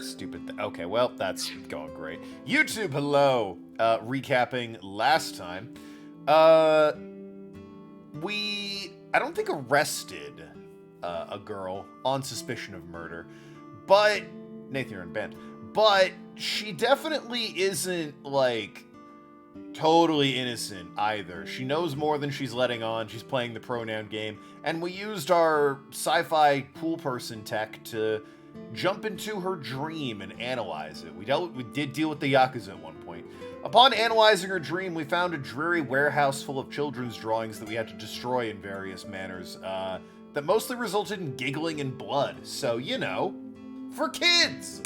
Stupid okay, well, that's going great. YouTube, hello. Recapping last time. I don't think arrested a girl on suspicion of murder, but Nathan, you're in band. But she definitely isn't like totally innocent either. She knows more than she's letting on. She's playing the pronoun game, and we used our sci-fi pool person tech to jump into her dream and analyze it. We did deal with the Yakuza at one point. Upon analyzing her dream, we found a dreary warehouse full of children's drawings that we had to destroy in various manners, that mostly resulted in giggling and blood. So, you know, for kids!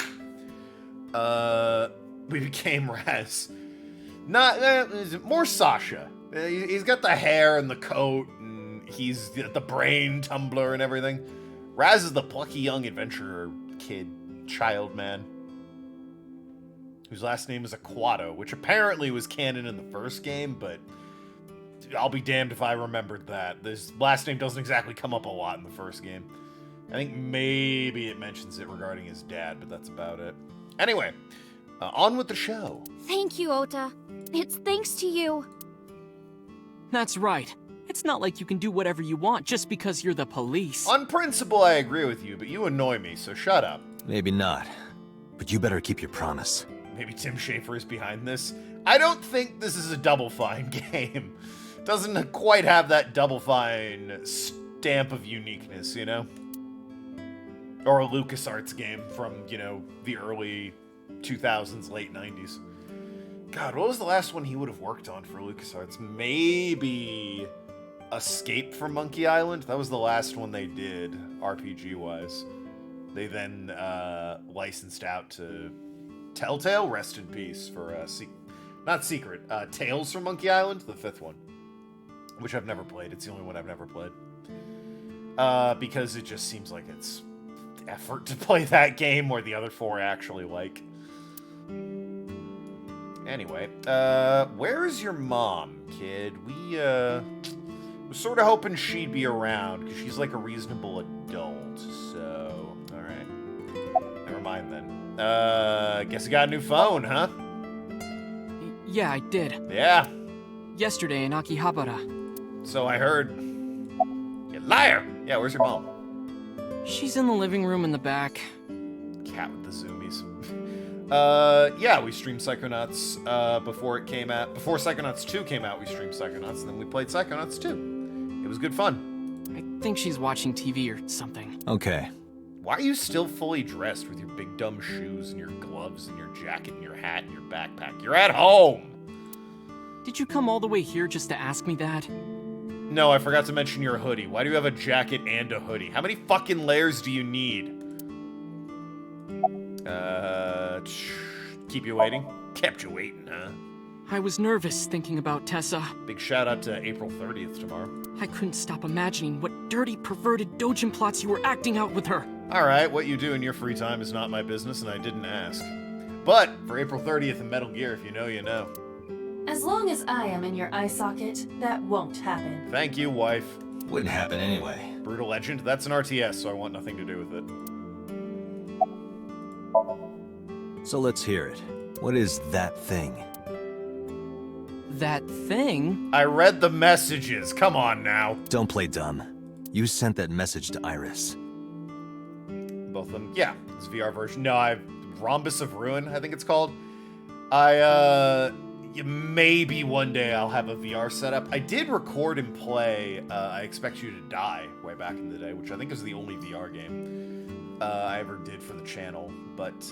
We became Raz. More Sasha. He's got the hair and the coat, and he's the brain tumbler and everything. Raz is the plucky young adventurer child man, whose last name is Aquato, which apparently was canon in the first game, but I'll be damned if I remembered that. This last name doesn't exactly come up a lot in the first game. I think maybe it mentions it regarding his dad, but that's about it. Anyway, on with the show. Thank you, Ota. It's thanks to you. That's right. It's not like you can do whatever you want just because you're the police. On principle, I agree with you, but you annoy me, so shut up. Maybe not. But you better keep your promise. Maybe Tim Schafer is behind this. I don't think this is a Double Fine game. Doesn't quite have that Double Fine stamp of uniqueness, you know? Or a LucasArts game from, you know, the early 2000s, late 90s. God, what was the last one he would have worked on for LucasArts? Maybe Escape from Monkey Island? That was the last one they did, RPG-wise. They then licensed out to Telltale, rest in peace, for not Secret, Tales from Monkey Island, the 5th one, which I've never played. It's the only one I've never played. Because it just seems like it's effort to play that game where the other 4 actually like. Anyway, where is your mom, kid? We were sort of hoping she'd be around, because she's like a reasonable adult, so, alright. Never mind then. Guess you got a new phone, huh? Yeah, I did. Yeah. Yesterday in Akihabara. So I heard. You liar! Yeah, where's your mom? She's in the living room in the back. Cat with the zoomies. Yeah, we streamed Psychonauts before it came out. Before Psychonauts 2 came out, we streamed Psychonauts, and then we played Psychonauts 2. It was good fun. I think she's watching TV or something. Okay. Why are you still fully dressed with your big dumb shoes and your gloves and your jacket and your hat and your backpack? You're at home! Did you come all the way here just to ask me that? No, I forgot to mention your hoodie. Why do you have a jacket and a hoodie? How many fucking layers do you need? Keep you waiting? Kept you waiting, huh? I was nervous thinking about Tessa. Big shout out to April 30th tomorrow. I couldn't stop imagining what dirty, perverted dojin plots you were acting out with her. Alright, what you do in your free time is not my business, and I didn't ask. But, for April 30th in Metal Gear, if you know, you know. As long as I am in your eye socket, that won't happen. Thank you, wife. Wouldn't happen anyway. Brutal Legend? That's an RTS, so I want nothing to do with it. So let's hear it. What is that thing? That thing? I read the messages, come on now. Don't play dumb. You sent that message to Iris. Both of them? Yeah, it's VR version. No, Rhombus of Ruin, I think it's called. Maybe one day I'll have a VR setup. I did record and play I Expect You to Die way back in the day, which I think is the only VR game I ever did for the channel. But,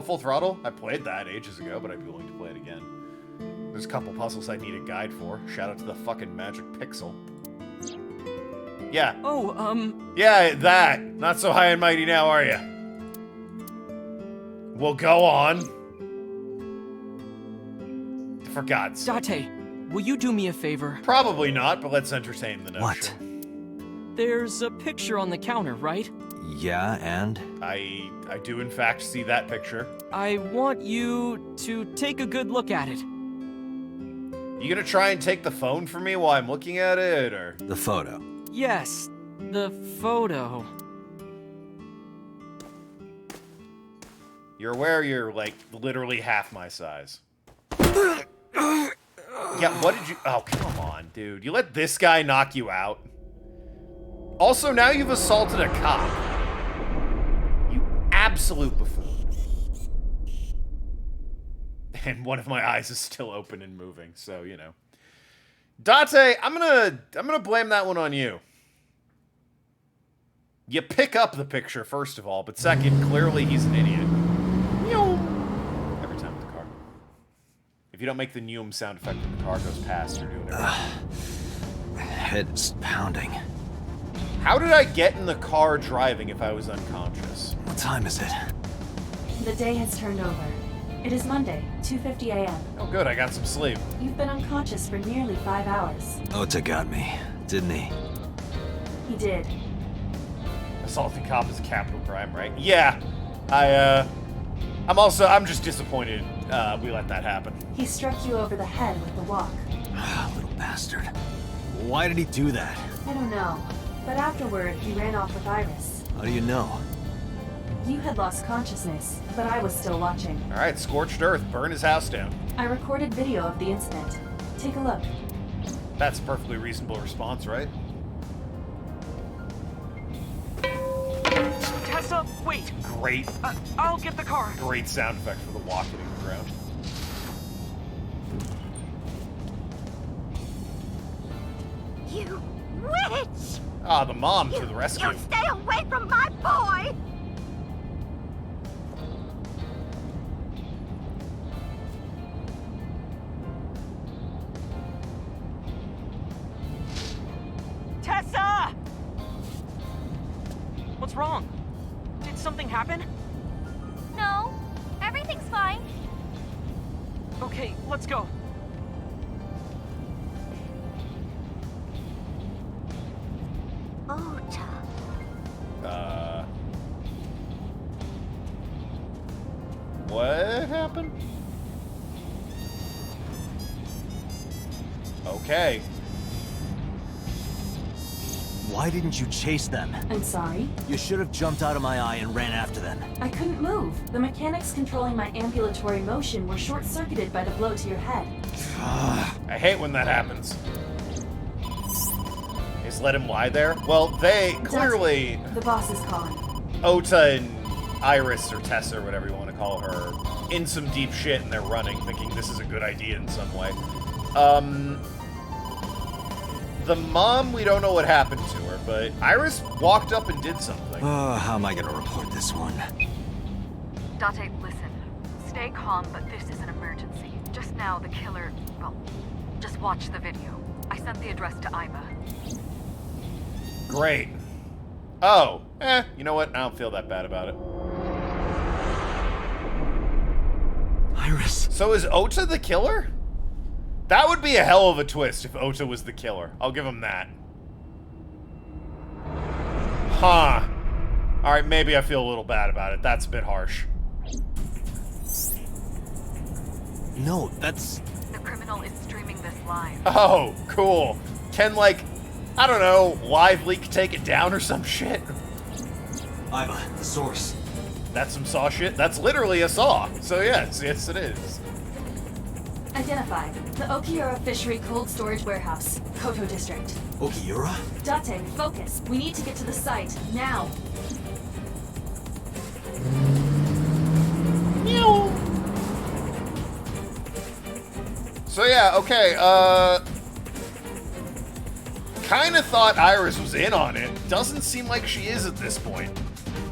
Full Throttle? I played that ages ago, but I'd be willing to play it again. There's a couple puzzles I need a guide for. Shout out to the fucking Magic Pixel. Yeah. Yeah, that. Not so high and mighty now, are ya? Well, go on. For God's sake. Date, will you do me a favor? Probably not, but let's entertain the notion. What? There's a picture on the counter, right? Yeah, and? I do in fact see that picture. I want you to take a good look at it. You gonna try and take the phone from me while I'm looking at it, or? The photo. Yes, the photo. You're aware you're, like, literally half my size. Yeah, what did you... Oh, come on, dude. You let this guy knock you out? Also, now you've assaulted a cop. You absolute buffoon. And one of my eyes is still open and moving, so, you know. Date, I'm gonna blame that one on you. You pick up the picture, first of all, but second, clearly he's an idiot. Every time with the car. If you don't make the Neum sound effect when the car goes past, you're doing it wrong. Head's pounding. How did I get in the car driving if I was unconscious? What time is it? The day has turned over. It is Monday, 2:50 a.m. Oh good, I got some sleep. You've been unconscious for nearly 5 hours. Ota got me, didn't he? He did. Assaulting cop is a capital crime, right? Yeah. I'm just disappointed we let that happen. He struck you over the head with the walk. Little bastard. Why did he do that? I don't know. But afterward, he ran off with Iris. How do you know? You had lost consciousness, but I was still watching. Alright, scorched earth, burn his house down. I recorded video of the incident. Take a look. That's a perfectly reasonable response, right? Tessa, wait! Great, I'll get the car. great sound effect for the walk hitting the ground. You witch! Ah, the mom to the rescue. You stay away from my boy! Tessa! What's wrong? Did something happen? No, everything's fine. Okay, let's go. Ota. What happened? Okay. Why didn't you chase them? I'm sorry. You should have jumped out of my eye and ran after them. I couldn't move. The mechanics controlling my ambulatory motion were short-circuited by the blow to your head. I hate when that happens. Just let him lie there? Well, they clearly... The boss is calling. Ota and Iris, or Tessa, or whatever you want to call her, in some deep shit and they're running, thinking this is a good idea in some way. The mom, we don't know what happened to her, but Iris walked up and did something. How am I gonna report this one? Date, listen. Stay calm, but this is an emergency. Just now, the killer... Well, just watch the video. I sent the address to Ima. Great. Oh, you know what? I don't feel that bad about it. Iris. So is Ota the killer? That would be a hell of a twist if Ota was the killer. I'll give him that. Huh. Alright, maybe I feel a little bad about it. That's a bit harsh. No, that's... The criminal is streaming this live. Oh, cool. Can, like, I don't know, live leak take it down or some shit? Iva, the source. That's some saw shit? That's literally a saw. So yes, yes it is. Identified. The Okiura Fishery Cold Storage Warehouse, Koto District. Okiura? Date, focus. We need to get to the site, now. So yeah, okay, kinda thought Iris was in on it. Doesn't seem like she is at this point.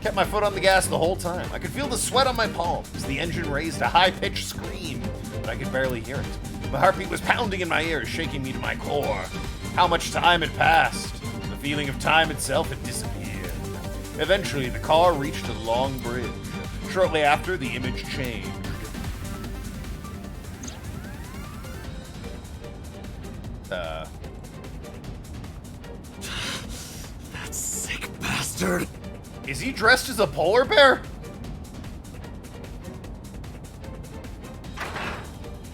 Kept my foot on the gas the whole time. I could feel the sweat on my palms as the engine raised a high-pitched scream, but I could barely hear it. My heartbeat was pounding in my ears, shaking me to my core. How much time had passed? The feeling of time itself had disappeared. Eventually, the car reached a long bridge. Shortly after, the image changed. That sick bastard. Is he dressed as a polar bear?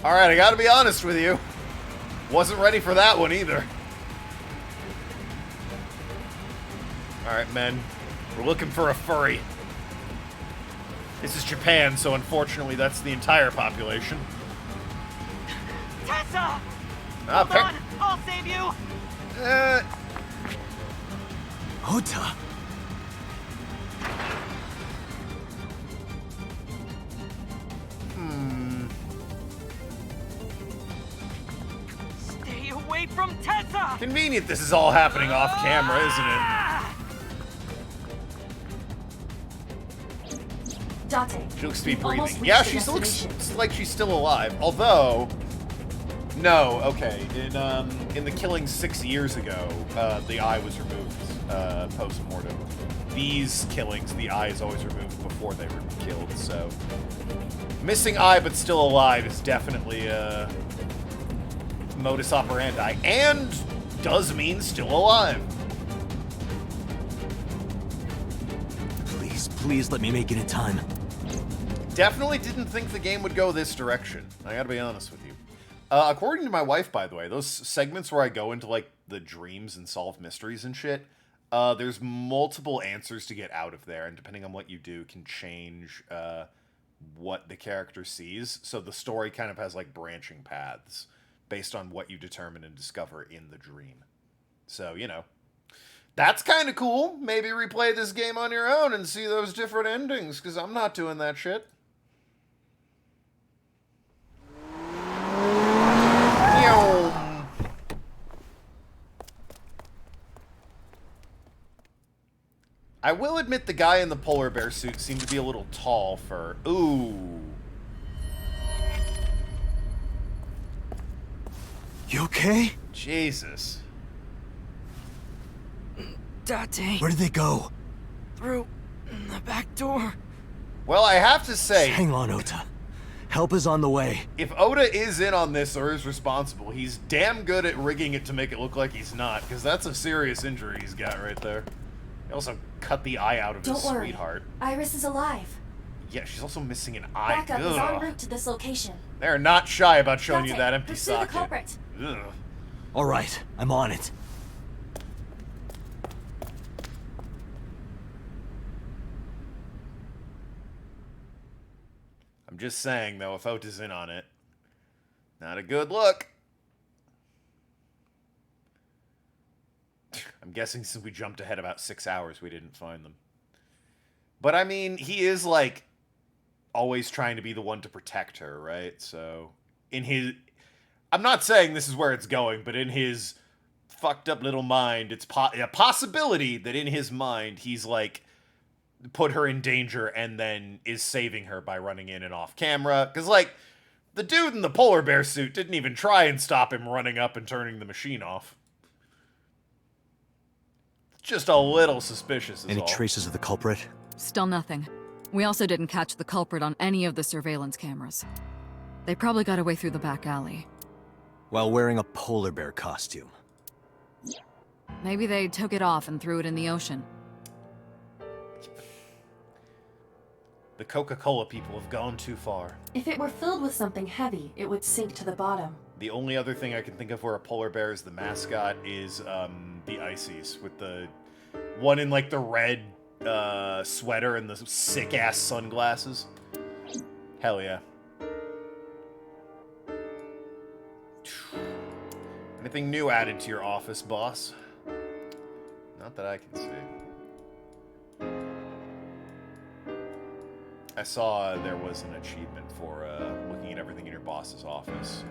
Alright, I gotta be honest with you. Wasn't ready for that one either. Alright, men. We're looking for a furry. This is Japan, so unfortunately that's the entire population. Tessa! Ah, Hold on! I'll save you! Ota! Stay away from Tessa! Convenient this is all happening off camera, isn't it? Ah! Date. She looks to be you've almost breathing. reached Yeah, the she looks destination. like she's still alive. Although, no, okay. In the killing 6 years ago, the eye was removed post-mortem. These killings, the eye is always removed before they were killed, so... Missing eye but still alive is definitely a modus operandi, and does mean still alive. Please let me make it in time. Definitely didn't think the game would go this direction. I gotta be honest with you. According to my wife, by the way, those segments where I go into, like, the dreams and solve mysteries and shit, there's multiple answers to get out of there, and depending on what you do can change, what the character sees. So the story kind of has, like, branching paths based on what you determine and discover in the dream. So, you know. That's kind of cool. Maybe replay this game on your own and see those different endings, because I'm not doing that shit. I will admit the guy in the polar bear suit seemed to be a little tall for... Ooh. You okay? Jesus. Date, Where did they go? through the back door. Well, I have to say, Hang on, Ota. Help is on the way. if Oda is in on this or is responsible, he's damn good at rigging it to make it look like he's not, because that's a serious injury he's got right there. He also cut the eye out of his Don't worry. sweetheart. Iris is alive. Yeah, she's also missing an eye. Backup is en Ugh. route to this location. They're not shy about showing you Date, that empty pursue socket. the culprit. Ugh. All right, I'm on it. I'm just saying, though, if Ota's in on it, not a good look. I'm guessing since we jumped ahead about 6 hours, we didn't find them. But, I mean, he is, like, always trying to be the one to protect her, right? So, in his... I'm not saying this is where it's going, but in his fucked up little mind, it's a possibility that in his mind, he's, like, put her in danger and then is saving her by running in and off camera. Because, like, the dude in the polar bear suit didn't even try and stop him running up and turning the machine off. Just a little suspicious is Any all. traces of the culprit? Still nothing. We also didn't catch the culprit on any of the surveillance cameras. They probably got away through the back alley. While wearing a polar bear costume. Maybe they took it off and threw it in the ocean. The Coca-Cola people have gone too far. If it were filled with something heavy, it would sink to the bottom. The only other thing I can think of where a polar bear is the mascot is the Ices, with the one in, like, the red sweater and the sick-ass sunglasses. Hell yeah. Anything new added to your office, boss? Not that I can see. I saw there was an achievement for looking at everything in your boss's office.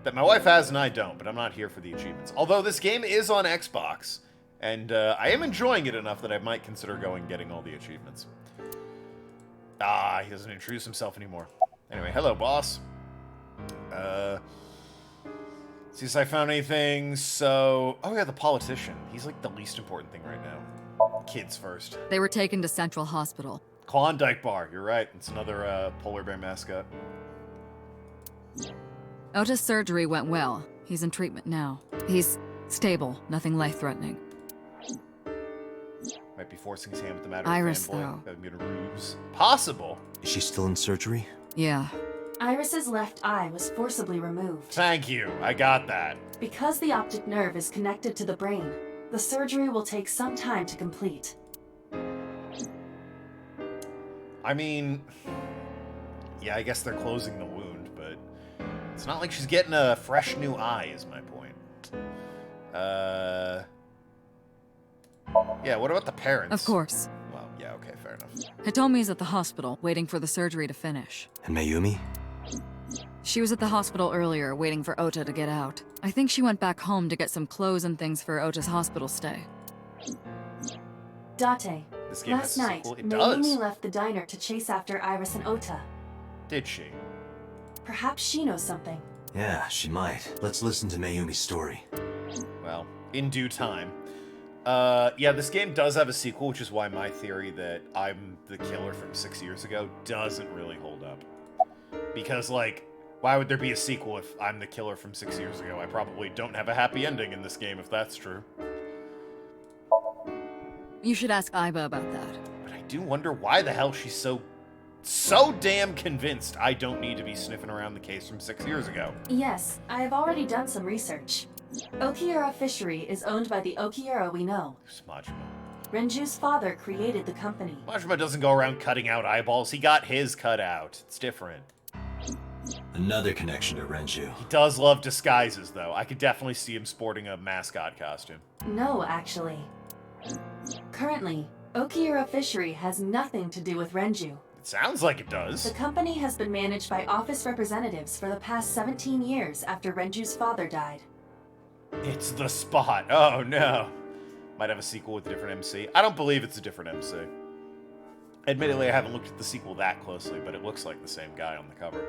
That my wife has and I don't, but I'm not here for the achievements. Although this game is on Xbox, and I am enjoying it enough that I might consider going and getting all the achievements. Ah, he doesn't introduce himself anymore. Anyway, hello, boss. See if I found anything, so... Oh yeah, the politician. He's like the least important thing right now. Kids first. They were taken to Central Hospital. Klondike Bar, you're right. It's another polar bear mascot. Ota's surgery went well. He's in treatment now. He's stable, nothing life-threatening. Might be forcing his hand with the matter Iris, of fanboy. though. That'd be a ruse. Possible. Is she still in surgery? Yeah. Iris's left eye was forcibly removed. Thank you. I got that. Because the optic nerve is connected to the brain, the surgery will take some time to complete. I mean, yeah, I guess they're closing the wound, but it's not like she's getting a fresh new eye, is my point. Yeah, what about the parents? Of course. Well, yeah, okay, fair enough. Hitomi's at the hospital, waiting for the surgery to finish. And Mayumi? She was at the hospital earlier, waiting for Ota to get out. I think she went back home to get some clothes and things for Ota's hospital stay. Date, This game last has a night, sequel? It Mayumi does. left the diner to chase after Iris and Ota. Did she? Perhaps she knows something. Yeah, she might. Let's listen to Mayumi's story. Well, in due time. Yeah, this game does have a sequel, which is why my theory that I'm the killer from 6 years ago doesn't really hold up. Because, like, why would there be a sequel if I'm the killer from 6 years ago? I probably don't have a happy ending in this game, if that's true. You should ask Aiba about that. But I do wonder why the hell she's so damn convinced I don't need to be sniffing around the case from 6 years ago. Yes, I have already done some research. Okiura Fishery is owned by the Okiura we know. Who's Majima? Renju's father created the company. Majima doesn't go around cutting out eyeballs. He got his cut out. It's different. Another connection to Renju. He does love disguises, though. I could definitely see him sporting a mascot costume. No, actually. Currently, Okiura Fishery has nothing to do with Renju. It sounds like it The does. company has been managed by office representatives for the past 17 years after Renju's father died. It's the spot. Oh, no. Might have a sequel with a different MC. I don't believe it's a different MC. Admittedly, I haven't looked at the sequel that closely, but it looks like the same guy on the cover.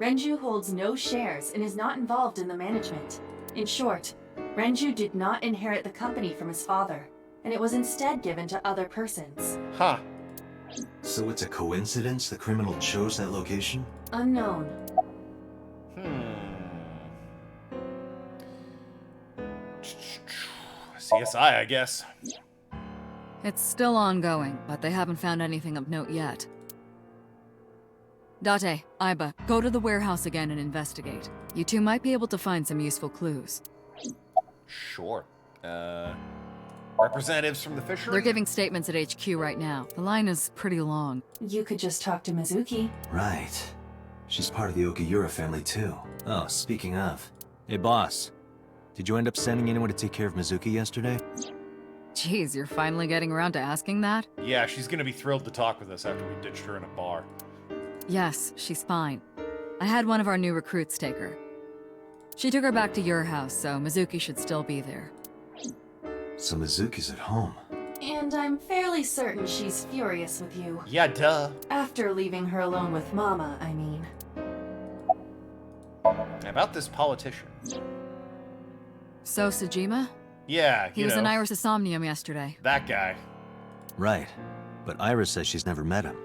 Renju holds no shares and is not involved in the management. In short, Renju did not inherit the company from his father, and it was instead given to other persons. Huh. So it's a coincidence the criminal chose that location? Unknown. CSI, I guess. It's still ongoing, but they haven't found anything of note yet. Date, Aiba, go to the warehouse again and investigate. You two might be able to find some useful clues. Sure. Representatives from the fishery? They're giving statements at HQ right now. The line is pretty long. You could just talk to Mizuki. Right. She's part of the Okiura family too. Oh, speaking of. Hey boss, did you end up sending anyone to take care of Mizuki yesterday? Jeez, you're finally getting around to asking that? Yeah, she's gonna be thrilled to talk with us after we ditched her in a bar. Yes, she's fine. I had one of our new recruits take her. She took her back to your house, so Mizuki should still be there. So Mizuki's at home. And I'm fairly certain she's furious with you. Yeah, duh. After leaving her alone with Mama, I mean. About this politician. So, Sejima? Yeah, He you was know, in Iris' Somnium yesterday. that guy. Right. But Iris says she's never met him.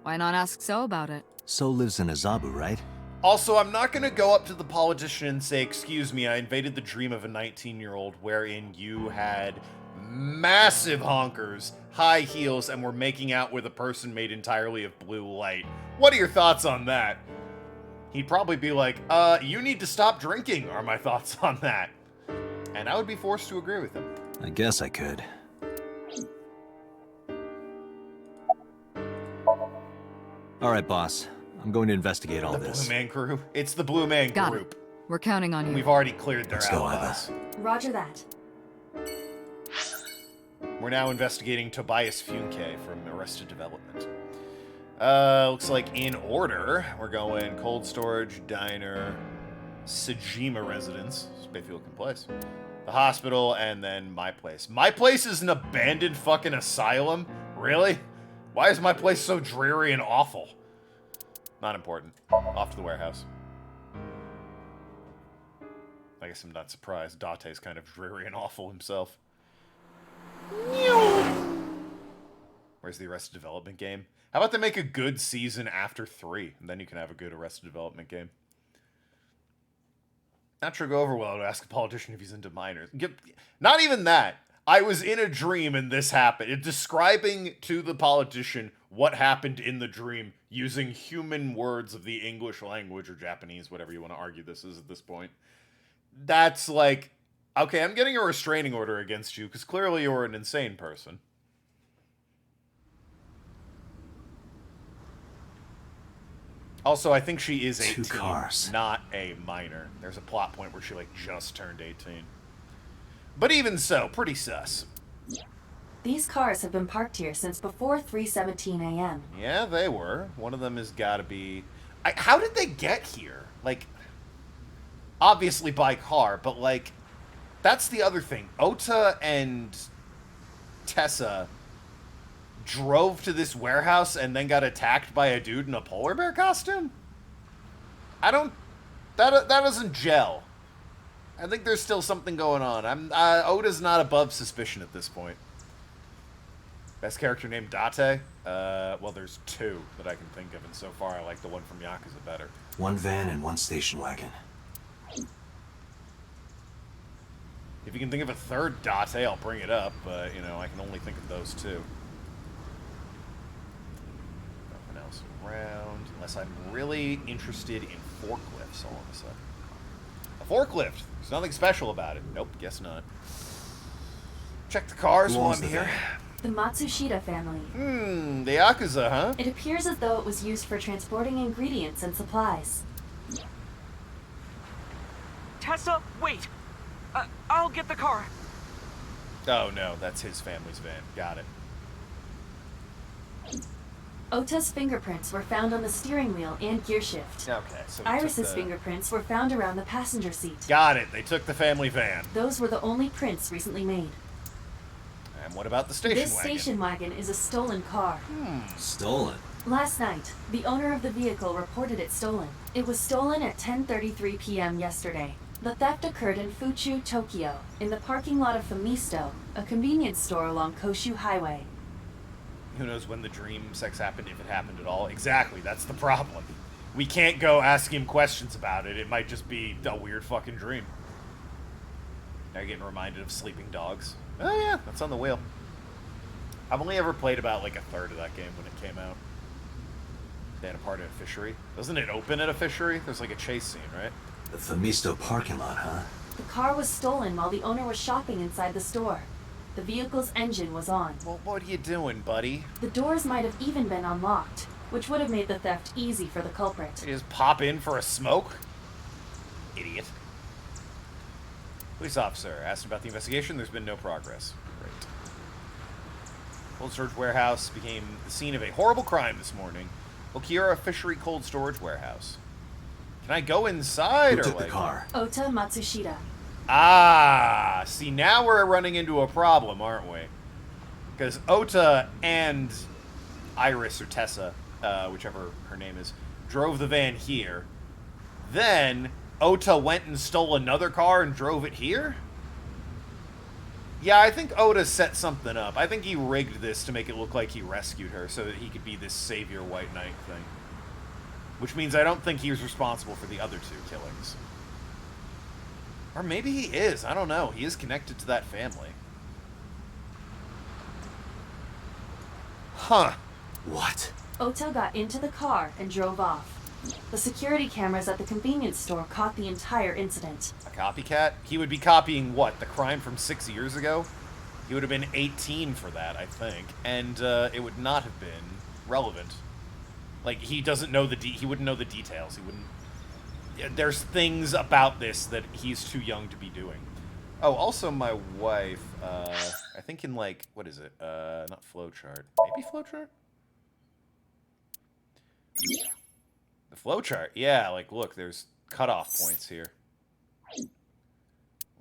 Why not ask So about it? So lives in Azabu, right? Also, I'm not gonna go up to the politician and say, excuse me, I invaded the dream of a 19-year-old wherein you had massive honkers, high heels, and were making out with a person made entirely of blue light. What are your thoughts on that? He'd probably be like, you need to stop drinking, are my thoughts on that. And I would be forced to agree with him. I guess I could. Alright, boss. I'm going to investigate all The this. Blue Man Crew. It's the Blue Man Got Group. it. We're counting on you. We've already cleared their Let's go, alibis. Roger that. We're now investigating Tobias Funke from Arrested Development. Looks like in order, we're going cold storage, diner, Sejima residence, spify looking place, the hospital, and then my place. My place is an abandoned fucking asylum? Really? Why is my place so dreary and awful? Not important. Off to the warehouse. I guess I'm not surprised. Date's kind of dreary and awful himself. Where's the Arrested Development game? How about they make a good season after 3, and then you can have a good Arrested Development game. Not sure go over well to ask a politician if he's into minors. Not even that. I was in a dream and this happened. Describing to the politician what happened in the dream using human words of the English language or Japanese, whatever you want to argue this is at this point. That's like, okay, I'm getting a restraining order against you because clearly you're an insane person. Also, I think she is 18, 2 cars. not a minor. There's a plot point where she, like, just turned 18. But even so, pretty sus. These cars have been parked here since before 3:17 a.m. Yeah, they were. One of them has got to be... how did they get here? Like, obviously by car, but, like, that's the other thing. Ota and Tessa drove to this warehouse and then got attacked by a dude in a polar bear costume? I don't... That doesn't gel. I think there's still something going on. Oda's not above suspicion at this point. Best character named Date? Well, there's 2 that I can think of, and so far I like the one from Yakuza better. 1 van and 1 station wagon. If you can think of a third Date, I'll bring it up, but, you know, I can only think of those 2. Nothing else around, unless I'm really interested in forklifts all of a sudden. A forklift! There's nothing special about it. Nope, guess not. Check the cars Who while owns I'm the here. van? The Matsushita family. The Yakuza, huh? It appears as though it was used for transporting ingredients and supplies. Tessa, wait! I'll get the car. Oh no, that's his family's van. Got it. Ota's fingerprints were found on the steering wheel and gearshift. Okay, so he Iris's took the... fingerprints were found around the passenger seat. Got it. They took the family van. Those were the only prints recently made. And what about the station This wagon? station wagon is a stolen car. Stolen. Last night, the owner of the vehicle reported it stolen. It was stolen at 10:33 p.m. yesterday. The theft occurred in Fuchu, Tokyo, in the parking lot of Famisto, a convenience store along Koshu Highway. Who knows when the dream sex happened, if it happened at all. Exactly, that's the problem. We can't go ask him questions about it. It might just be a weird fucking dream. Now you're getting reminded of sleeping dogs. Oh yeah, that's on the wheel. I've only ever played about like a third of that game when it came out. They had a part at a fishery. Doesn't it open at a fishery? There's like a chase scene, right? The Famisto parking lot, huh? The car was stolen while the owner was shopping inside the store. The vehicle's engine was on. Well, what are you doing, buddy? The doors might have even been unlocked, which would have made the theft easy for the culprit. You just pop in for a smoke? Idiot. Police officer asked about the investigation. There's been no progress. Great. Cold storage warehouse became the scene of a horrible crime this morning. Okira Fishery Cold Storage Warehouse. Can I go inside Who or took like... the car? Ota Matsushita. Ah, see, now we're running into a problem, aren't we? Because Ota and Iris, or Tessa, whichever her name is, drove the van here. Then, Ota went and stole another car and drove it here? Yeah, I think Ota set something up. I think he rigged this to make it look like he rescued her so that he could be this savior white knight thing. Which means I don't think he was responsible for the other 2 killings. Or maybe he is. I don't know. He is connected to that family. Huh. What? Ota got into the car and drove off. The security cameras at the convenience store caught the entire incident. A copycat? He would be copying what? The crime from 6 years ago? He would have been 18 for that, I think. And it would not have been relevant. Like, he doesn't know he wouldn't know the details. He wouldn't... There's things about this that he's too young to be doing. Oh, also my wife, I think in like, what is it? Not flowchart. Maybe flowchart? The flowchart, yeah, like look, there's cutoff points here.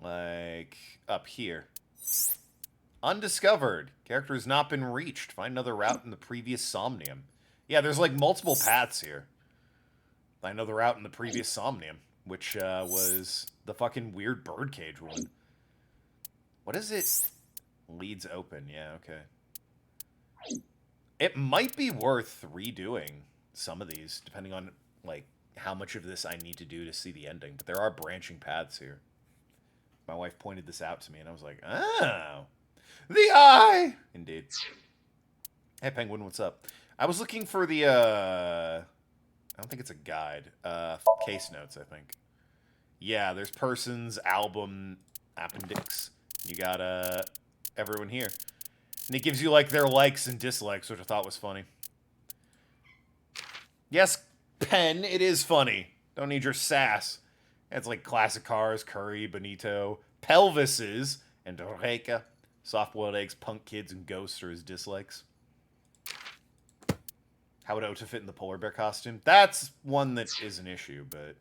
Like, up here. Undiscovered. Character has not been reached. Find another route in the previous Somnium. Yeah, there's like multiple paths here. Find another route in the previous Somnium, which was the fucking weird birdcage one. What is it? Leads open. Yeah, okay. It might be worth redoing some of these, depending on like how much of this I need to do to see the ending. But there are branching paths here. My wife pointed this out to me, and I was like, oh, the eye! Indeed. Hey, Penguin, what's up? I was looking for the, I don't think it's a guide. Case notes, I think. Yeah, there's persons, album, appendix. You got, everyone here. And it gives you, like, their likes and dislikes, which I thought was funny. Yes, Pen, it is funny. Don't need your sass. It's like classic cars, curry, bonito, pelvises, and Reika. Soft-boiled eggs, punk kids, and ghosts are his dislikes. How would Ota fit in the polar bear costume? That's one that is an issue, but...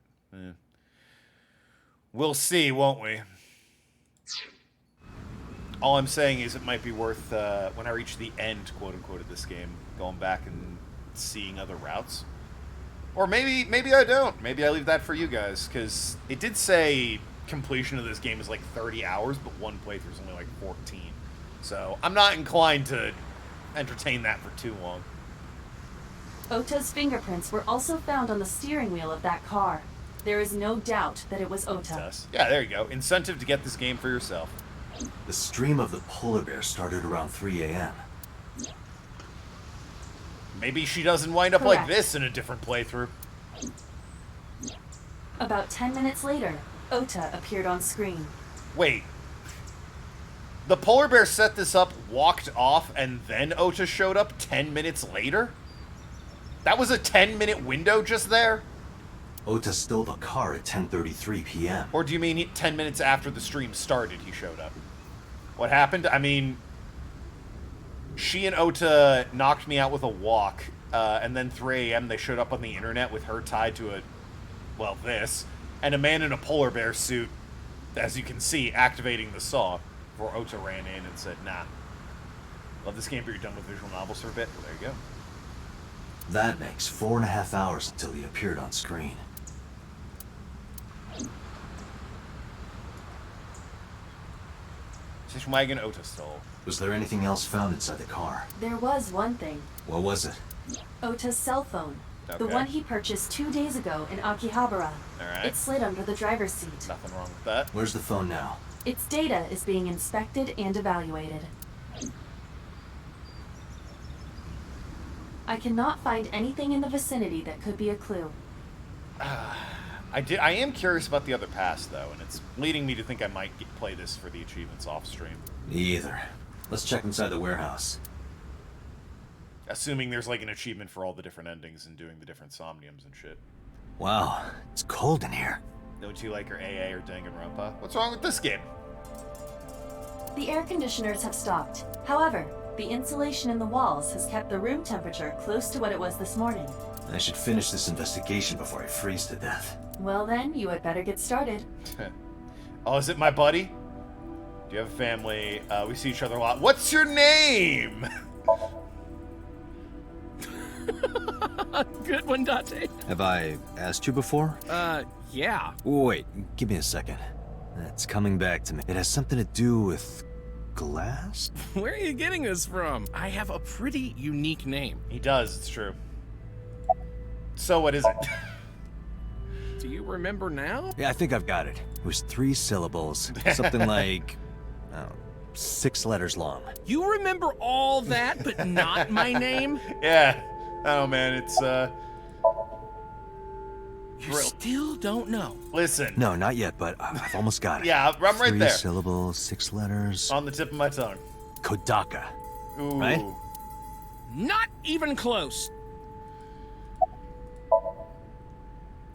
We'll see, won't we? All I'm saying is it might be worth, when I reach the end, quote-unquote, of this game, going back and seeing other routes. Or maybe I don't. Maybe I leave that for you guys, because it did say completion of this game is like 30 hours, but one playthrough is only like 14. So I'm not inclined to entertain that for too long. Ota's fingerprints were also found on the steering wheel of that car. There is no doubt that it was Ota. Yeah, there you go. Incentive to get this game for yourself. The stream of the polar bear started around 3 a.m. Maybe she doesn't wind up Correct. like this in a different playthrough. About 10 minutes later, Ota appeared on screen. Wait. The polar bear set this up, walked off, and then Ota showed up 10 minutes later? That was a 10-minute window just there? Ota stole the car at 10:33 p.m. Or do you mean 10 minutes after the stream started he showed up? What happened? I mean, she and Ota knocked me out with a walk, and then 3 a.m. they showed up on the internet with her tied to this, and a man in a polar bear suit, as you can see, activating the saw, before Ota ran in and said, nah. Love this game, but you're done with visual novels for a bit? Well, there you go. That makes 4.5 hours until he appeared on screen. Station wagon Ota stole. Was there anything else found inside the car? There was one thing. What was it? Ota's cell phone. The Okay. one he purchased 2 days ago in Akihabara. Alright. It slid under the driver's seat. Nothing wrong with that. Where's the phone now? Its data is being inspected and evaluated. I cannot find anything in the vicinity that could be a clue. I am curious about the other pass, though, and it's leading me to think I might play this for the achievements off-stream. Me either. Let's check inside the warehouse. Assuming there's, like, an achievement for all the different endings and doing the different Somniums and shit. Wow, it's cold in here. Don't you like her AA or Danganronpa? What's wrong with this game? The air conditioners have stopped. However, the insulation in the walls has kept the room temperature close to what it was this morning. I should finish this investigation before I freeze to death. Well then, you had better get started. Oh, is it my buddy? Do you have a family? We see each other a lot. What's your name? Good one, Date. Have I asked you before? Yeah. Wait, give me a second. It's coming back to me. It has something to do with glass? Where are you getting this from? I have a pretty unique name. He does, it's true. So what is it? Do you remember now? Yeah, I think I've got it. It was 3 syllables. Something like, 6 letters long. You remember all that, but not my name? Yeah. Oh, man, it's, You still don't know. Listen. No, not yet, but I've almost got it. Yeah, I'm right 3 there. syllables, 6 letters. On the tip of my tongue. Kodaka. Ooh. Right? Not even close.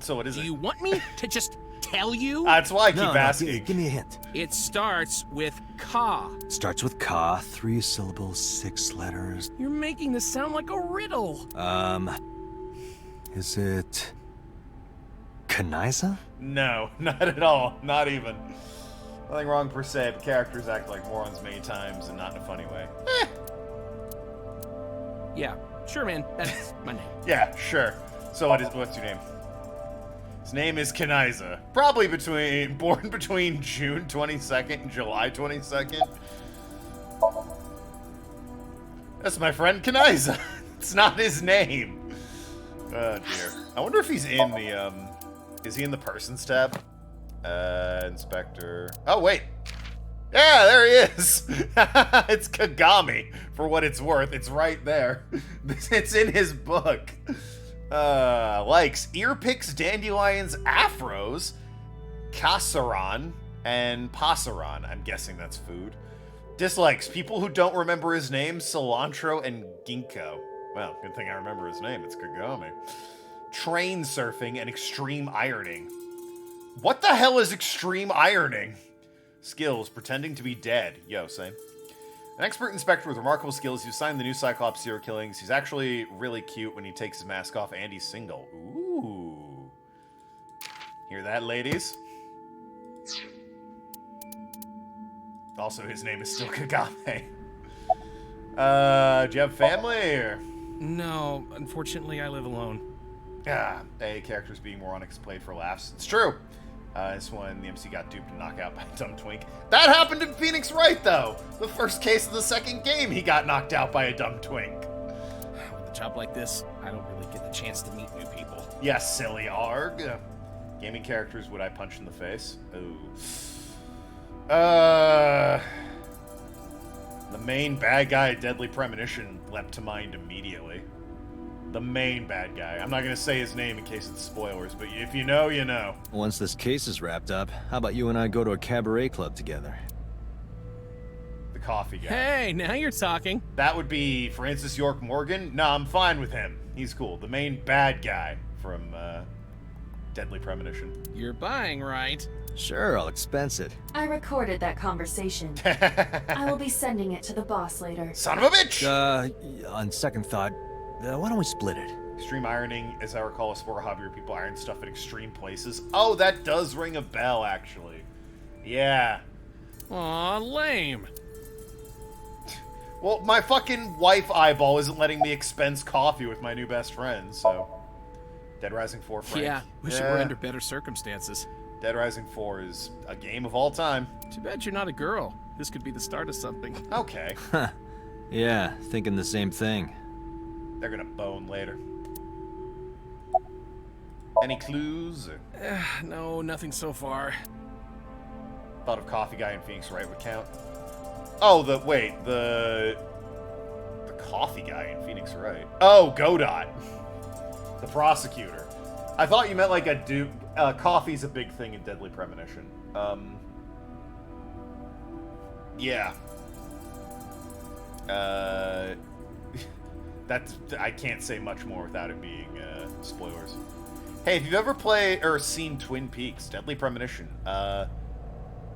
So what is Do it? you want me to just tell you? That's why I keep No, asking. give me a hint. It starts with Ka. Starts with ka, 3 syllables, 6 letters. You're making this sound like a riddle. Is it Kanaiza? No, not at all. Not even. Nothing wrong per se, but characters act like morons many times and not in a funny way. Yeah, sure, man. That's my name. Yeah, sure. So what's your name? His name is Kanaiza. Probably born between June 22nd and July 22nd. That's my friend Kanaiza. It's not his name. Oh dear. I wonder if he's in the is he in the persons tab? Inspector. Oh wait. Yeah, there he is. It's Kagami, for what it's worth. It's right there. It's in his book. Likes ear picks, dandelions, afros, casaran, and pasaran. I'm guessing that's food. Dislikes people who don't remember his name, cilantro and ginkgo. Well, good thing I remember his name. It's Kagami. train surfing, and extreme ironing. What the hell is extreme ironing? Skills, pretending to be dead. Yo, same. An expert inspector with remarkable skills. He's assigned the new Cyclops serial killings. He's actually really cute when he takes his mask off, and he's single. Ooh. Hear that, ladies? Also, his name is still Kagame. Do you have family, or? No, unfortunately, I live alone. Characters being moronic played for laughs. It's true. This one, the MC got duped and knocked out by a dumb twink. That happened in Phoenix Wright, though. The first case of the second game, he got knocked out by a dumb twink. With a job like this, I don't really get the chance to meet new people. Yes, silly arg. Gaming characters would I punch in the face? Ooh. The main bad guy at Deadly Premonition leapt to mind immediately. The main bad guy. I'm not going to say his name in case it's spoilers, but if you know, you know. Once this case is wrapped up, how about you and I go to a cabaret club together? The coffee guy. Hey, now you're talking. That would be Francis York Morgan. No, I'm fine with him. He's cool. The main bad guy from Deadly Premonition. You're buying, right? Sure, I'll expense it. I recorded that conversation. I will be sending it to the boss later. Son of a bitch! On second thought, why don't we split it? Extreme ironing, as I recall, a sport hobby where people iron stuff in extreme places. Oh, that does ring a bell, actually. Yeah. Aw, lame. Well, my fucking wife eyeball isn't letting me expense coffee with my new best friend, so... Dead Rising 4, Frank. Yeah, wish it were under better circumstances. Dead Rising 4 is a game of all time. Too bad you're not a girl. This could be the start of something. Okay. Huh. Yeah, thinking the same thing. They're gonna bone later. Any clues? No, nothing so far. Thought of Coffee Guy in Phoenix Wright would count. Oh, the Coffee Guy in Phoenix Wright. Oh, Godot. The prosecutor. I thought you meant like a dude. Coffee's a big thing in Deadly Premonition. Yeah. I can't say much more without it being spoilers. Hey, if you've ever played or seen Twin Peaks, Deadly Premonition,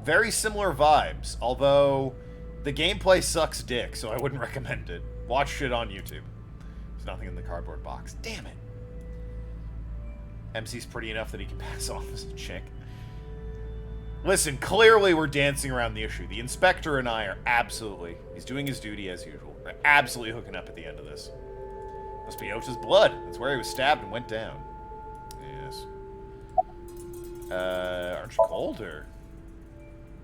very similar vibes, although the gameplay sucks dick, so I wouldn't recommend it. Watch it on YouTube. There's nothing in the cardboard box. Damn it. MC's pretty enough that he can pass off as a chick. Listen, clearly we're dancing around the issue. The inspector and I are absolutely, he's doing his duty as usual. We're absolutely hooking up at the end of this. Must be Ota's blood. That's where he was stabbed and went down. Yes. Aren't you cold, or?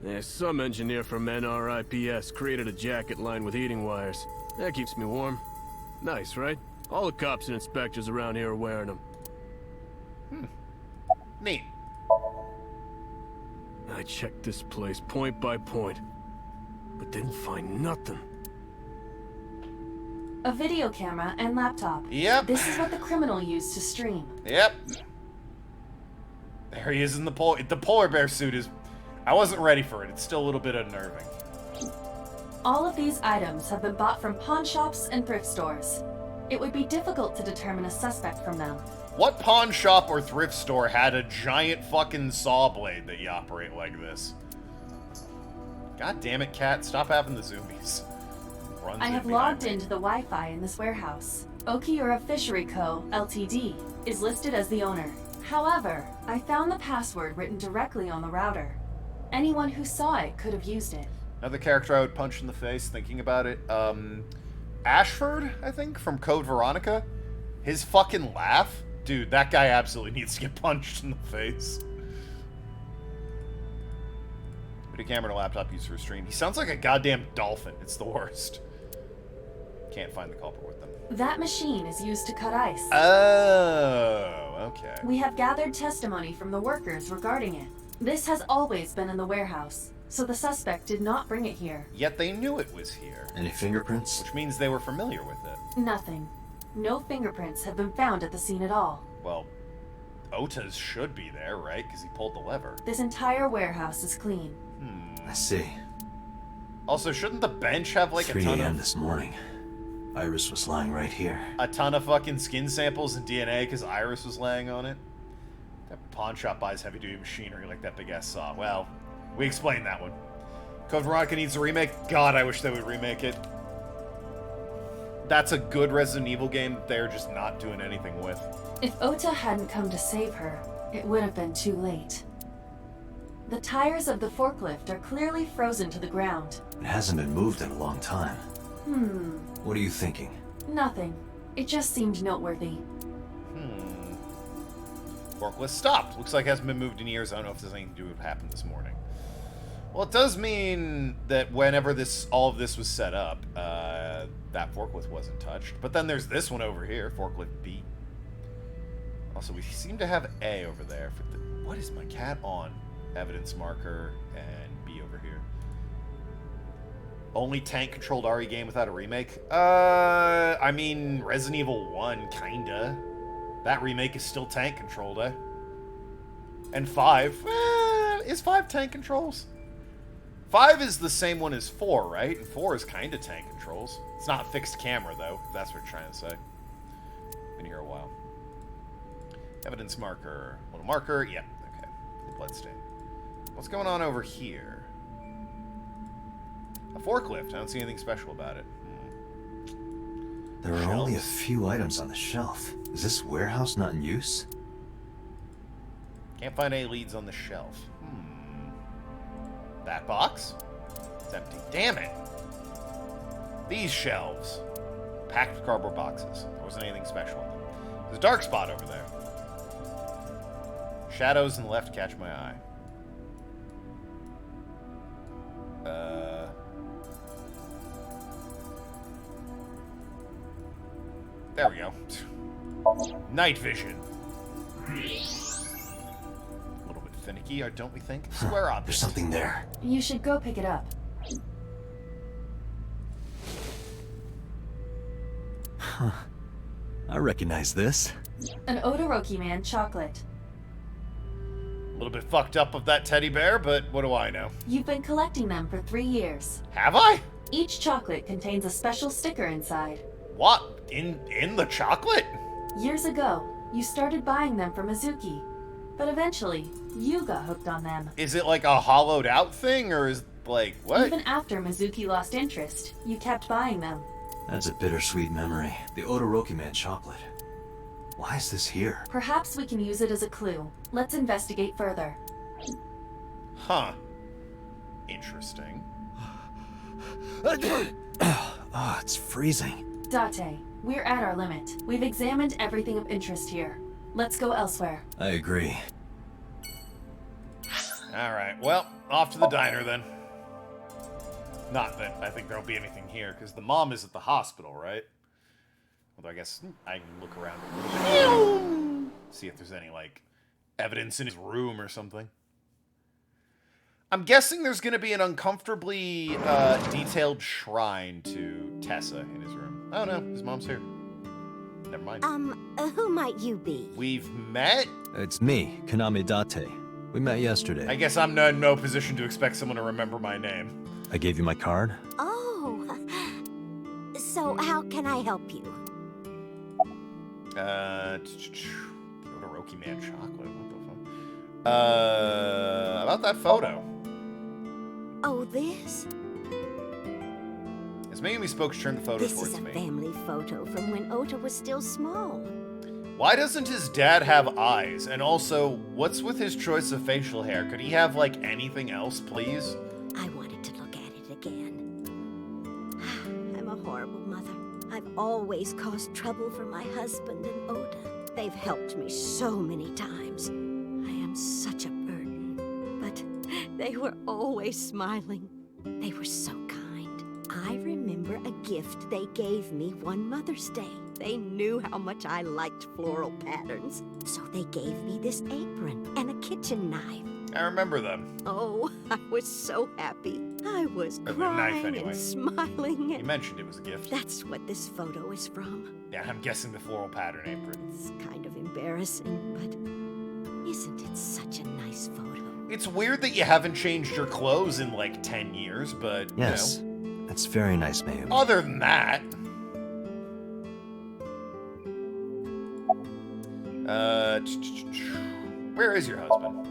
Yeah, some engineer from NRIPS created a jacket lined with heating wires. That keeps me warm. Nice, right? All the cops and inspectors around here are wearing them. Neat. I checked this place point by point, but didn't find nothing. A video camera and laptop. Yep. This is what the criminal used to stream. Yep. There he is in the polar bear suit is... I wasn't ready for it. It's still a little bit unnerving. All of these items have been bought from pawn shops and thrift stores. It would be difficult to determine a suspect from them. What pawn shop or thrift store had a giant fucking saw blade that you operate like this? God damn it, cat. Stop having the zoomies. Runs I have logged into the Wi-Fi in this warehouse. Okiura Fishery Co., Ltd., is listed as the owner. However, I found the password written directly on the router. Anyone who saw it could have used it. Another character I would punch in the face thinking about it. Ashford, I think, from Code Veronica. His fucking laugh. Dude, that guy absolutely needs to get punched in the face. Put a camera and a laptop used for a stream. He sounds like a goddamn dolphin. It's the worst. Can't find the culprit with them. That machine is used to cut ice. Oh, okay. We have gathered testimony from the workers regarding it. This has always been in the warehouse, so the suspect did not bring it here. Yet they knew it was here. Any fingerprints? Which means they were familiar with it. Nothing. No fingerprints have been found at the scene at all. Well, Ota's should be there, right? Because he pulled the lever. This entire warehouse is clean. I see. Also, shouldn't the bench have like a 3 ton a.m. of... this morning. Iris was lying right here. A ton of fucking skin samples and DNA because Iris was laying on it. That pawn shop buys heavy-duty machinery like that big-ass saw. Well, we explained that one. Code Veronica needs a remake. God, I wish they would remake it. That's a good Resident Evil game that they're just not doing anything with. If Ota hadn't come to save her, it would have been too late. The tires of the forklift are clearly frozen to the ground. It hasn't been moved in a long time. What are you thinking? Nothing. It just seemed noteworthy. Forklift stopped. Looks like it hasn't been moved in years. I don't know if there's anything to do with what happened this morning. Well, it does mean that whenever all of this was set up, that forklift wasn't touched. But then there's this one over here, forklift B. Also, we seem to have A over there. What is my cat on? Evidence marker and B over here. Only tank-controlled RE game without a remake? I mean, Resident Evil 1, kinda. That remake is still tank-controlled, eh? And 5? Is 5 tank controls? 5 is the same one as 4, right? And 4 is kinda tank controls. It's not fixed camera, though, if that's what you're trying to say. Been here a while. Evidence marker. Little marker. Yep. Okay. The bloodstain. What's going on over here? A forklift. I don't see anything special about it. There are only a few items on the shelf. Is this warehouse not in use? Can't find any leads on the shelf. That box? It's empty. Damn it! These shelves. Packed with cardboard boxes. There wasn't anything special in them. There's a dark spot over there. Shadows in the left catch my eye. There we go. Night vision. A little bit finicky, don't we think? Square object. There's something there. You should go pick it up. Huh. I recognize this. An Odoroki Man chocolate. A little bit fucked up of that teddy bear, but what do I know? You've been collecting them for 3 years. Have I? Each chocolate contains a special sticker inside. What? In the chocolate? Years ago, you started buying them for Mizuki. But eventually, you got hooked on them. Is it like a hollowed out thing, or is like, what? Even after Mizuki lost interest, you kept buying them. That's a bittersweet memory. The Odoroki Man chocolate. Why is this here? Perhaps we can use it as a clue. Let's investigate further. Huh. Interesting. Oh, it's freezing. Date, we're at our limit. We've examined everything of interest here. Let's go elsewhere. I agree. Alright, well, off to the diner then. Not that I think there'll be anything here, because the mom is at the hospital, right? Although I guess I can look around a little bit. See if there's any, like, evidence in his room or something. I'm guessing there's going to be an uncomfortably detailed shrine to Tessa in his room. Oh no, his mom's here. Never mind. Who might you be? We've met? It's me, Kaname Date. We met yesterday. I guess I'm in no position to expect someone to remember my name. I gave you my card. Oh. So how can I help you? Odoroki Man chocolate. What the fuck? About that photo. Oh, this? As Megumi spoke, she turned the photo This towards is a me. family photo from when Ota was still small. Why doesn't his dad have eyes? And also, what's with his choice of facial hair? Could he have, like, anything else, please? I wanted to look at it again. I'm a horrible mother. I've always caused trouble for my husband and Ota. They've helped me so many times. I am such a burden. But they were always smiling. They were so kind. I remember a gift they gave me one Mother's Day. They knew how much I liked floral patterns. So they gave me this apron and a kitchen knife. I remember them. Oh, I was so happy. I was Or the crying knife, anyway. and smiling. You mentioned it was a gift. That's what this photo is from. Yeah, I'm guessing the floral pattern apron. It's kind of embarrassing, but isn't it such a nice photo? It's weird that you haven't changed your clothes in, like, 10 years, but, Yes. you know. That's very nice, Mayumi. Other than that... Where is your husband?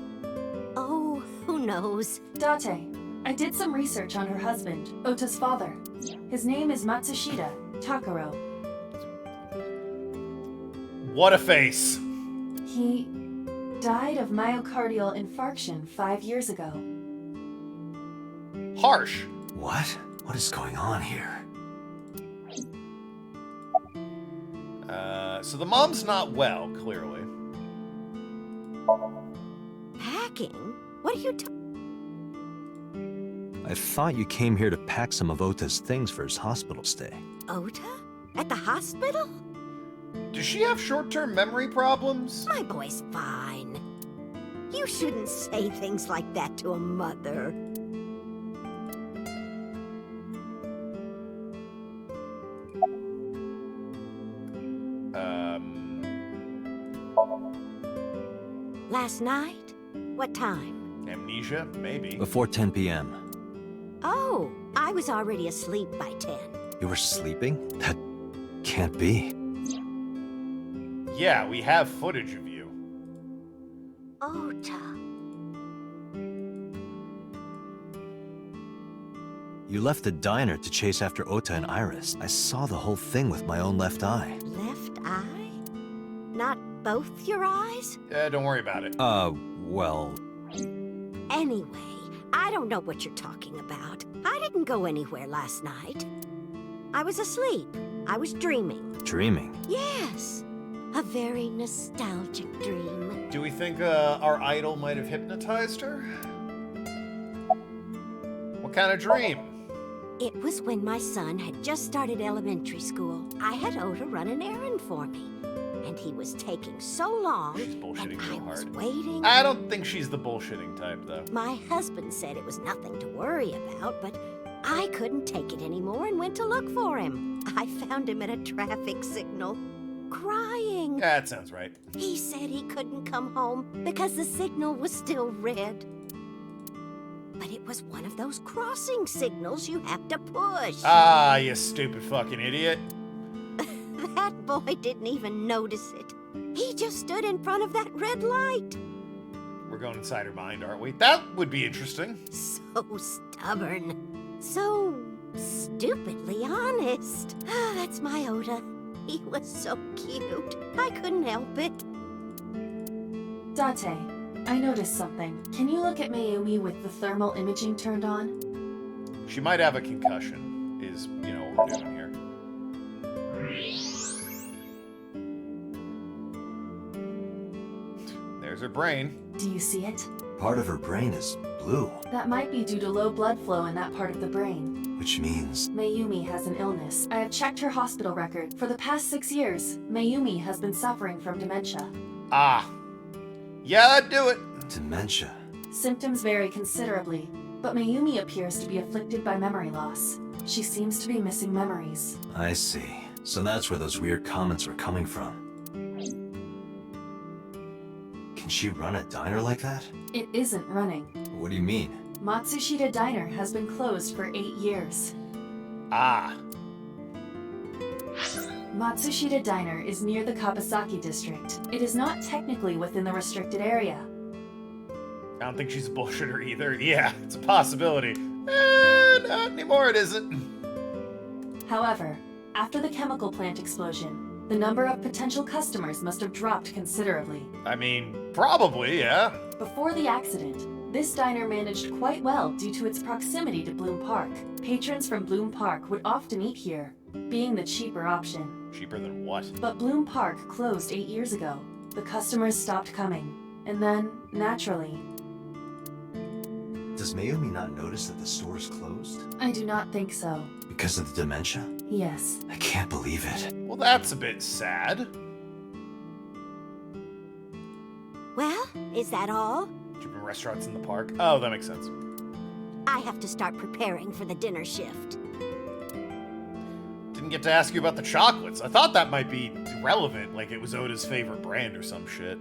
Oh, who knows? Date, I did some research on her husband, Ota's father. His name is Matsushita Takaro. What a face. He died of myocardial infarction 5 years ago. Harsh. What? What is going on here? So the mom's not well, clearly. Packing? What are you I thought you came here to pack some of Ota's things for his hospital stay. Ota? At the hospital? Does she have short-term memory problems? My boy's fine. You shouldn't say things like that to a mother. Last night? What time? Amnesia? Maybe. Before 10 p.m. Oh, I was already asleep by 10. You were sleeping? That can't be. Yeah, we have footage of you. Ota. You left the diner to chase after Ota and Iris. I saw the whole thing with my own left eye. Left eye? Not both your eyes? Don't worry about it. Well... Anyway, I don't know what you're talking about. I didn't go anywhere last night. I was asleep. I was dreaming. Dreaming? Yes. A very nostalgic dream. Do we think our idol might have hypnotized her? What kind of dream? It was when my son had just started elementary school. I had Ota run an errand for me. And he was taking so long, She's bullshitting and so I was hard. waiting. I don't think she's the bullshitting type, though. My husband said it was nothing to worry about, but I couldn't take it anymore and went to look for him. I found him at a traffic signal, crying. Yeah, that sounds right. He said he couldn't come home because the signal was still red. But it was one of those crossing signals you have to push. Ah, you stupid fucking idiot. That boy didn't even notice it. He just stood in front of that red light. We're going inside her mind, aren't we? That would be interesting. So stubborn. So stupidly honest. Ah, that's my Ota. He was so cute. I couldn't help it. Date, I noticed something. Can you look at Mayumi with the thermal imaging turned on? She might have a concussion, is, what we're doing here. There's her brain. Do you see it? Part of her brain is blue. That might be due to low blood flow in that part of the brain. Which means... Mayumi has an illness. I have checked her hospital record. For the past 6 years, Mayumi has been suffering from dementia. Ah. Yeah, that'd do it. Dementia. Symptoms vary considerably, but Mayumi appears to be afflicted by memory loss. She seems to be missing memories. I see. So that's where those weird comments were coming from. Can she run a diner like that? It isn't running. What do you mean? Matsushita Diner has been closed for 8 years. Ah. Matsushita Diner is near the Kabasaki district. It is not technically within the restricted area. I don't think she's a bullshitter either. Yeah, it's a possibility. Not anymore, it isn't. However, after the chemical plant explosion, the number of potential customers must have dropped considerably. I mean, probably, yeah. Before the accident, this diner managed quite well due to its proximity to Bloom Park. Patrons from Bloom Park would often eat here, being the cheaper option. Cheaper than what? But Bloom Park closed 8 years ago. The customers stopped coming. And then, naturally... Does Mayumi not notice that the store is closed? I do not think so. Because of the dementia? Yes. I can't believe it. Well, that's a bit sad. Well, is that all? Cheaper restaurants in the park. Oh, that makes sense. I have to start preparing for the dinner shift. Didn't get to ask you about the chocolates. I thought that might be relevant, like it was Oda's favorite brand or some shit.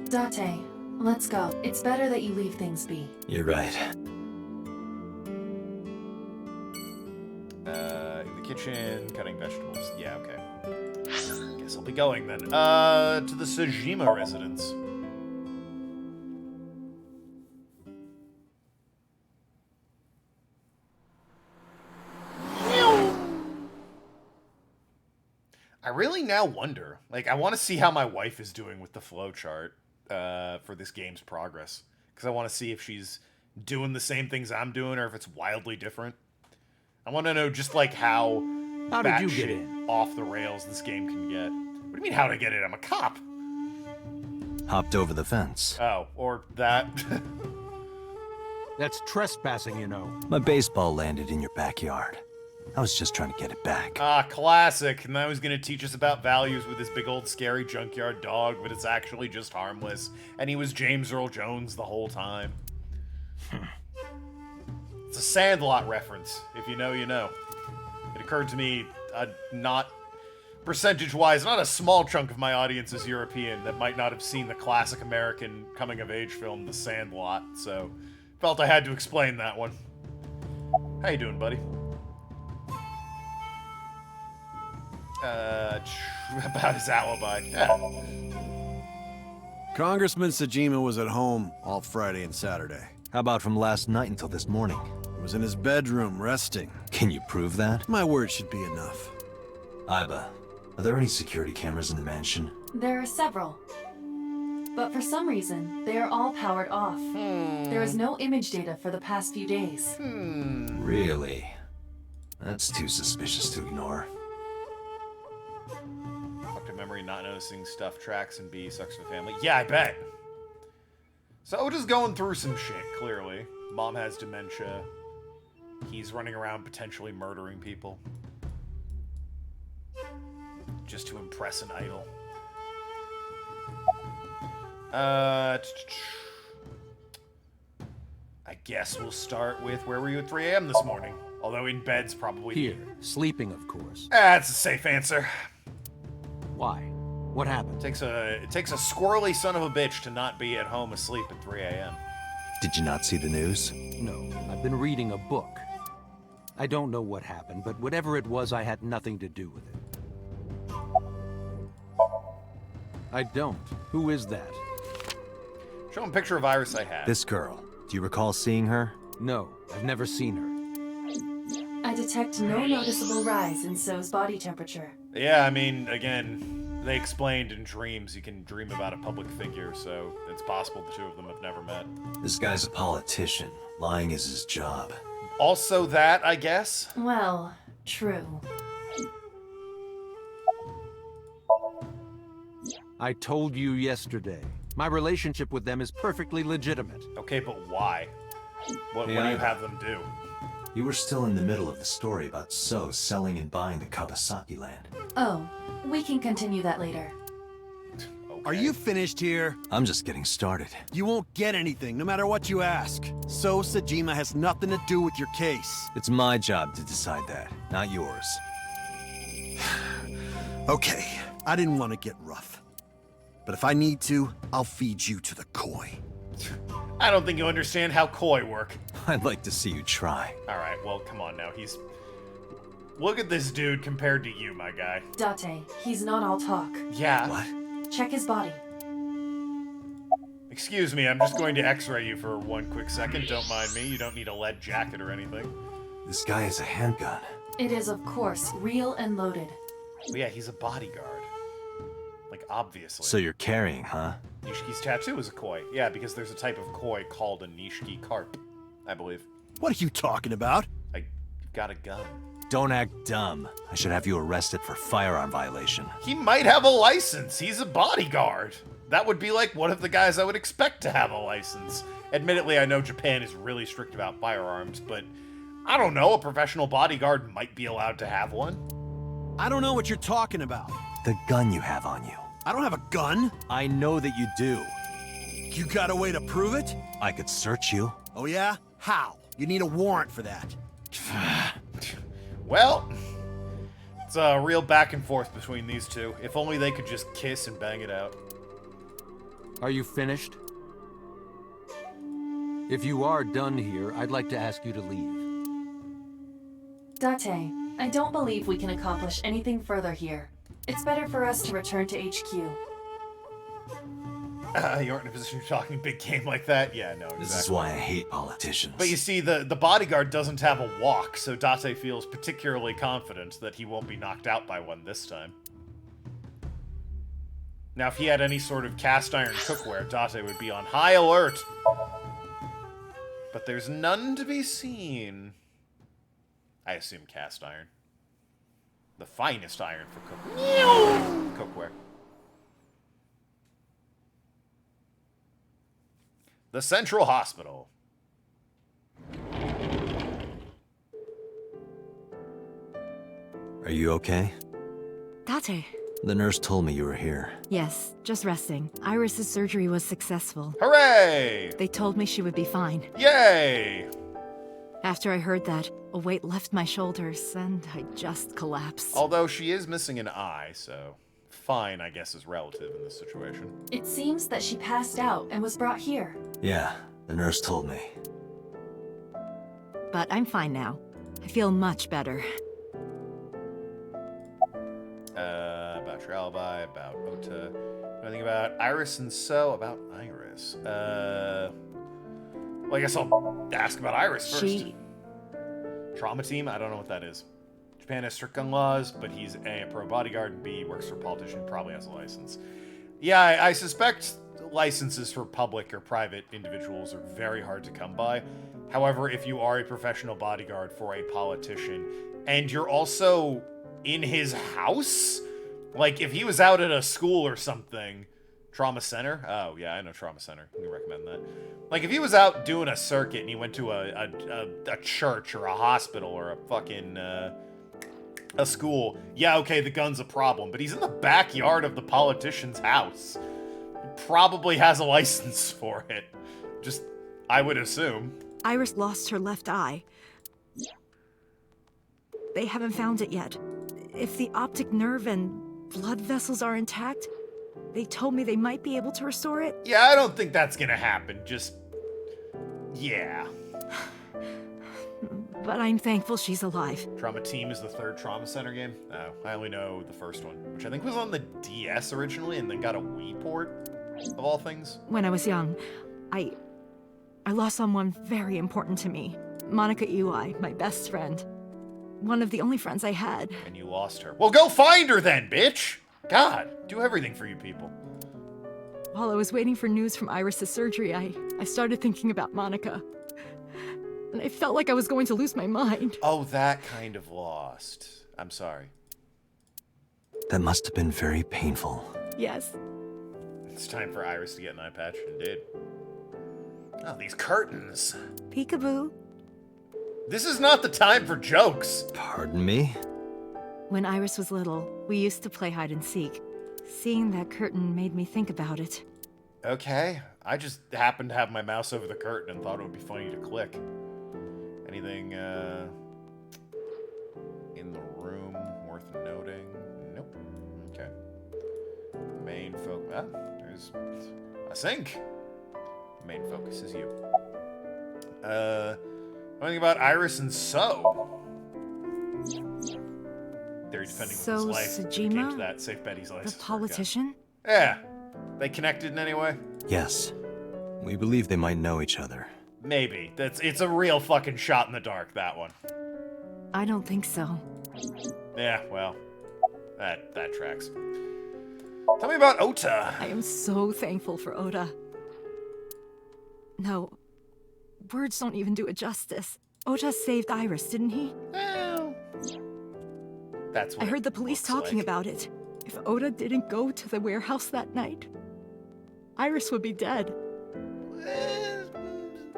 Date, let's go. It's better that you leave things be. You're right. In the Kitchen, cutting vegetables. Yeah, okay. Guess I'll be going then. To the Sajima residence. I really now wonder, like, I want to see how my wife is doing with the flowchart for this game's progress. Because I want to see if she's doing the same things I'm doing or if it's wildly different. I want to know just, like, how did you get in? Off the rails this game can get. What do you mean, how to get in? I'm a cop. Hopped over the fence. Oh, or that. That's trespassing, you know. My baseball landed in your backyard. I was just trying to get it back. Ah, classic. And now he's going to teach us about values with this big old scary junkyard dog, but it's actually just harmless. And he was James Earl Jones the whole time. It's a Sandlot reference. If you know, you know. It occurred to me, not percentage-wise, not a small chunk of my audience is European that might not have seen the classic American coming-of-age film, The Sandlot. So, felt I had to explain that one. How you doing, buddy? About his alibi. Yeah. Congressman Sajima was at home all Friday and Saturday. How about from last night until this morning? He was in his bedroom, resting. Can you prove that? My word should be enough. Iba, are there any security cameras in the mansion? There are several. But for some reason, they are all powered off. There is no image data for the past few days. Really? That's too suspicious to ignore. Fuck to memory, not noticing stuff tracks, and B, sucks for the family. Yeah, I bet. So Oda's going through some shit, clearly. Mom has dementia. He's running around potentially murdering people. Just to impress an idol. I guess we'll start with where were you at 3 a.m. this morning? Although in bed's probably... Here, sleeping, of course. That's a safe answer. Why? What happened? It takes a squirrely son of a bitch to not be at home asleep at 3 a.m. Did you not see the news? No, I've been reading a book. I don't know what happened, but whatever it was, I had nothing to do with it. I don't. Who is that? Show him a picture of Iris I had. This girl. Do you recall seeing her? No, I've never seen her. I detect no noticeable rise in So's body temperature. Yeah, I mean, again, they explained in dreams you can dream about a public figure, so it's possible the two of them have never met. This guy's a politician. Lying is his job. Also that, I guess? Well, true. I told you yesterday. My relationship with them is perfectly legitimate. Okay, but why? What do you have them do? You were still in the middle of the story about So selling and buying the Kawasaki land. Oh, we can continue that later. Okay. Are you finished here? I'm just getting started. You won't get anything, no matter what you ask. So Sajima has nothing to do with your case. It's my job to decide that, not yours. Okay, I didn't want to get rough. But if I need to, I'll feed you to the koi. I don't think you understand how koi work. I'd like to see you try. Alright, well, come on now. Look at this dude compared to you, my guy. Date, he's not all talk. Yeah. What? Check his body. Excuse me, I'm just going to x-ray you for one quick second. Don't mind me. You don't need a lead jacket or anything. This guy has a handgun. It is, of course, real and loaded. Well, yeah, he's a bodyguard. Like, obviously. So you're carrying, huh? Nishiki's tattoo is a koi. Yeah, because there's a type of koi called a Nishiki carp, I believe. What are you talking about? You've got a gun. Don't act dumb. I should have you arrested for firearm violation. He might have a license. He's a bodyguard. That would be like one of the guys I would expect to have a license. Admittedly, I know Japan is really strict about firearms, but I don't know, a professional bodyguard might be allowed to have one. I don't know what you're talking about. The gun you have on you. I don't have a gun. I know that you do. You got a way to prove it? I could search you. Oh yeah? How? You need a warrant for that. Well, it's a real back and forth between these two. If only they could just kiss and bang it out. Are you finished? If you are done here, I'd like to ask you to leave. Date, I don't believe we can accomplish anything further here. It's better for us to return to HQ. You aren't in a position to be talking big game like that? Yeah, no, exactly. This is why I hate politicians. But you see, the bodyguard doesn't have a walk, so Date feels particularly confident that he won't be knocked out by one this time. Now, if he had any sort of cast iron cookware, Date would be on high alert. But there's none to be seen. I assume cast iron. The finest iron for cookware. The Central Hospital. Are you okay? Date. The nurse told me you were here. Yes, just resting. Iris's surgery was successful. Hooray! They told me she would be fine. Yay! After I heard that, a weight left my shoulders, and I just collapsed. Although she is missing an eye, so fine, I guess, is relative in this situation. It seems that she passed out and was brought here. Yeah, the nurse told me. But I'm fine now. I feel much better. About your alibi, about Ota. Anything about Iris and So? About Iris. Well, I guess I'll ask about Iris first. Trauma team? I don't know what that is. Japan has strict gun laws, but he's A, a pro bodyguard, and B, works for a politician, probably has a license. Yeah, I suspect licenses for public or private individuals are very hard to come by. However, if you are a professional bodyguard for a politician, and you're also in his house? Like, if he was out at a school or something... Trauma Center? Oh, yeah, I know Trauma Center. I can recommend that. Like, if he was out doing a circuit and he went to a church or a hospital or a fucking, a school, yeah, okay, the gun's a problem, but he's in the backyard of the politician's house. He probably has a license for it. Just, I would assume. Iris lost her left eye. They haven't found it yet. If the optic nerve and blood vessels are intact, they told me they might be able to restore it. Yeah, I don't think that's gonna happen. Just... yeah. But I'm thankful she's alive. Trauma Team is the third Trauma Center game? Oh, I only know the first one, which I think was on the DS originally and then got a Wii port, of all things. When I was young, I lost someone very important to me. Monica Ui, my best friend. One of the only friends I had. And you lost her. Well, go find her then, bitch! God, do everything for you people. While I was waiting for news from Iris's surgery, I started thinking about Monica. And I felt like I was going to lose my mind. Oh, that kind of lost. I'm sorry. That must have been very painful. Yes. It's time for Iris to get an eye patch, and did. Oh, these curtains. Peekaboo. This is not the time for jokes. Pardon me? When Iris was little, we used to play hide and seek. Seeing that curtain made me think about it. Okay, I just happened to have my mouse over the curtain and thought it would be funny to click. Anything, in the room worth noting? Nope. Okay. Main focus. Ah, there's a sink. Main focus is you. Anything about Iris and So? They're defending with his life. So, Came to Sejima, that. Save Betty's life. the politician? Yeah. They connected in any way? Yes. We believe they might know each other. Maybe. It's a real fucking shot in the dark, that one. I don't think so. Yeah, well, that tracks. Tell me about Ota. I am so thankful for Oda. No, words don't even do it justice. Ota saved Iris, didn't he? Well, that's what I heard the police talking about it. If Oda didn't go to the warehouse that night, Iris would be dead.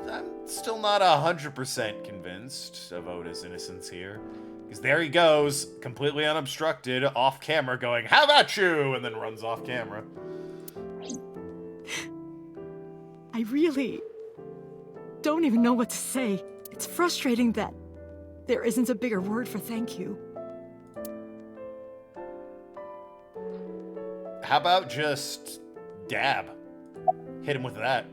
I'm still not 100% convinced of Oda's innocence here. Because there he goes, completely unobstructed, off camera, going, "How about you?" and then runs off camera. I really don't even know what to say. It's frustrating that there isn't a bigger word for thank you. How about just dab? Hit him with that.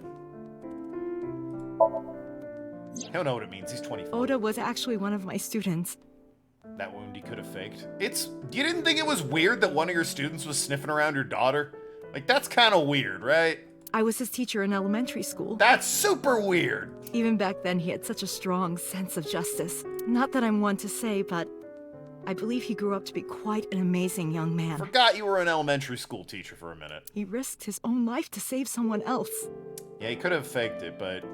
I don't know what it means. He's 24. Oda was actually one of my students. That wound he could have faked. You didn't think it was weird that one of your students was sniffing around your daughter? Like, that's kind of weird, right? I was his teacher in elementary school. That's super weird! Even back then, he had such a strong sense of justice. Not that I'm one to say, but I believe he grew up to be quite an amazing young man. Forgot you were an elementary school teacher for a minute. He risked his own life to save someone else. Yeah, he could have faked it, but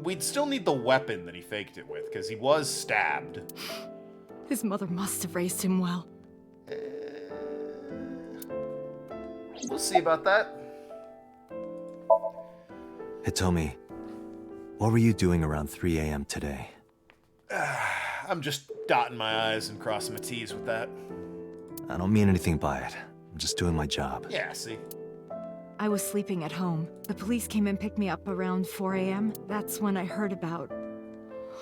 we'd still need the weapon that he faked it with, because he was stabbed. His mother must have raised him well. We'll see about that. Hitomi, what were you doing around 3 a.m. today? I'm just dotting my I's and crossing my T's with that. I don't mean anything by it. I'm just doing my job. Yeah, see? I was sleeping at home. The police came and picked me up around 4 a.m. That's when I heard about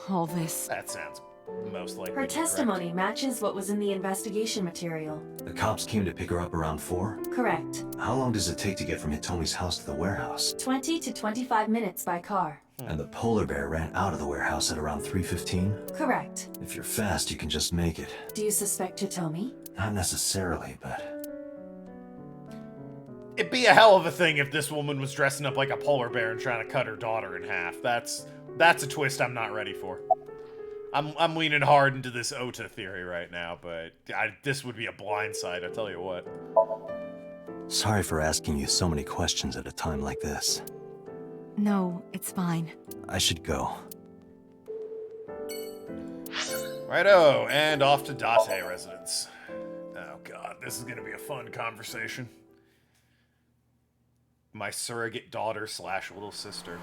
all this. That sounds most likely Her testimony matches what was in the investigation material. The cops came to pick her up around 4? Correct. How long does it take to get from Hitomi's house to the warehouse? 20 to 25 minutes by car. And the polar bear ran out of the warehouse at around 3:15? Correct. If you're fast, you can just make it. Do you suspect Hitomi? Not necessarily, but... It'd be a hell of a thing if this woman was dressing up like a polar bear and trying to cut her daughter in half. That's a twist I'm not ready for. I'm leaning hard into this Ota theory right now, but this would be a blindside, I tell you what. Sorry for asking you so many questions at a time like this. No, it's fine. I should go. Righto, and off to Date residence. Oh god, this is gonna be a fun conversation. My surrogate daughter / little sister.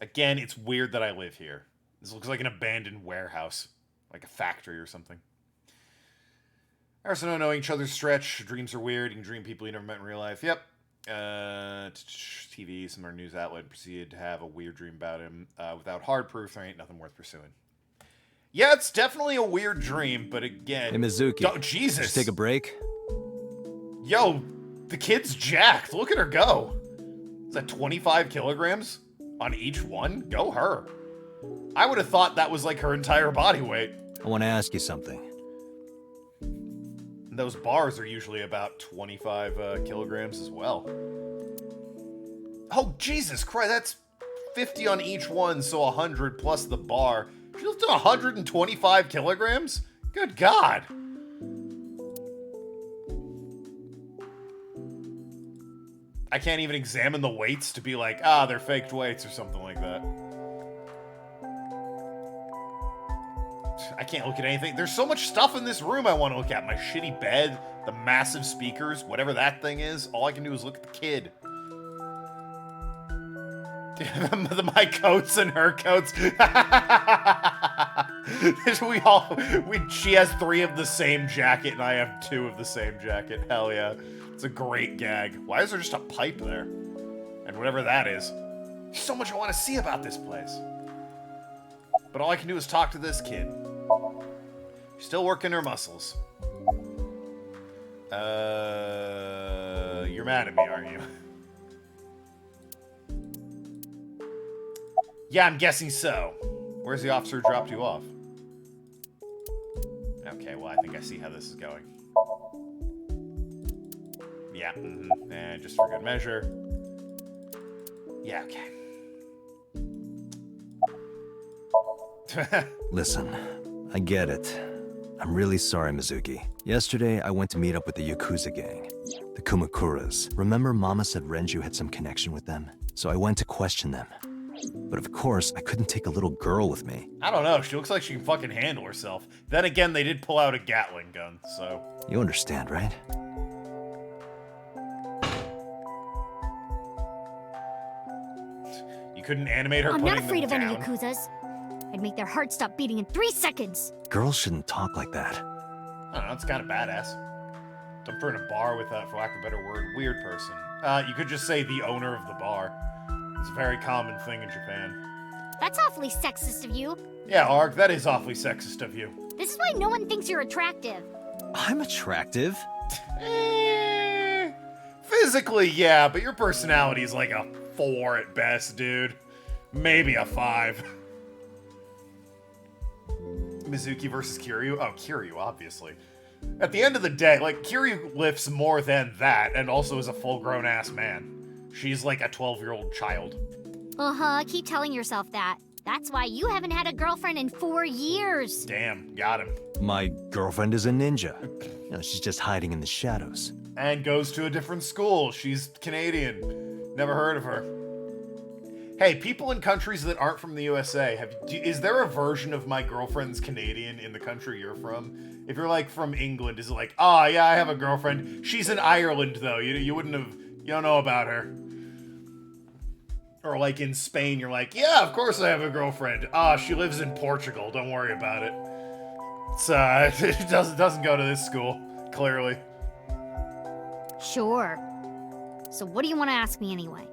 Again, it's weird that I live here. This looks like an abandoned warehouse. Like a factory or something. Also, don't know each other's stretch. Dreams are weird. You can dream people you never met in real life. Yep. TV, some other news outlet proceeded to have a weird dream about him. Without hard proof, there ain't nothing worth pursuing. Yeah, it's definitely a weird dream, but again... Hey, Mizuki. Jesus! Just take a break? Yo, the kid's jacked. Look at her go. Is that 25 kilograms on each one? Go her. I would have thought that was like her entire body weight. I want to ask you something. And those bars are usually about 25 kilograms as well. Oh, Jesus Christ, that's 50 on each one, so 100 plus the bar. She lifted 125 kilograms? Good God. I can't even examine the weights to be like, they're faked weights or something like that. I can't look at anything. There's so much stuff in this room I want to look at. My shitty bed, the massive speakers, whatever that thing is. All I can do is look at the kid. My coats and her coats. She has 3 of the same jacket and I have 2 of the same jacket. Hell yeah. It's a great gag. Why is there just a pipe there? And whatever that is. There's so much I want to see about this place. But all I can do is talk to this kid. She's still working her muscles. You're mad at me, aren't you? Yeah, I'm guessing so. Where's the officer who dropped you off? Okay, well, I think I see how this is going. Yeah, and just for good measure. Yeah, okay. Listen, I get it. I'm really sorry, Mizuki. Yesterday, I went to meet up with the Yakuza gang, the Kumakuras. Remember Mama said Renju had some connection with them? So I went to question them. But of course, I couldn't take a little girl with me. I don't know, she looks like she can fucking handle herself. Then again, they did pull out a Gatling gun, so... You understand, right? You couldn't animate her I'm putting not afraid them of down. any Yakuzas. I'd make their hearts stop beating in 3 seconds. Girls shouldn't talk like that. I don't know, it's kind of badass. Dump her in a bar with, for lack of a better word, weird person. You could just say the owner of the bar. It's a very common thing in Japan. That's awfully sexist of you. Yeah, Arg, that is awfully sexist of you. This is why no one thinks you're attractive. I'm attractive. Physically, yeah, but your personality is like a 4 at best, dude. Maybe a 5. Mizuki versus Kiryu? Oh, Kiryu, obviously. At the end of the day, like, Kiryu lifts more than that, and also is a full-grown ass man. She's like a 12-year-old child. Uh-huh, keep telling yourself that. That's why you haven't had a girlfriend in 4 years. Damn, got him. My girlfriend is a ninja. You know, she's just hiding in the shadows. And goes to a different school. She's Canadian. Never heard of her. Hey, people in countries that aren't from the USA, is there a version of My Girlfriend's Canadian in the country you're from? If you're like from England, is it like, oh yeah, I have a girlfriend. She's in Ireland though. You wouldn't have, you don't know about her. Or like in Spain, you're like, yeah, of course I have a girlfriend. Ah, she lives in Portugal. Don't worry about it. It's it doesn't go to this school, clearly. Sure. So what do you want to ask me anyway?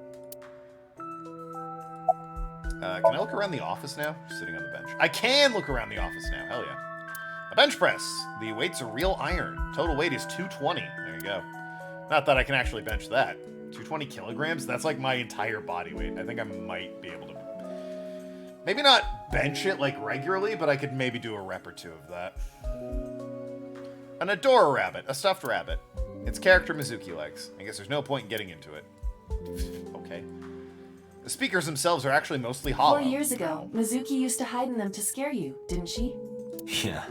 Can I look around the office now? Just sitting on the bench. I can look around the office now. Hell yeah. A bench press. The weight's a real iron. Total weight is 220. There you go. Not that I can actually bench that. 220 kilograms? That's like my entire body weight. I think I might be able to... Maybe not bench it like regularly, but I could maybe do a rep or 2 of that. An Adora rabbit. A stuffed rabbit. Its character Mizuki likes. I guess there's no point in getting into it. Okay. The speakers themselves are actually mostly hollow. 4 years ago, Mizuki used to hide in them to scare you, didn't she? Yeah,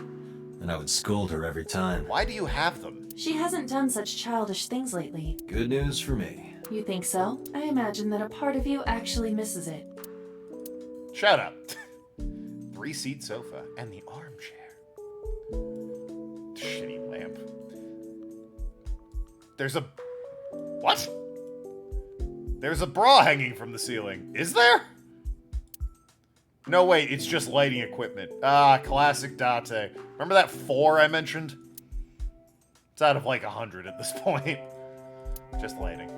and I would scold her every time. Why do you have them? She hasn't done such childish things lately. Good news for me. You think so? I imagine that a part of you actually misses it. Shut up. 3-seat sofa and the armchair. Shitty lamp. There's a... What? There's a bra hanging from the ceiling. Is there? No, wait, it's just lighting equipment. Ah, classic Date. Remember that 4 I mentioned? It's out of like 100 at this point. Just lighting.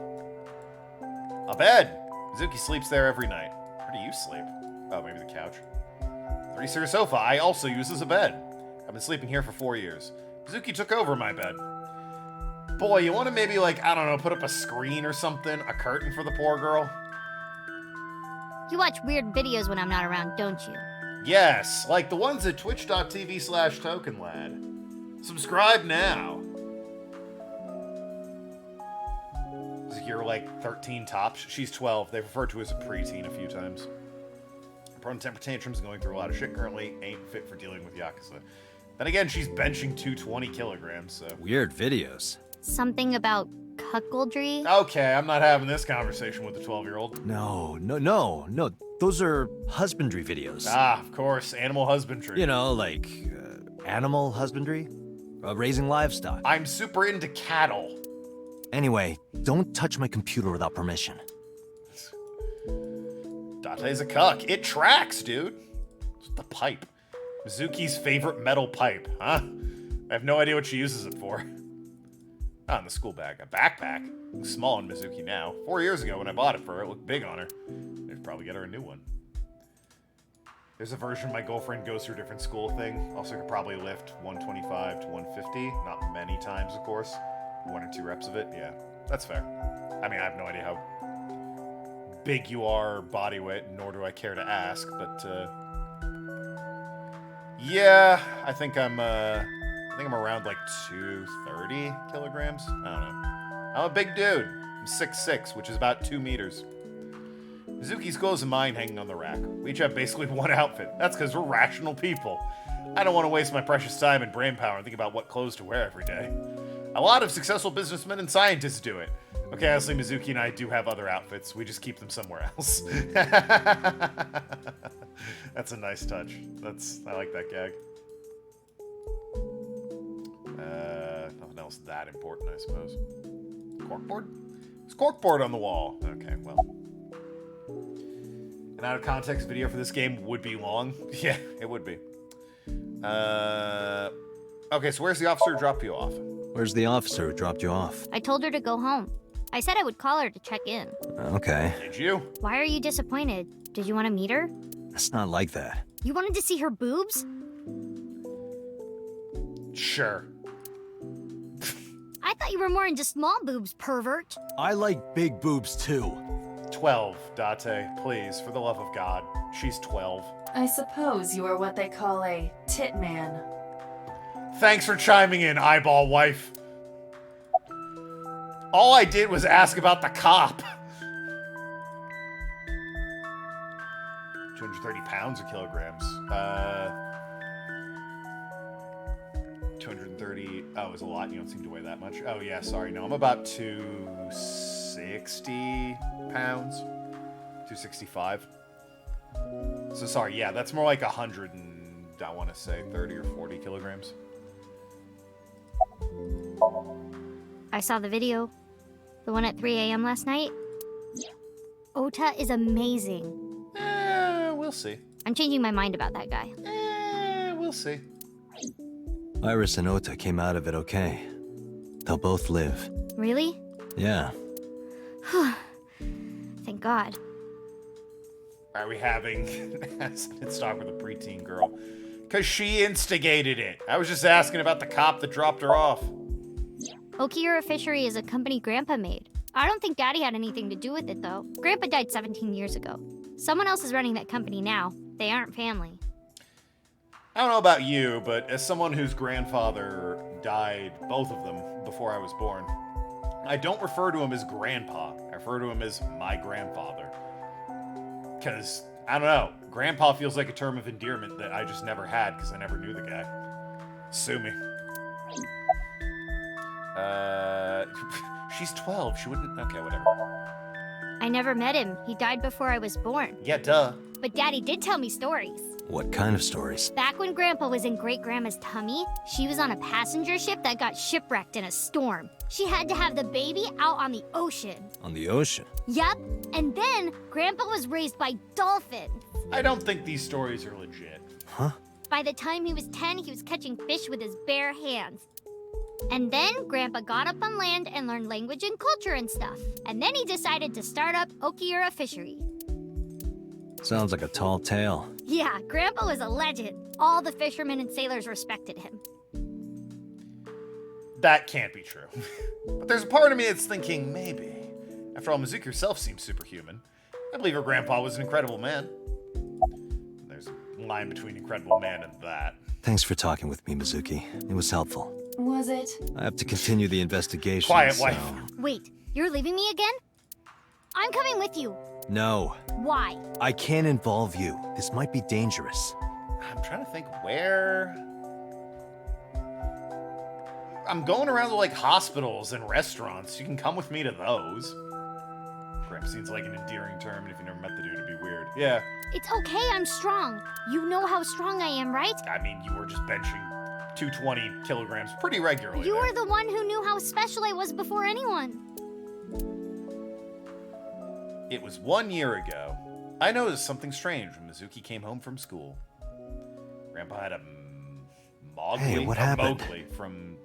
A bed. Mizuki sleeps there every night. Where do you sleep? Oh, maybe the couch. 3-seater sofa I also use as a bed. I've been sleeping here for 4 years. Mizuki took over my bed. Boy, you want to maybe, like, I don't know, put up a screen or something? A curtain for the poor girl? You watch weird videos when I'm not around, don't you? Yes, like the ones at twitch.tv/Tokenlad. Subscribe now. You're like 13 tops. She's 12. They've referred to her as a preteen a few times. Prone to temper tantrums, going through a lot of shit currently, ain't fit for dealing with Yakuza. Then again, she's benching 220 kilograms, so... Weird videos. Something about cuckoldry? Okay, I'm not having this conversation with the 12-year-old. No. Those are husbandry videos. Ah, of course, animal husbandry. You know, like, animal husbandry? Raising livestock. I'm super into cattle. Anyway, don't touch my computer without permission. Date's a cuck. It tracks, dude. It's the pipe. Mizuki's favorite metal pipe, huh? I have no idea what she uses it for. Ah, in the school bag. A backpack. Looks small on Mizuki now. 4 years ago when I bought it for her, it looked big on her. I'd probably get her a new one. There's a version my girlfriend goes through a different school thing. Also could probably lift 125 to 150. Not many times, of course. 1 or 2 reps of it. Yeah, that's fair. I mean, I have no idea how big you are body weight, nor do I care to ask, but, yeah, I think I'm around like 230 kilograms. I don't know. I'm a big dude. I'm 6'6", which is about 2 meters. Mizuki's clothes and mine hanging on the rack. We each have basically one outfit. That's because we're rational people. I don't want to waste my precious time and brain power and think about what clothes to wear every day. A lot of successful businessmen and scientists do it. Okay, honestly, Mizuki and I do have other outfits. We just keep them somewhere else. That's a nice touch. I like that gag. Nothing else that important, I suppose. Corkboard? There's corkboard on the wall. Okay, well. An out-of-context video for this game would be long. Yeah, it would be. Okay, so where's the officer who dropped you off? Where's the officer who dropped you off? I told her to go home. I said I would call her to check in. Okay. Did you? Why are you disappointed? Did you want to meet her? It's not like that. You wanted to see her boobs? Sure. I thought you were more into small boobs, pervert. I like big boobs too. 12, Date. Please, for the love of God. She's 12. I suppose you are what they call a tit man. Thanks for chiming in, eyeball wife. All I did was ask about the cop. 230 pounds or kilograms? 230. Oh, it was a lot. You don't seem to weigh that much. Oh, yeah, sorry. No, I'm about 260 pounds. 265. So, sorry. Yeah, that's more like 100 and, I want to say, 30 or 40 kilograms. I saw the video. The one at 3 a.m. last night. Ota is amazing. We'll see. I'm changing my mind about that guy. We'll see. Iris and Ota came out of it okay. They'll both live. Really? Yeah. Thank God. Are we having... Let's start with a preteen girl. Because she instigated it. I was just asking about the cop that dropped her off. Okiura Fishery is a company Grandpa made. I don't think Daddy had anything to do with it, though. Grandpa died 17 years ago. Someone else is running that company now. They aren't family. I don't know about you, but as someone whose grandfather died, both of them, before I was born, I don't refer to him as Grandpa. I refer to him as my grandfather. Because, I don't know, Grandpa feels like a term of endearment that I just never had because I never knew the guy. Sue me. She's 12. She wouldn't... Okay, whatever. I never met him. He died before I was born. Yeah, duh. But Daddy did tell me stories. What kind of stories? Back when Grandpa was in Great-Grandma's tummy, she was on a passenger ship that got shipwrecked in a storm. She had to have the baby out on the ocean. On the ocean? Yup. And then Grandpa was raised by dolphins. I don't think these stories are legit. Huh? By the time he was 10, he was catching fish with his bare hands. And then Grandpa got up on land and learned language and culture and stuff. And then he decided to start up Okiura Fishery. Sounds like a tall tale. Yeah, Grandpa was a legend. All the fishermen and sailors respected him. That can't be true. But there's a part of me that's thinking, maybe. After all, Mizuki herself seems superhuman. I believe her grandpa was an incredible man. There's a line between incredible man and that. Thanks for talking with me, Mizuki. It was helpful. Was it? I have to continue the investigation. Quiet, so... wife. Wait, you're leaving me again? I'm coming with you. No. Why? I can't involve you. This might be dangerous. I'm trying to think where... I'm going around to, like, hospitals and restaurants. You can come with me to those. Gramp seems like an endearing term, and if you never met the dude, it'd be weird. Yeah. It's okay, I'm strong. You know how strong I am, right? I mean, you were just benching 220 kilograms pretty regularly. You were the one who knew how special I was before anyone. It was 1 year ago. I noticed something strange when Mizuki came home from school. Grandpa had a Mowgli? Hey, what happened? Mowgli from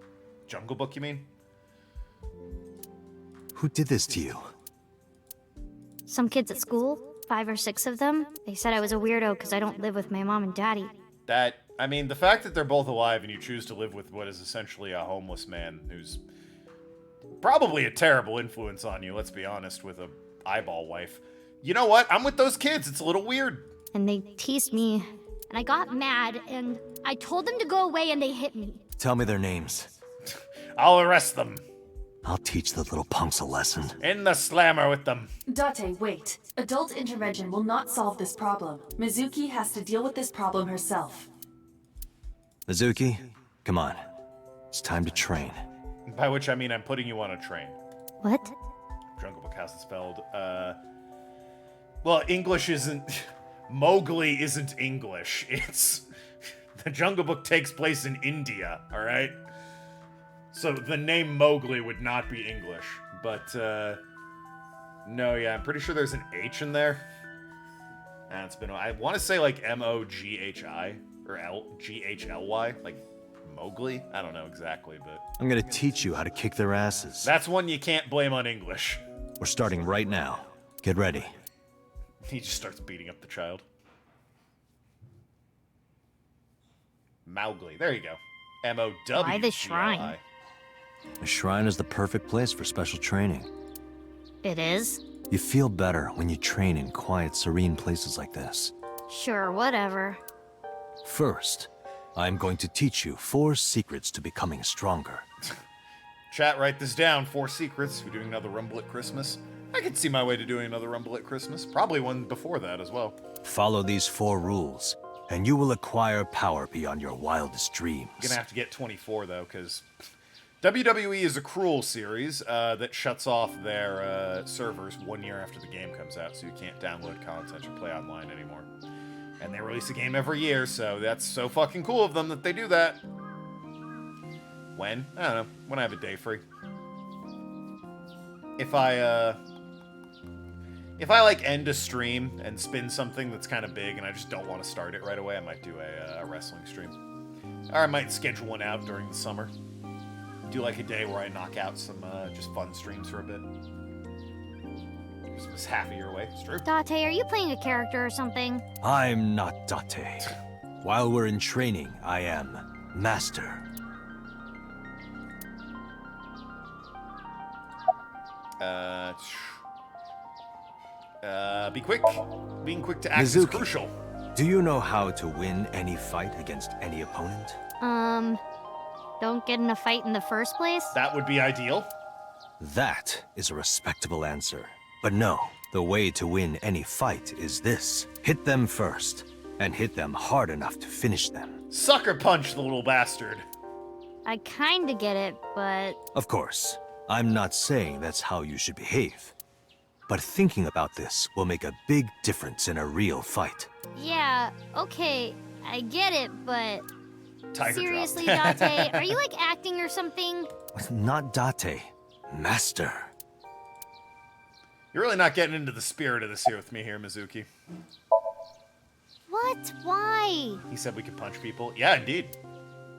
Jungle Book, you mean? Who did this to you? Some kids at school, 5 or 6 of them, they said I was a weirdo because I don't live with my mom and daddy. I mean, the fact that they're both alive and you choose to live with what is essentially a homeless man who's probably a terrible influence on you, let's be honest, with a eyeball wife. You know what? I'm with those kids. It's a little weird. And they teased me, and I got mad, and I told them to go away, and they hit me. Tell me their names. I'll arrest them. I'll teach the little punks a lesson. In the slammer with them. Date, wait. Adult intervention will not solve this problem. Mizuki has to deal with this problem herself. Mizuki, come on. It's time to train. By which I mean I'm putting you on a train. What? Jungle Book has it spelled. Well, English isn't... Mowgli isn't English. It's... The Jungle Book takes place in India, alright? So the name Mowgli would not be English. But, no, yeah, I'm pretty sure there's an H in there. And it's been... I want to say, like, M-O-G-H-I. Or G-H-L-Y. Like, Mowgli? I don't know exactly, but... I'm gonna teach you how to kick their asses. That's one you can't blame on English. We're starting right now. Get ready. He just starts beating up the child. Mowgli. There you go. M-O-W-G-L-I. Why the shrine? The shrine is the perfect place for special training. It is? You feel better when you train in quiet, serene places like this. Sure, whatever. First, I'm going to teach you 4 secrets to becoming stronger. Chat, write this down. 4 secrets. We're doing another Rumble at Christmas. I could see my way to doing another Rumble at Christmas. Probably one before that as well. Follow these 4 rules, and you will acquire power beyond your wildest dreams. I'm gonna have to get 24, though, because WWE is a cruel series that shuts off their servers 1 year after the game comes out, so you can't download content or play online anymore. And they release a game every year, so that's so fucking cool of them that they do that. When? I don't know. When I have a day free. If I like end a stream and spin something that's kind of big and I just don't want to start it right away, I might do a wrestling stream. Or I might schedule one out during the summer. Do like a day where I knock out some just fun streams for a bit. Just half a year away. It's true. Date, are you playing a character or something? I'm not Date. While we're in training, I am Master. Be quick. Being quick to act is crucial. Do you know how to win any fight against any opponent? Don't get in a fight in the first place? That would be ideal. That is a respectable answer. But no, the way to win any fight is this. Hit them first, and hit them hard enough to finish them. Sucker punch the little bastard. I kinda get it, but... Of course, I'm not saying that's how you should behave. But thinking about this will make a big difference in a real fight. Yeah, okay, I get it, but... Tiger seriously, drop. Date, are you like acting or something? Not Date, Master. You're really not getting into the spirit of this here with me here, Mizuki. What? Why? He said we could punch people. Yeah, indeed.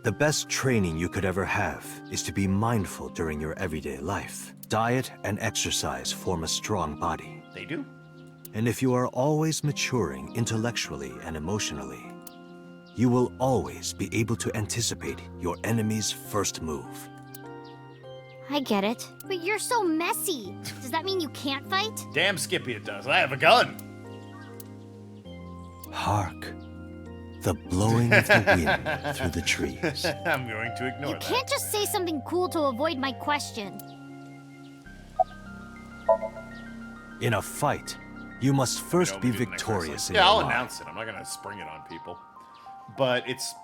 The best training you could ever have is to be mindful during your everyday life. Diet and exercise form a strong body. They do. And if you are always maturing intellectually and emotionally, you will always be able to anticipate your enemy's first move. I get it. But you're so messy. Does that mean you can't fight? Damn Skippy it does. I have a gun. Hark. The blowing of the wind through the trees. I'm going to ignore You that. can't just say something cool to avoid my question. In a fight, you must first be victorious in your I'll mind. announce it. I'm not gonna spring it on people. But it's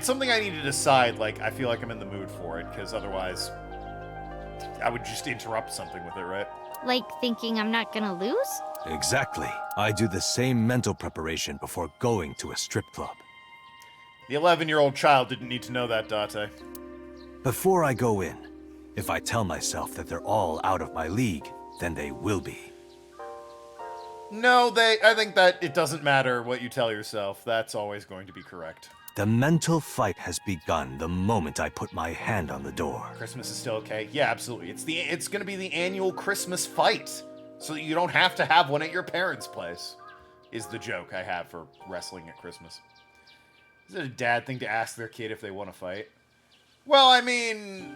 something I need to decide, like, I feel like I'm in the mood for it, because otherwise I would just interrupt something with it, right? Like thinking I'm not gonna lose? Exactly. I do the same mental preparation before going to a strip club. The 11-year-old child didn't need to know that, Date. Before I go in, if I tell myself that they're all out of my league, then they will be. No, I think that it doesn't matter what you tell yourself. That's always going to be correct. The mental fight has begun the moment I put my hand on the door. Christmas is still okay? Yeah, absolutely. It's going to be the annual Christmas fight, so that you don't have to have one at your parents' place, is the joke I have for wrestling at Christmas. Is it a dad thing to ask their kid if they want to fight? Well, I mean,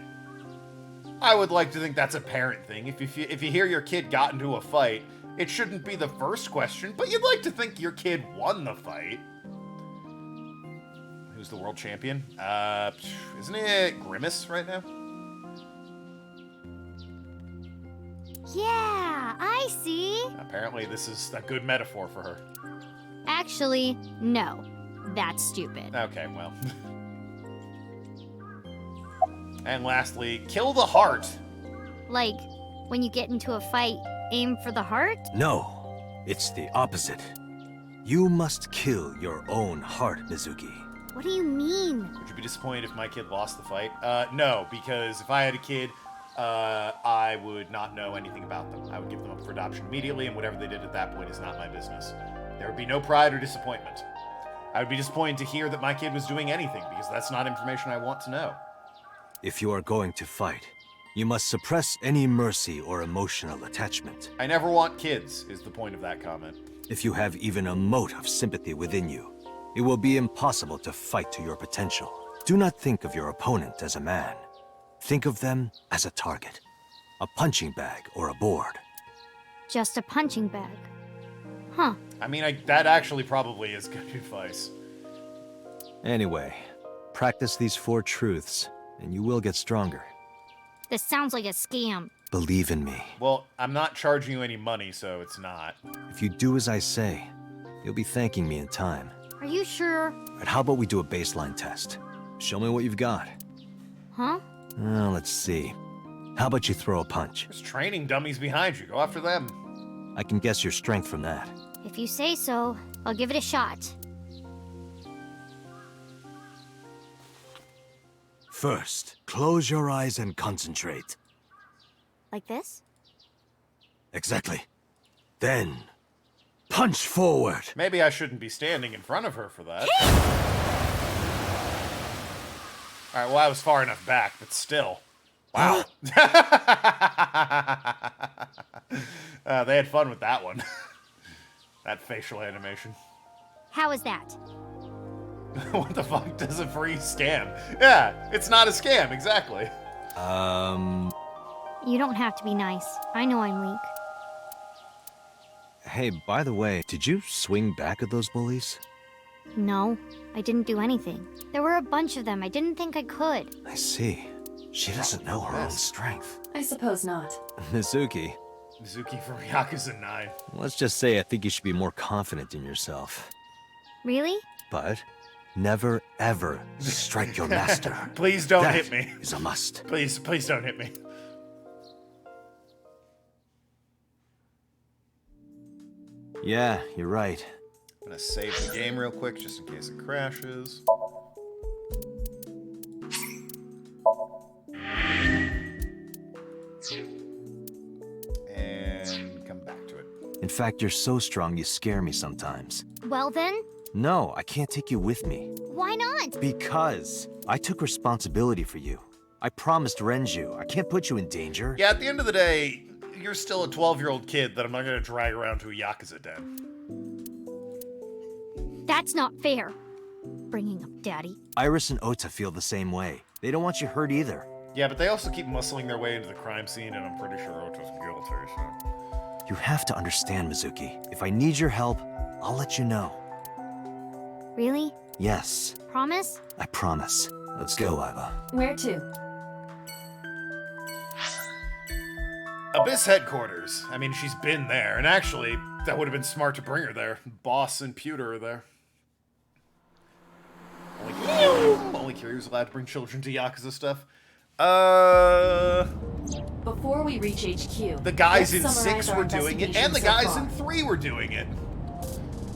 I would like to think that's a parent thing. If you hear your kid got into a fight, it shouldn't be the first question, but you'd like to think your kid won the fight. Who's the world champion? Isn't it Grimace right now? Yeah, I see. Apparently this is a good metaphor for her. Actually, no. That's stupid. Okay, well. And lastly, kill the heart. Like, when you get into a fight, aim for the heart? No, it's the opposite. You must kill your own heart, Mizuki. What do you mean? Would you be disappointed if my kid lost the fight? No, because if I had a kid, I would not know anything about them. I would give them up for adoption immediately, and whatever they did at that point is not my business. There would be no pride or disappointment. I would be disappointed to hear that my kid was doing anything, because that's not information I want to know. If you are going to fight, you must suppress any mercy or emotional attachment. I never want kids, is the point of that comment. If you have even a mote of sympathy within you, it will be impossible to fight to your potential. Do not think of your opponent as a man. Think of them as a target, a punching bag or a board. Just a punching bag. Huh. I mean, that actually probably is good advice. Anyway, practice these 4 truths, and you will get stronger. This sounds like a scam. Believe in me. Well, I'm not charging you any money, so it's not. If you do as I say, you'll be thanking me in time. Are you sure? Right, how about we do a baseline test? Show me what you've got. Huh? Let's see. How about you throw a punch? There's training dummies behind you. Go after them. I can guess your strength from that. If you say so, I'll give it a shot. First, close your eyes and concentrate. Like this? Exactly. Then, punch forward. Maybe I shouldn't be standing in front of her for that. Alright, well, I was far enough back, but still. Wow. They had fun with that one. That facial animation. How is that? What the fuck does a free scam? Yeah, it's not a scam, exactly. You don't have to be nice. I know I'm weak. Hey, by the way, did you swing back at those bullies? No, I didn't do anything. There were a bunch of them. I didn't think I could. I see. She doesn't know her own strength. I suppose not. Mizuki. Mizuki from Yakuza 9. Let's just say I think you should be more confident in yourself. Really? But never, ever strike your master. Please don't That hit me. is a must. Please don't hit me. Yeah, you're right. I'm gonna save the game real quick just in case it crashes. And come back to it. In fact, you're so strong you scare me sometimes. Well then, No, I can't take you with me. why not? Because I took responsibility for you. I promised Renju. I can't put you in danger. Yeah, at the end of the day, you're still a 12-year-old kid that I'm not gonna drag around to a Yakuza den. That's not fair. Bringing up Daddy. Iris and Ota feel the same way. They don't want you hurt either. Yeah, but they also keep muscling their way into the crime scene, and I'm pretty sure Oto's guilty, so... You have to understand, Mizuki. If I need your help, I'll let you know. Really? Yes, Promise? I promise. Let's go, Iva. Where to? Abyss headquarters. I mean, she's been there, and actually, that would have been smart to bring her there. Boss and Pewter are there. Only Kiryu's allowed to bring children to Yakuza stuff. Before we reach HQ, The guys in let's summarize 6 our were doing it, and the investigation guys so in far. 3 were doing it.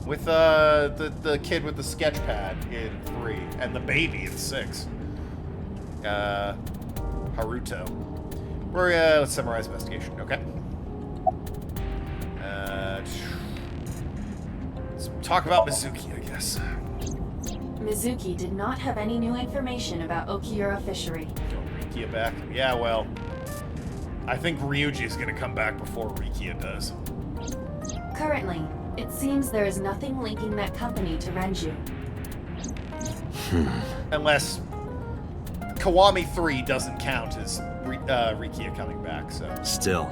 With, the kid with the sketch pad in 3, and the baby in 6. Haruto. Let's summarize investigation, okay? Let's talk about Mizuki, I guess. Mizuki did not have any new information about Okiura Fishery. Rikia back? Yeah, well, I think Ryuji's gonna come back before Rikia does. Currently, it seems there is nothing linking that company to Renju. Unless Kiwami 3 doesn't count as Rikia coming back, so... Still,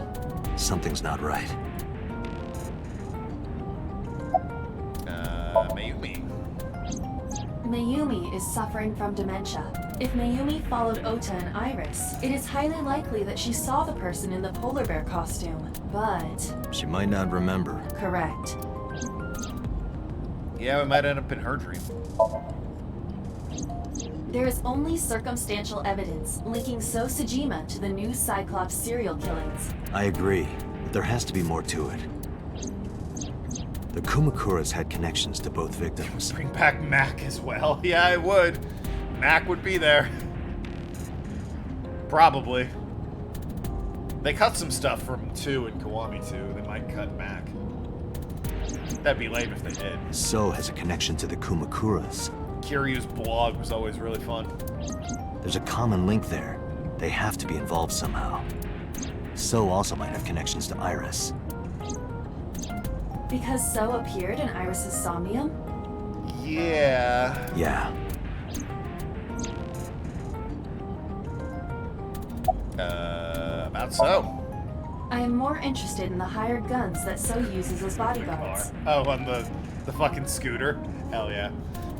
something's not right. Mayumi. Mayumi is suffering from dementia. If Mayumi followed Ota and Iris, it is highly likely that she saw the person in the polar bear costume, but... She might not remember. Correct. Yeah, it might end up in her dream. There is only circumstantial evidence linking So Sejima to the new Cyclops serial killings. I agree, but there has to be more to it. The Kumakuras had connections to both victims. Bring back Mac as well. Yeah, I would. Mac would be there. Probably. They cut some stuff from 2 and Kiwami 2. They might cut Mac. That'd be lame if they did. So has a connection to the Kumakuras. Kiryu's blog was always really fun. There's a common link there. They have to be involved somehow. So also might have connections to Iris. Because So appeared in Iris's Somnium? Yeah. Yeah. About so. I am more interested in the hired guns that So uses as bodyguards. Oh, on the fucking scooter? Hell yeah.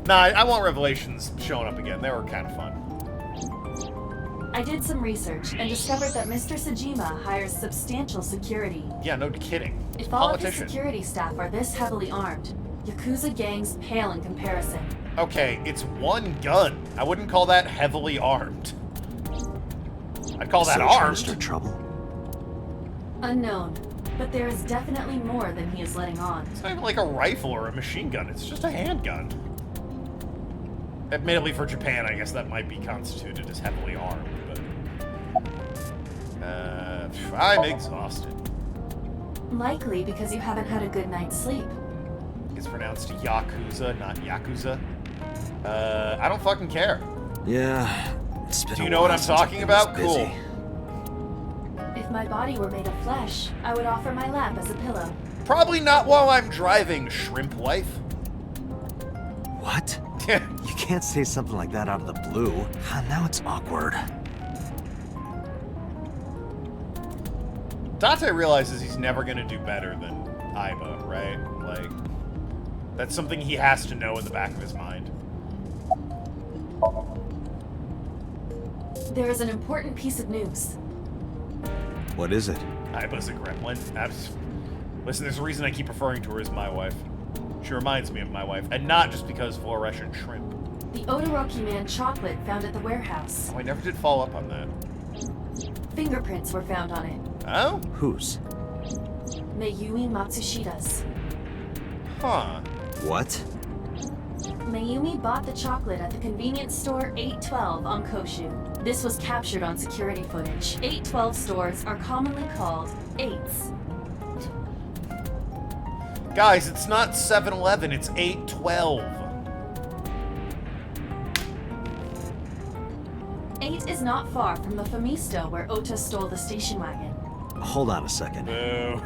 Nah, I want Revelations showing up again. They were kind of fun. I did some research and discovered that Mr. Sajima hires substantial security. Yeah, no kidding. If all of his security staff are this heavily armed, Yakuza gangs pale in comparison. Okay, it's one gun. I wouldn't call that heavily armed. I'd call that armed. Start trouble? Unknown, but there is definitely more than he is letting on. It's not even like a rifle or a machine gun. It's just a handgun. Admittedly, for Japan, I guess that might be constituted as heavily armed, but... I'm exhausted. Likely because you haven't had a good night's sleep. It's pronounced Yakuza, not Yakuza. I don't fucking care. Yeah, it's been Do you know what I'm talking about? Cool. If my body were made of flesh, I would offer my lap as a pillow. Probably not while I'm driving, shrimp wife. What? You can't say something like that out of the blue. Now it's awkward. Date realizes he's never gonna do better than Aiba, right? Like, that's something he has to know in the back of his mind. There is an important piece of news. What is it? Aiba's a gremlin. Listen, there's a reason I keep referring to her as my wife. She reminds me of my wife, and not just because fluorescent shrimp. The Odoroki Man chocolate found at the warehouse. Oh, I never did follow up on that. Fingerprints were found on it. Oh? Whose? Mayumi Matsushida's. Huh. What? Mayumi bought the chocolate at the convenience store 812 on Koshu. This was captured on security footage. 812 stores are commonly called 8s. Guys, it's not 7-Eleven, it's 812. 8 is not far from the Famisto where Ota stole the station wagon. Hold on a second. Boo.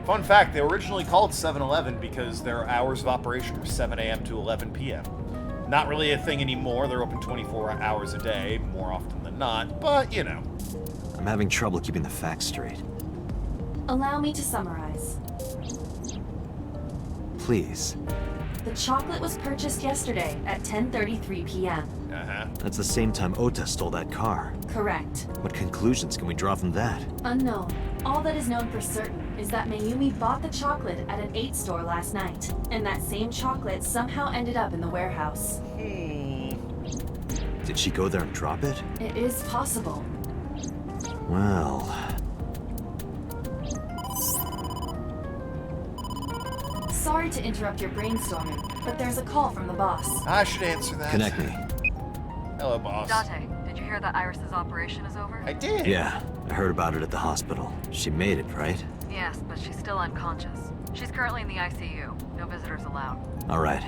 Fun fact, they were originally called 7-Eleven because their hours of operation were 7 a.m. to 11 p.m. Not really a thing anymore. They're open 24 hours a day, more often than not, but, you know. I'm having trouble keeping the facts straight. Allow me to summarize. Please. The chocolate was purchased yesterday at 10:33 p.m. Uh-huh. That's the same time Ota stole that car. Correct. What conclusions can we draw from that? Unknown. All that is known for certain is that Mayumi bought the chocolate at an 8 store last night, and that same chocolate somehow ended up in the warehouse. Did she go there and drop it? It is possible. Well... Sorry to interrupt your brainstorming, but there's a call from the boss. I should answer that. Connect me. Hello, boss. Date, did you hear that Iris's operation is over? I did. Yeah, I heard about it at the hospital. She made it, right? Yes, but she's still unconscious. She's currently in the ICU. No visitors allowed. All right.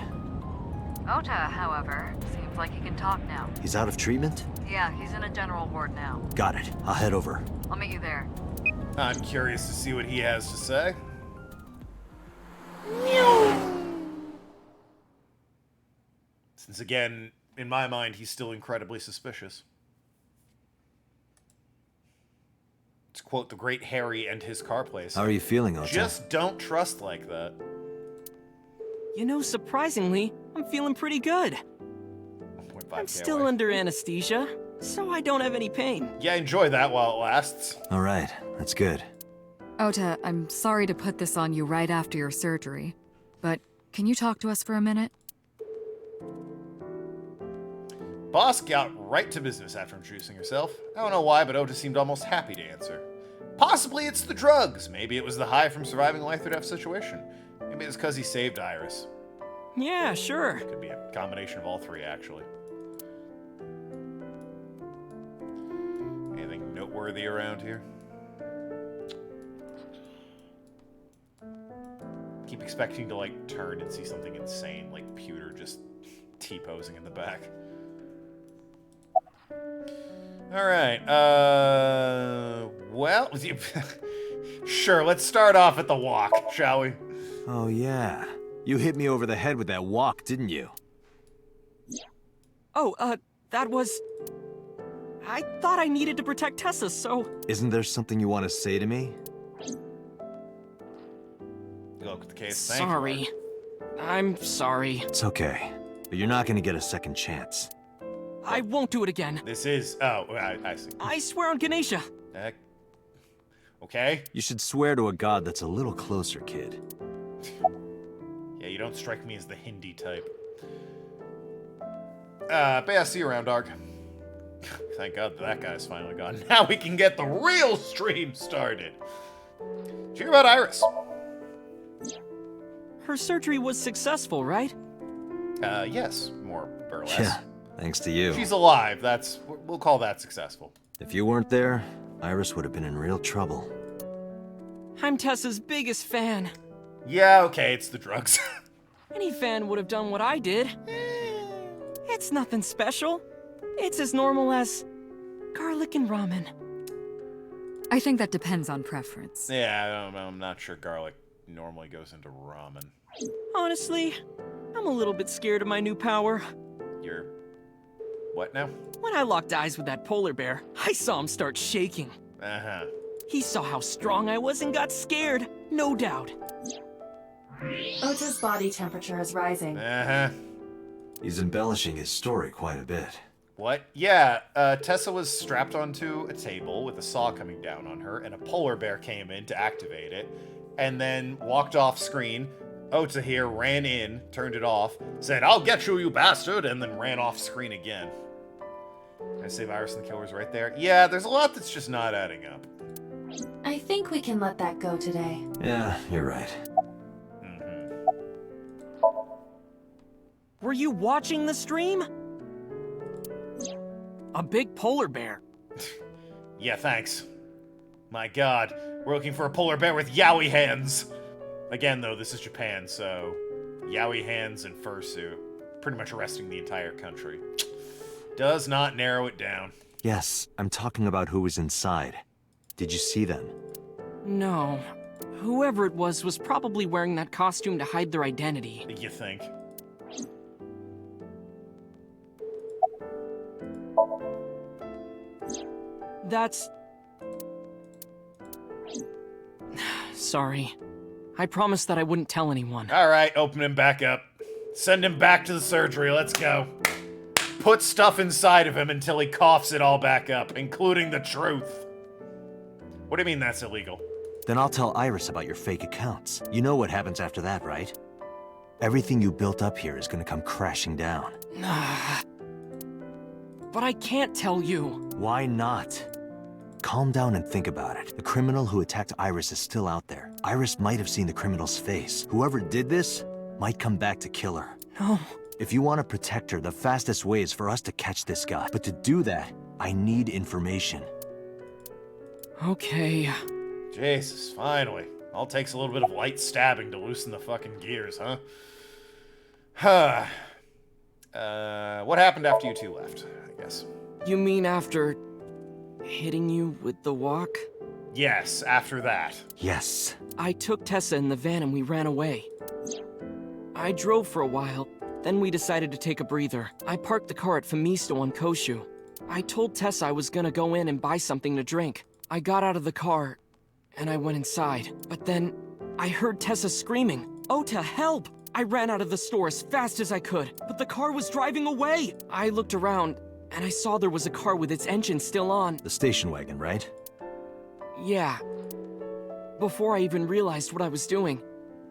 Ota, however, seems like he can talk now. He's out of treatment? Yeah, he's in a general ward now. Got it. I'll head over. I'll meet you there. I'm curious to see what he has to say. Since again, in my mind, he's still incredibly suspicious. To quote the great Harry and his car place. How are you feeling, Ota? Just don't trust like that. You know, surprisingly, I'm feeling pretty good. I'm still under anesthesia, so I don't have any pain. Yeah, enjoy that while it lasts. All right, that's good. Ota, I'm sorry to put this on you right after your surgery, but can you talk to us for a minute? Boss got right to business after introducing herself. I don't know why, but Ota seemed almost happy to answer. Possibly it's the drugs. Maybe it was the high from surviving a life-or-death situation. Maybe it's because he saved Iris. Yeah, sure. Could be a combination of all three, actually. Anything noteworthy around here? Keep expecting to, like, turn and see something insane, like Pewter just T-posing in the back. Alright, well, sure, let's start off at the walk, shall we? Oh, yeah. You hit me over the head with that walk, didn't you? Oh, that was... I thought I needed to protect Tessa, so... Isn't there something you want to say to me? Look at the case. Sorry. I'm sorry. It's okay. But you're not gonna get a second chance. I won't do it again. This is... Oh, I see. I swear on Ganesha. Okay. You should swear to a god that's a little closer, kid. Yeah, you don't strike me as the Hindi type. But yeah, see you around, dog. Thank God that guy's finally gone. Now we can get the real stream started. Did you hear about Iris? Her surgery was successful, right? Yes, more or less. Yeah, thanks to you. She's alive. We'll call that successful. If you weren't there, Iris would have been in real trouble. I'm Tessa's biggest fan. Yeah, okay, it's the drugs. Any fan would have done what I did. It's nothing special. It's as normal as garlic and ramen. I think that depends on preference. Yeah, I'm not sure garlic normally goes into ramen. Honestly, I'm a little bit scared of my new power. You're... what now? When I locked eyes with that polar bear, I saw him start shaking. Uh-huh. He saw how strong I was and got scared, no doubt. Ota's body temperature is rising. Uh-huh. He's embellishing his story quite a bit. What? Yeah, Tessa was strapped onto a table with a saw coming down on her, and a polar bear came in to activate it, and then walked off screen. Ota here ran in, turned it off, said, "I'll get you, you bastard," and then ran off screen again. I save Iris and the killer's right there. Yeah, there's a lot that's just not adding up. I think we can let that go today. Yeah, you're right. Were you watching the stream? A big polar bear. Yeah, thanks. My God, we're looking for a polar bear with yaoi hands. Again, though, this is Japan, so yaoi hands and fursuit. Pretty much arresting the entire country. Does not narrow it down. Yes, I'm talking about who was inside. Did you see them? No. Whoever it was probably wearing that costume to hide their identity. You think? That's... Sorry. I promised that I wouldn't tell anyone. Alright, open him back up. Send him back to the surgery, let's go. Put stuff inside of him until he coughs it all back up, including the truth. What do you mean that's illegal? Then I'll tell Iris about your fake accounts. You know what happens after that, right? Everything you built up here is gonna come crashing down. But I can't tell you. Why not? Calm down and think about it. The criminal who attacked Iris is still out there. Iris might have seen the criminal's face. Whoever did this might come back to kill her. No. If you want to protect her, the fastest way is for us to catch this guy. But to do that, I need information. Okay. Jesus, finally. All takes a little bit of light stabbing to loosen the fucking gears, huh? What happened after you two left, I guess? You mean after hitting you with the walk? Yes, after that. Yes. I took Tessa in the van and we ran away. I drove for a while, then we decided to take a breather. I parked the car at Famisto on Koshu. I told Tessa I was gonna go in and buy something to drink. I got out of the car, and I went inside. But then, I heard Tessa screaming, "Ota, help!" I ran out of the store as fast as I could, but the car was driving away! I looked around, and I saw there was a car with its engine still on. The station wagon, right? Yeah. Before I even realized what I was doing,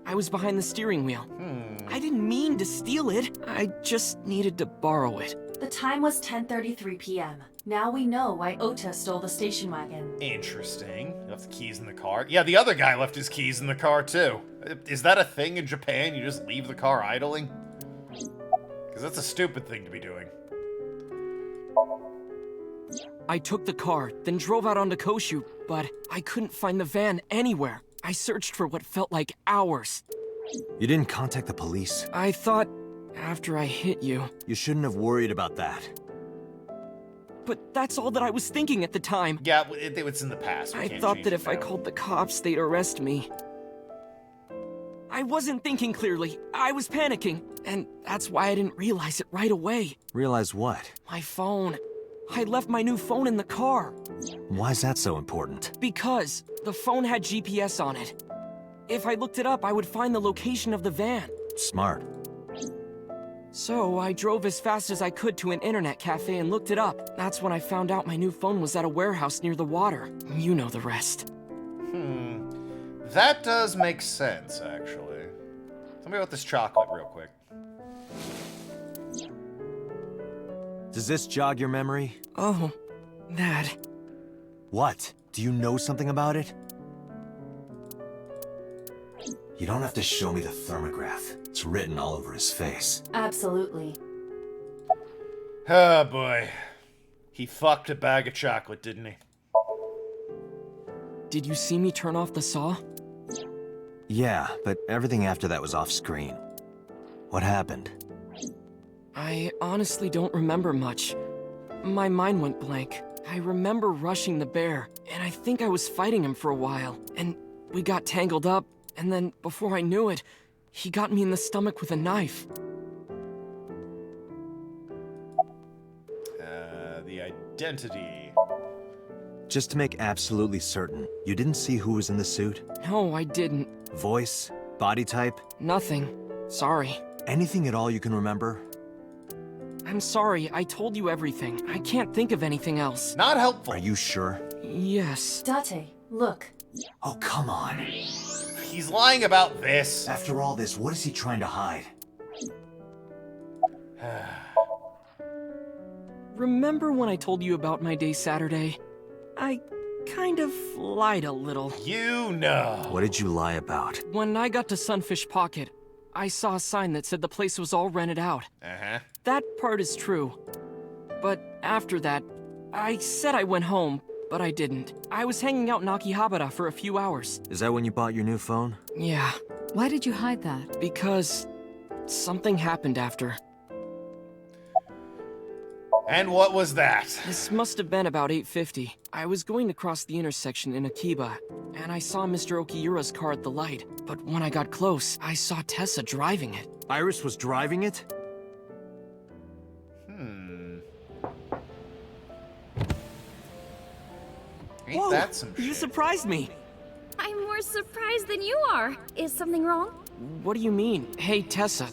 I was behind the steering wheel. I didn't mean to steal it. I just needed to borrow it. The time was 10:33 p.m. Now we know why Ota stole the station wagon. Interesting. You left the keys in the car. Yeah, the other guy left his keys in the car, too. Is that a thing in Japan? You just leave the car idling? Because that's a stupid thing to be doing. I took the car, then drove out onto Koshu, but I couldn't find the van anywhere. I searched for what felt like hours. You didn't contact the police? I thought, after I hit you... You shouldn't have worried about that. But that's all that I was thinking at the time. Yeah, it's in the past. I thought that if I called the cops, they'd arrest me. I wasn't thinking clearly. I was panicking. And that's why I didn't realize it right away. Realize what? My phone. I left my new phone in the car. Why's that so important? Because the phone had GPS on it. If I looked it up, I would find the location of the van. Smart. So I drove as fast as I could to an internet cafe and looked it up. That's when I found out my new phone was at a warehouse near the water. You know the rest. That does make sense, actually. Tell me about this chocolate real quick. Does this jog your memory? Oh, that. What? Do you know something about it? You don't have to show me the thermograph. It's written all over his face. Absolutely. Oh boy. He fucked a bag of chocolate, didn't he? Did you see me turn off the saw? Yeah, but everything after that was off screen. What happened? I honestly don't remember much. My mind went blank. I remember rushing the bear, and I think I was fighting him for a while. And we got tangled up, and then before I knew it, he got me in the stomach with a knife. The identity. Just to make absolutely certain, you didn't see who was in the suit? No, I didn't. Voice? Body type? Nothing. Sorry. Anything at all you can remember? I'm sorry, I told you everything. I can't think of anything else. Not helpful. Are you sure? Yes. Date, look. Oh, come on. He's lying about this. After all this, what is he trying to hide? Remember when I told you about my day Saturday? I kind of lied a little. You know. What did you lie about? When I got to Sunfish Pocket, I saw a sign that said the place was all rented out. Uh-huh. That part is true. But after that, I said I went home, but I didn't. I was hanging out in Akihabara for a few hours. Is that when you bought your new phone? Yeah. Why did you hide that? Because something happened after. And what was that? This must have been about 8:50. I was going to cross the intersection in Akiba, and I saw Mr. Okiura's car at the light. But when I got close, I saw Tessa driving it. Iris was driving it? Ain't Whoa, that some you shit? surprised me. I'm more surprised than you are. Is something wrong? What do you mean? Hey, Tessa,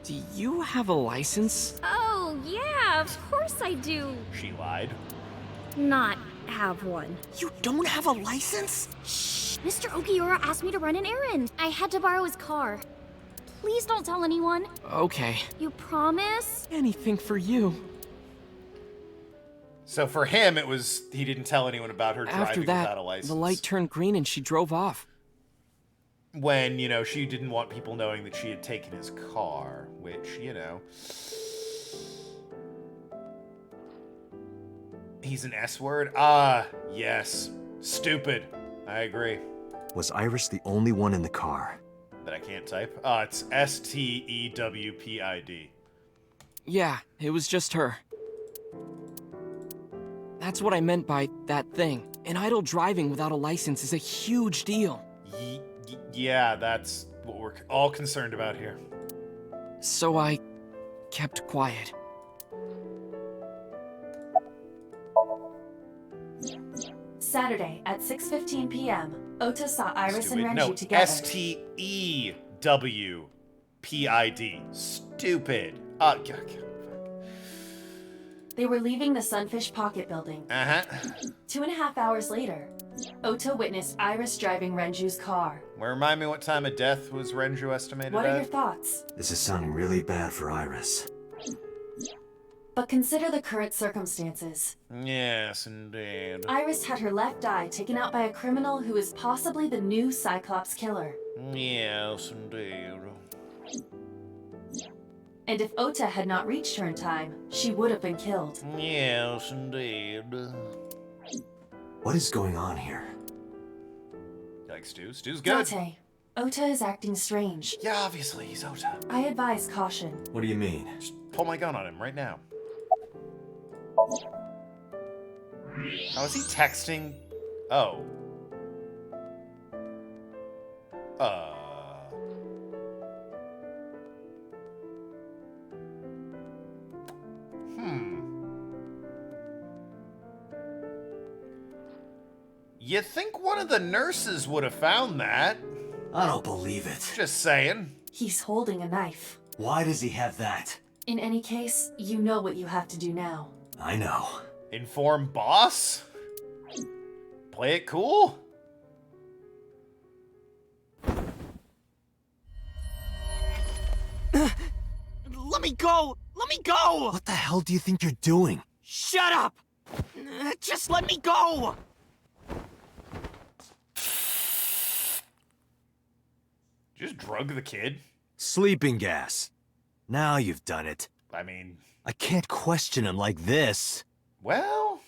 do you have a license? Oh, yeah, of course I do. She lied. Not have one. You don't have a license? Shh! Mr. Okiura asked me to run an errand. I had to borrow his car. Please don't tell anyone. Okay. You promise? Anything for you. So for him, it was he didn't tell anyone about her driving After that, without a license. the light turned green and she drove off. When, you know, she didn't want people knowing that she had taken his car, which, you know... He's an S-word? Ah, yes. Stupid. I agree. Was Iris the only one in the car? That I can't type? It's S-T-E-W-P-I-D. Yeah, it was just her. That's what I meant by that thing. An idle driving without a license is a huge deal. Yeah, that's what we're all concerned about here. So I kept quiet. Saturday at 6:15 p.m., Ota saw Iris and Renju No, together. S-T-E-W-P-I-D. Stupid. They were leaving the Sunfish Pocket building. 2.5 hours later, Ota witnessed Iris driving Renju's car. Remind me what time of death was Renju estimated What are your at? thoughts? This is sounding really bad for Iris. But consider the current circumstances. Yes, indeed. Iris had her left eye taken out by a criminal who is possibly the new Cyclops killer. Yes, indeed. And if Ota had not reached her in time, she would have been killed. Yes, indeed. What is going on here? You like stew? Stew's good. Date, Ota is acting strange. Yeah, obviously, he's Ota. I advise caution. What do you mean? Just pull my gun on him right now. How is he texting? Oh. You think one of the nurses would have found that? I don't believe it. Just saying. He's holding a knife. Why does he have that? In any case, you know what you have to do now. I know. Inform boss? Play it cool? Let me go! Let me go! What the hell do you think you're doing? Shut up! Just let me go! Just drug the kid? Sleeping gas. Now you've done it. I mean... I can't question him like this. Well...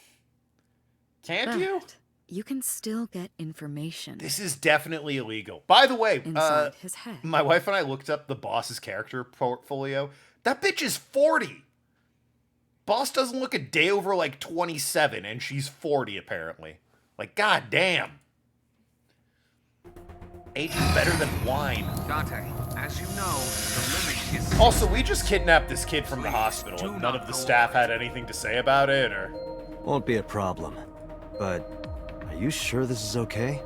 Can't you? You can still get information. This is definitely illegal. By the way, inside his head. My wife and I looked up the boss's character portfolio. That bitch is 40! Boss doesn't look a day over like 27, and she's 40 apparently. Like, goddamn. Age is better than wine. Dante, as you know, the limit is... Also, we just kidnapped this kid from the hospital, and none of the staff had anything to say about it, or... Won't be a problem. But, are you sure this is okay?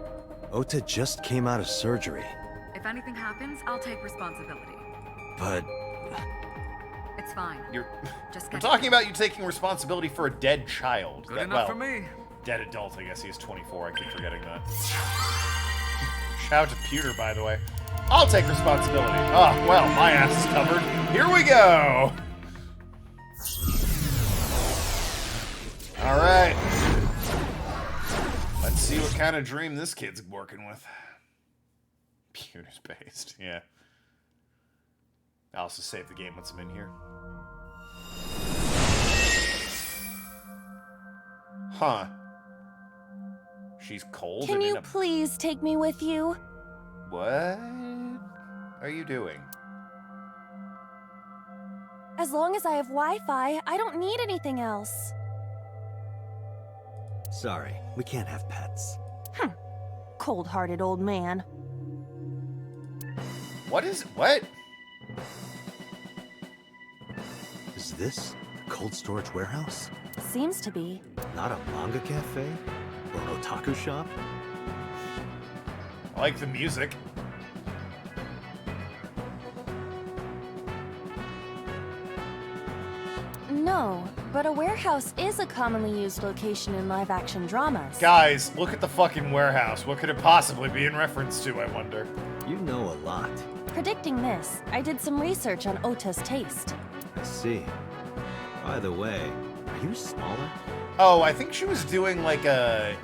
Ota just came out of surgery. If anything happens, I'll take responsibility. But... It's fine. We're talking about you taking responsibility for a dead child. Good enough for me. Dead adult, I guess he is 24. I keep forgetting that. Shout out to Pewter, by the way. I'll take responsibility. Oh, well, my ass is covered. Here we go! Alright. Let's see what kind of dream this kid's working with. Pewter's based, yeah. I'll also save the game once I'm in here. Huh. She's cold. Can you please take me with you? What are you doing? As long as I have Wi-Fi, I don't need anything else. Sorry, we can't have pets. Cold-hearted old man. What? Is this a cold storage warehouse? Seems to be. Not a manga cafe? Or an otaku shop? I like the music. No, but a warehouse is a commonly used location in live-action dramas. Guys, look at the fucking warehouse. What could it possibly be in reference to, I wonder? You know a lot. Predicting this, I did some research on Ota's taste. I see. By the way, are you smaller? Oh, I think she was doing like a...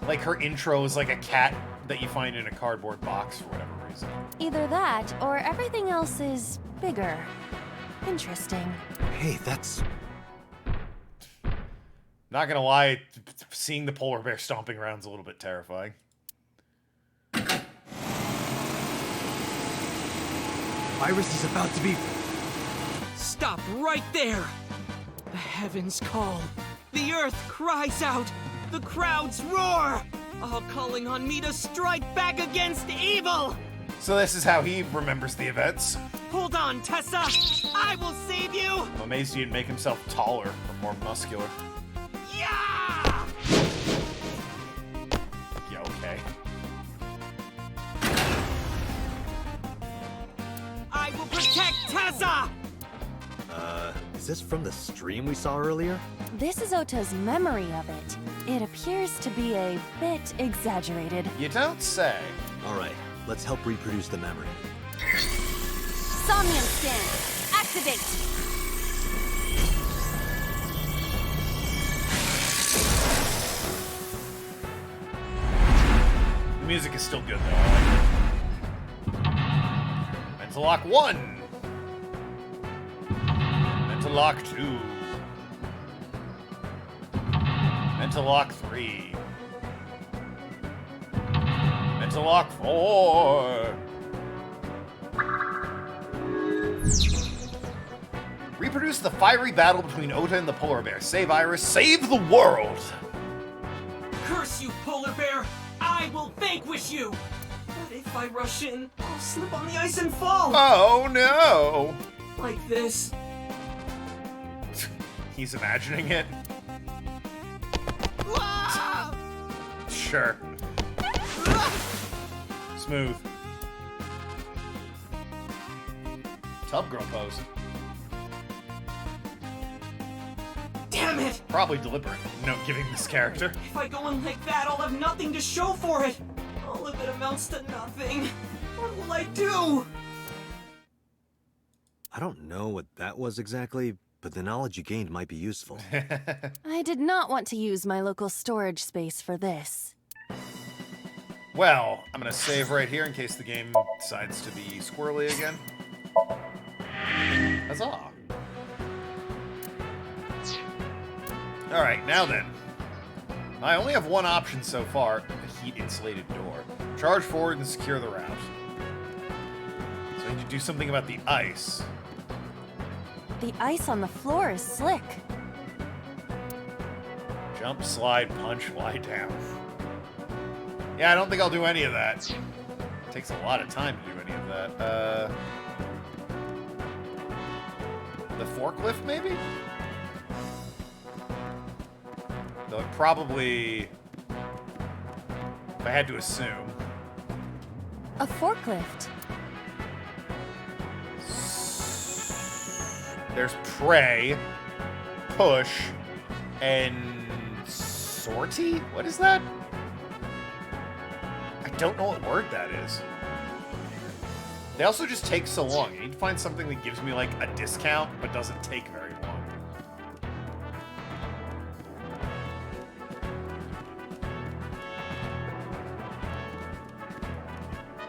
Like her intro is like a cat that you find in a cardboard box for whatever reason. Either that, or everything else is bigger. Interesting. Hey, that's... Not gonna lie, seeing the polar bear stomping around is a little bit terrifying. Iris is about to be... Stop right there! The heavens call. The earth cries out. The crowds roar. All calling on me to strike back against evil! So this is how he remembers the events. Hold on, Tessa! I will save you! I'm amazed he didn't make himself taller or more muscular. Yeah! Yeah, okay. I will protect Tessa! Is this from the stream we saw earlier? This is Ota's memory of it. It appears to be a bit exaggerated. You don't say. Alright, let's help reproduce the memory. Somnium scan! Activate! The music is still good though, I like it. Mental lock 1! Mental lock 2. Mental lock 3. Mental lock 4. Reproduce the fiery battle between Ota and the polar bear. Save Iris. Save the world! Curse you, polar bear! I will vanquish you! But if I rush in, I'll slip on the ice and fall! Oh no! Like this. He's imagining it. Sure. Smooth. Tub girl pose. Damn it! Probably deliberate, note giving this character. If I go in like that, I'll have nothing to show for it. All of it amounts to nothing. What will I do? I don't know what that was exactly, but the knowledge you gained might be useful. I did not want to use my local storage space for this. Well, I'm gonna save right here in case the game decides to be squirrely again. Huzzah! Alright, now then. I only have one option so far, a heat-insulated door. Charge forward and secure the route. So I need to do something about the ice. The ice on the floor is slick. Jump, slide, punch, lie down. Yeah, I don't think I'll do any of that. It takes a lot of time to do any of that. The forklift, maybe? Though it probably... If I had to assume... A forklift. There's pray, push, and sortie? What is that? I don't know what word that is. They also just take so long. I need to find something that gives me, like, a discount, but doesn't take very long.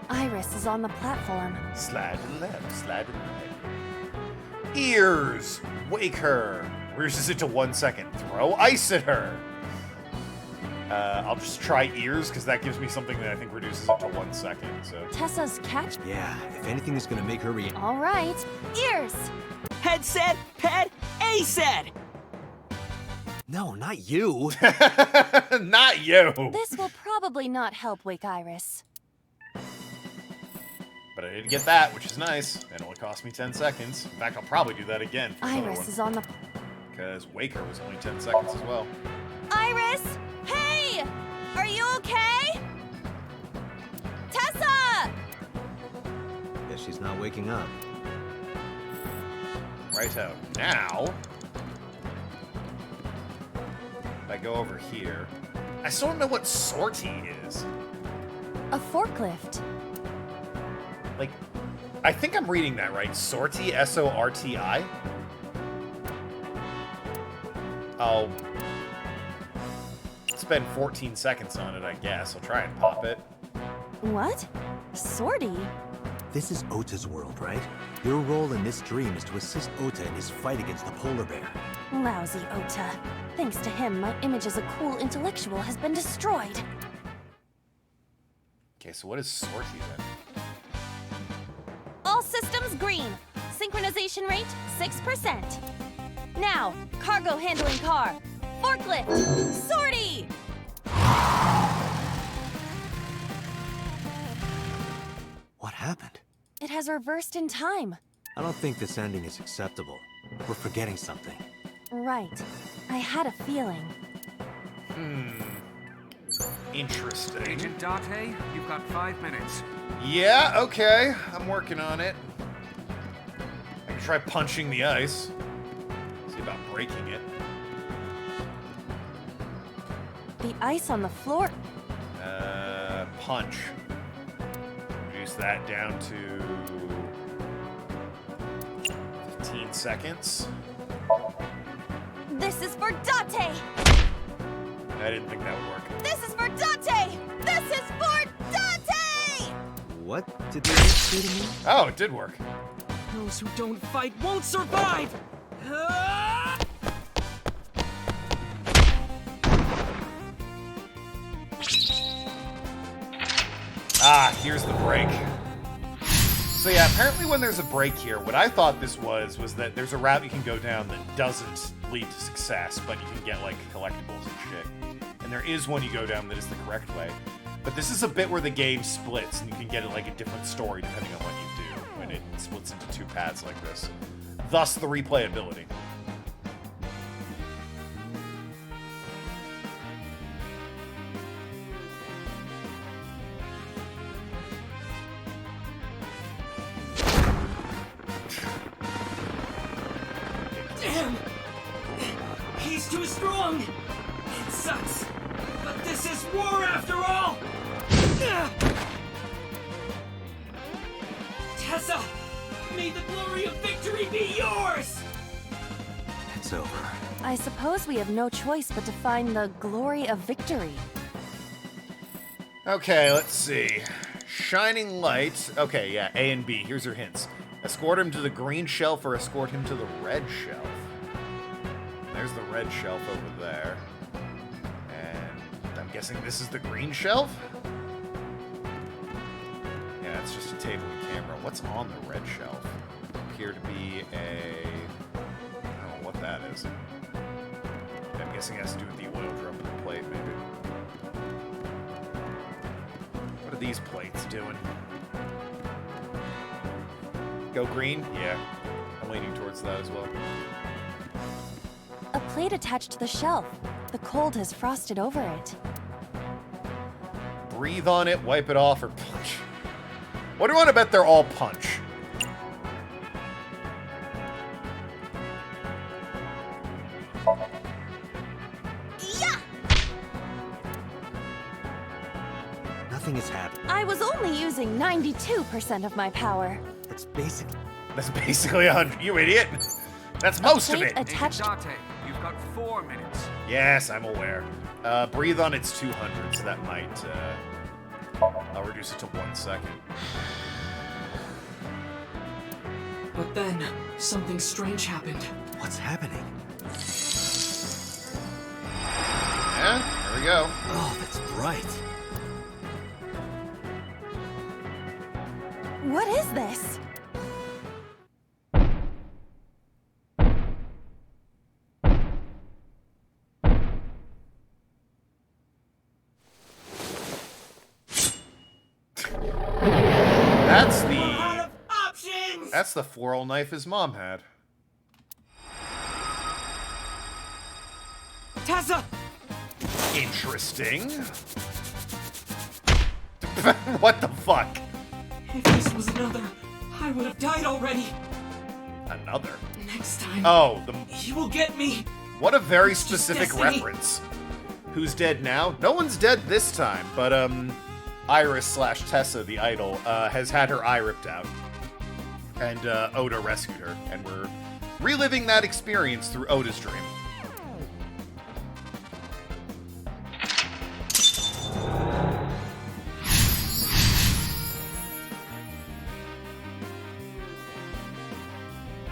Iris is on the platform. Slide to the left, slide to the right. Ears! Wake her! Reduces it to 1 second. Throw ice at her! I'll just try ears, because that gives me something that I think reduces it to 1 second, so... Tessa's catch. Yeah, if anything is gonna make her react. All right. Ears! Head said, ped, A said! No, not you! Not you! This will probably not help wake Iris. But I did get that, which is nice. It only cost me 10 seconds. In fact, I'll probably do that again for another Iris one. is on the... Because Waker was only 10 seconds as well. Iris! Hey! Are you okay? Tessa! Guess she's not waking up. Righto. Now... If I go over here... I still don't know what sortie is. A forklift. Like, I think I'm reading that right. Sortie? S-O-R-T-I? I'll spend 14 seconds on it, I guess. I'll try and pop it. What? Sortie? This is Ota's world, right? Your role in this dream is to assist Ota in his fight against the polar bear. Lousy Ota. Thanks to him, my image as a cool intellectual has been destroyed. Okay, so what is sortie then? All systems green. Synchronization rate, 6%. Now, cargo handling car. Forklift. Sortie! What happened? It has reversed in time. I don't think this ending is acceptable. We're forgetting something. Right. I had a feeling. Interesting. Agent Date, you've got 5 minutes. Yeah, okay. I'm working on it. I can try punching the ice. See about breaking it. The ice on the floor. Punch. Reduce that down to 15 seconds. This is for Date! I didn't think that would work. This is for Date! This is for Date! What did they say to me? Oh, it did work. Those who don't fight won't survive! Ah, here's the break. So yeah, apparently when there's a break here, what I thought this was that there's a route you can go down that doesn't lead to success, but you can get, like, collectibles and shit. And there is one you go down that is the correct way. But this is a bit where the game splits, and you can get, like, a different story depending on what you do when it splits into 2 paths like this. Thus the replayability. He's too strong! It sucks, but this is war after all! Tessa! May the glory of victory be yours! It's over. I suppose we have no choice but to find the glory of victory. Okay, let's see. Shining light. Okay, yeah, A and B. Here's your hints. Escort him to the green shelf or escort him to the red shelf. There's the red shelf over there. And I'm guessing this is the green shelf? Yeah, it's just a table and camera. What's on the red shelf? Appear to be a... I don't know what that is. I'm guessing it has to do with the oil drum and the plate, maybe. What are these plates doing? Go green? Yeah. I'm leaning towards that as well. A plate attached to the shelf. The cold has frosted over it. Breathe on it, wipe it off, or punch. What do you want to bet they're all punch? Nothing has happened. I was only using 92% of my power. That's basically... That's basically 100. You idiot. That's most of it. Attached... Date, you've got 4 minutes. Yes, I'm aware. Breathe on it's 200, so that might... I'll reduce it to 1 second. But then, something strange happened. What's happening? Yeah, there we go. Oh, that's bright. What is this? That's the floral knife his mom had. Tessa! Interesting. What the fuck? If this was another, I would have died already. Another? Next time. Oh, He will get me. What a very It's just specific destiny. reference. Who's dead now? No one's dead this time, but Iris / Tessa, the idol, has had her eye ripped out. And Oda rescued her, and we're reliving that experience through Oda's dream.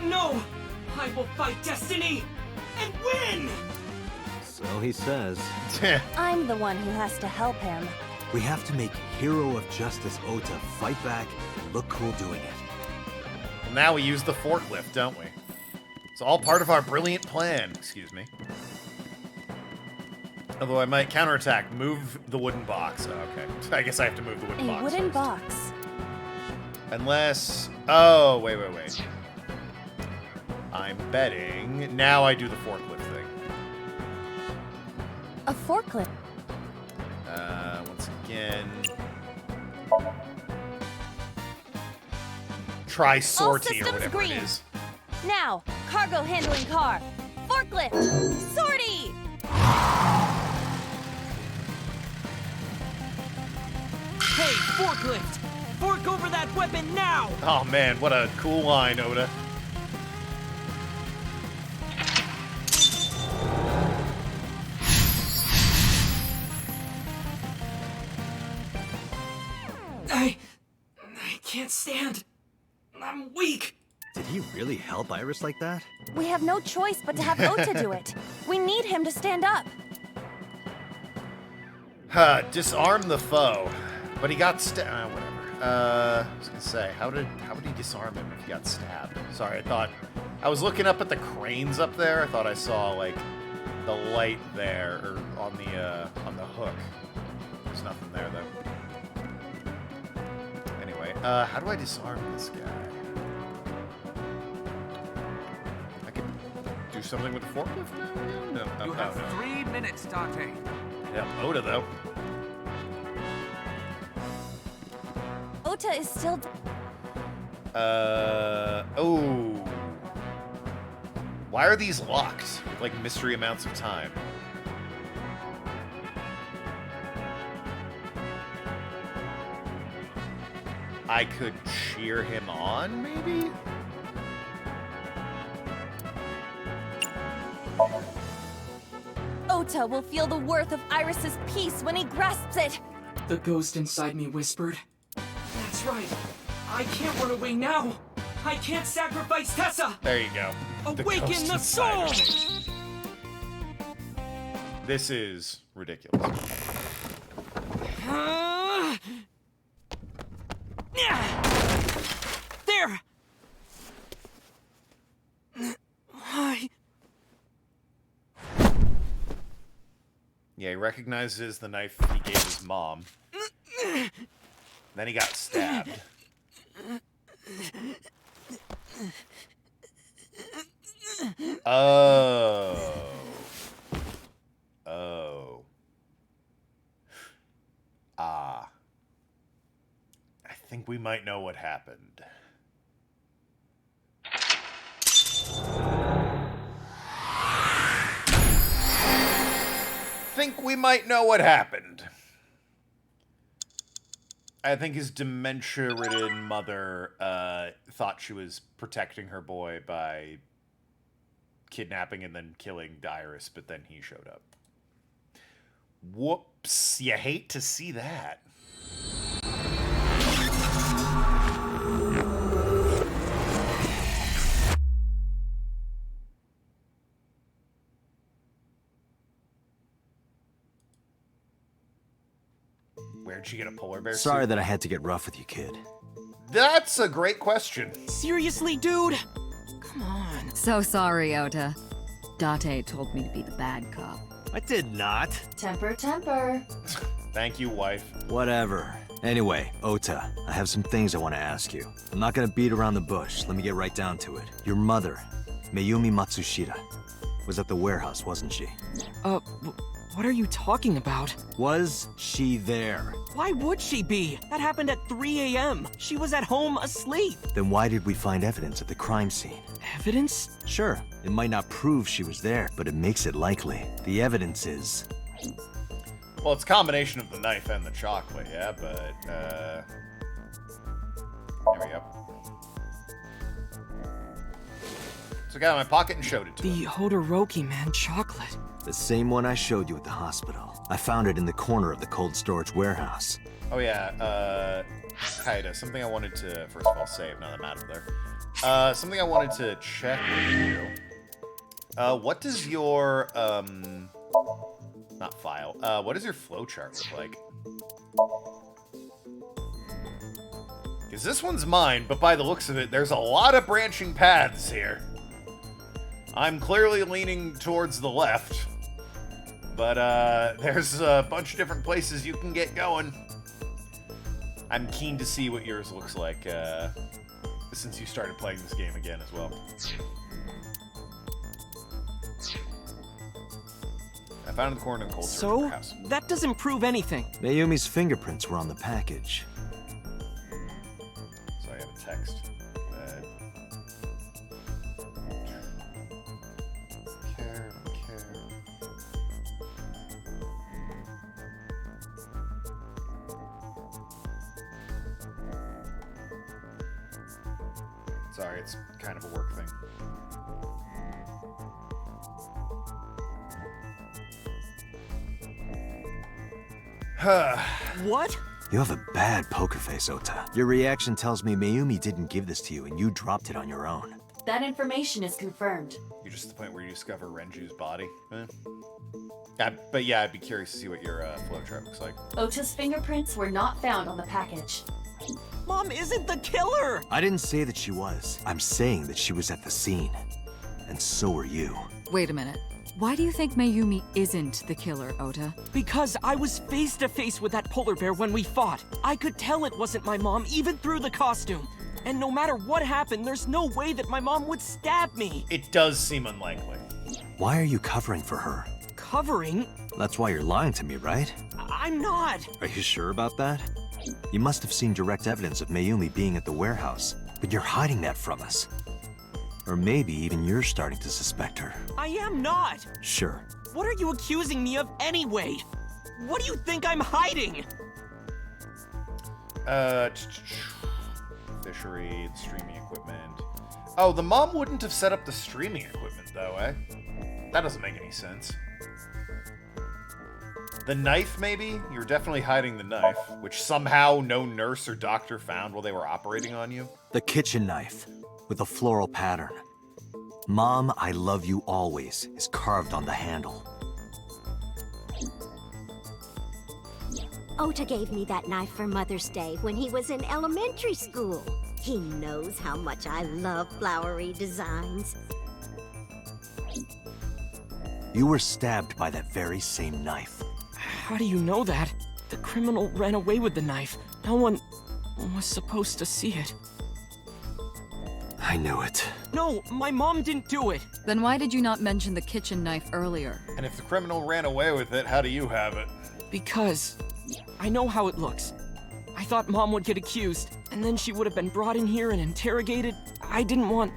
No! I will fight destiny and win! So he says. I'm the one who has to help him. We have to make Hero of Justice Ota fight back and look cool doing it. Well, now we use the forklift, don't we? It's all part of our brilliant plan. Excuse me. Although I might counterattack. Move the wooden box. Oh, okay. I guess I have to move the wooden box. A wooden first. box. Unless... Oh, wait. I'm betting... Now I do the forklift thing. A forklift. Once again... Try sortie or whatever it is. Now, cargo handling car. Forklift. Sortie! Hey, forklift! Fork over that weapon now! Oh man, what a cool line, Oda. I can't stand. I'm weak. Did he really help Iris like that? We have no choice but to have Ota do it. We need him to stand up. Disarm the foe. But he got stabbed. Whatever. I was gonna say, how would he disarm him if he got stabbed? Sorry, I was looking up at the cranes up there. I thought I saw like the light there, or on the hook. There's nothing there though. Anyway, how do I disarm this guy? I could do something with the forklift now? No. You have 3 minutes, Date. Yeah, Oda though. Ota is still... Why are these locked with, like, mystery amounts of time? I could cheer him on, maybe? Ota will feel the worth of Iris's peace when he grasps it. The ghost inside me whispered. That's right. I can't run away now. I can't sacrifice Tessa. There you go. Awaken the soul! This is ridiculous. There! Yeah, he recognizes the knife he gave his mom. Then he got stabbed. Oh. Oh. Ah. I think we might know what happened. Think we might know what happened. I think his dementia-ridden mother thought she was protecting her boy by kidnapping and then killing Iris, but then he showed up. Whoops. You hate to see that. Where'd she get a polar bear Sorry suit? that I had to get rough with you, kid. That's a great question. Seriously, dude? Come on. So sorry, Ota. Date told me to be the bad cop. I did not. Temper, temper. Thank you, wife. Whatever. Anyway, Ota, I have some things I want to ask you. I'm not gonna beat around the bush. Let me get right down to it. Your mother, Mayumi Matsushita, was at the warehouse, wasn't she? What are you talking about? Was she there? Why would she be? That happened at 3 a.m. She was at home asleep. Then why did we find evidence at the crime scene? Evidence? Sure, it might not prove she was there, but it makes it likely. The evidence is... Well, it's a combination of the knife and the chocolate, yeah, but, there we go. Took it out of my pocket and showed it to him. The Hodoroki man chocolate. The same one I showed you at the hospital. I found it in the corner of the cold storage warehouse. Oh yeah, Kaida, something I wanted to, first of all, save, now that I'm out of there. Something I wanted to check with you. What does your, not file, what does your flowchart look like? Because this one's mine, but by the looks of it, there's a lot of branching paths here. I'm clearly leaning towards the left. But, there's a bunch of different places you can get going. I'm keen to see what yours looks like, since you started playing this game again as well. I found it in the corner of the cold storage house. So? That doesn't prove anything. Mayumi's fingerprints were on the package. So I have a text. Sorry, it's kind of a work thing. What? You have a bad poker face, Ota. Your reaction tells me Mayumi didn't give this to you and you dropped it on your own. That information is confirmed. You're just at the point where you discover Renju's body. Yeah, but yeah, I'd be curious to see what your flowchart looks like. Ota's fingerprints were not found on the package. Mom isn't the killer! I didn't say that she was. I'm saying that she was at the scene. And so were you. Wait a minute. Why do you think Mayumi isn't the killer, Ota? Because I was face to face with that polar bear when we fought. I could tell it wasn't my mom, even through the costume. And no matter what happened, there's no way that my mom would stab me. It does seem unlikely. Why are you covering for her? Covering? That's why you're lying to me, right? I'm not. Are you sure about that? You must have seen direct evidence of Mayumi being at the warehouse, but you're hiding that from us. Or maybe even you're starting to suspect her. I am not! Sure. What are you accusing me of anyway? What do you think I'm hiding? Fishery, streaming equipment. Oh, the mom wouldn't have set up the streaming equipment, though, eh? That doesn't make any sense. The knife, maybe? You're definitely hiding the knife, which somehow no nurse or doctor found while they were operating on you. The kitchen knife, with a floral pattern. Mom, I love you always, is carved on the handle. Ota gave me that knife for Mother's Day when he was in elementary school. He knows how much I love flowery designs. You were stabbed by that very same knife. How do you know that? The criminal ran away with the knife. No one was supposed to see it. I knew it. No, my mom didn't do it. Then why did you not mention the kitchen knife earlier? And if the criminal ran away with it, how do you have it? Because I know how it looks. I thought Mom would get accused, and then she would have been brought in here and interrogated. I didn't want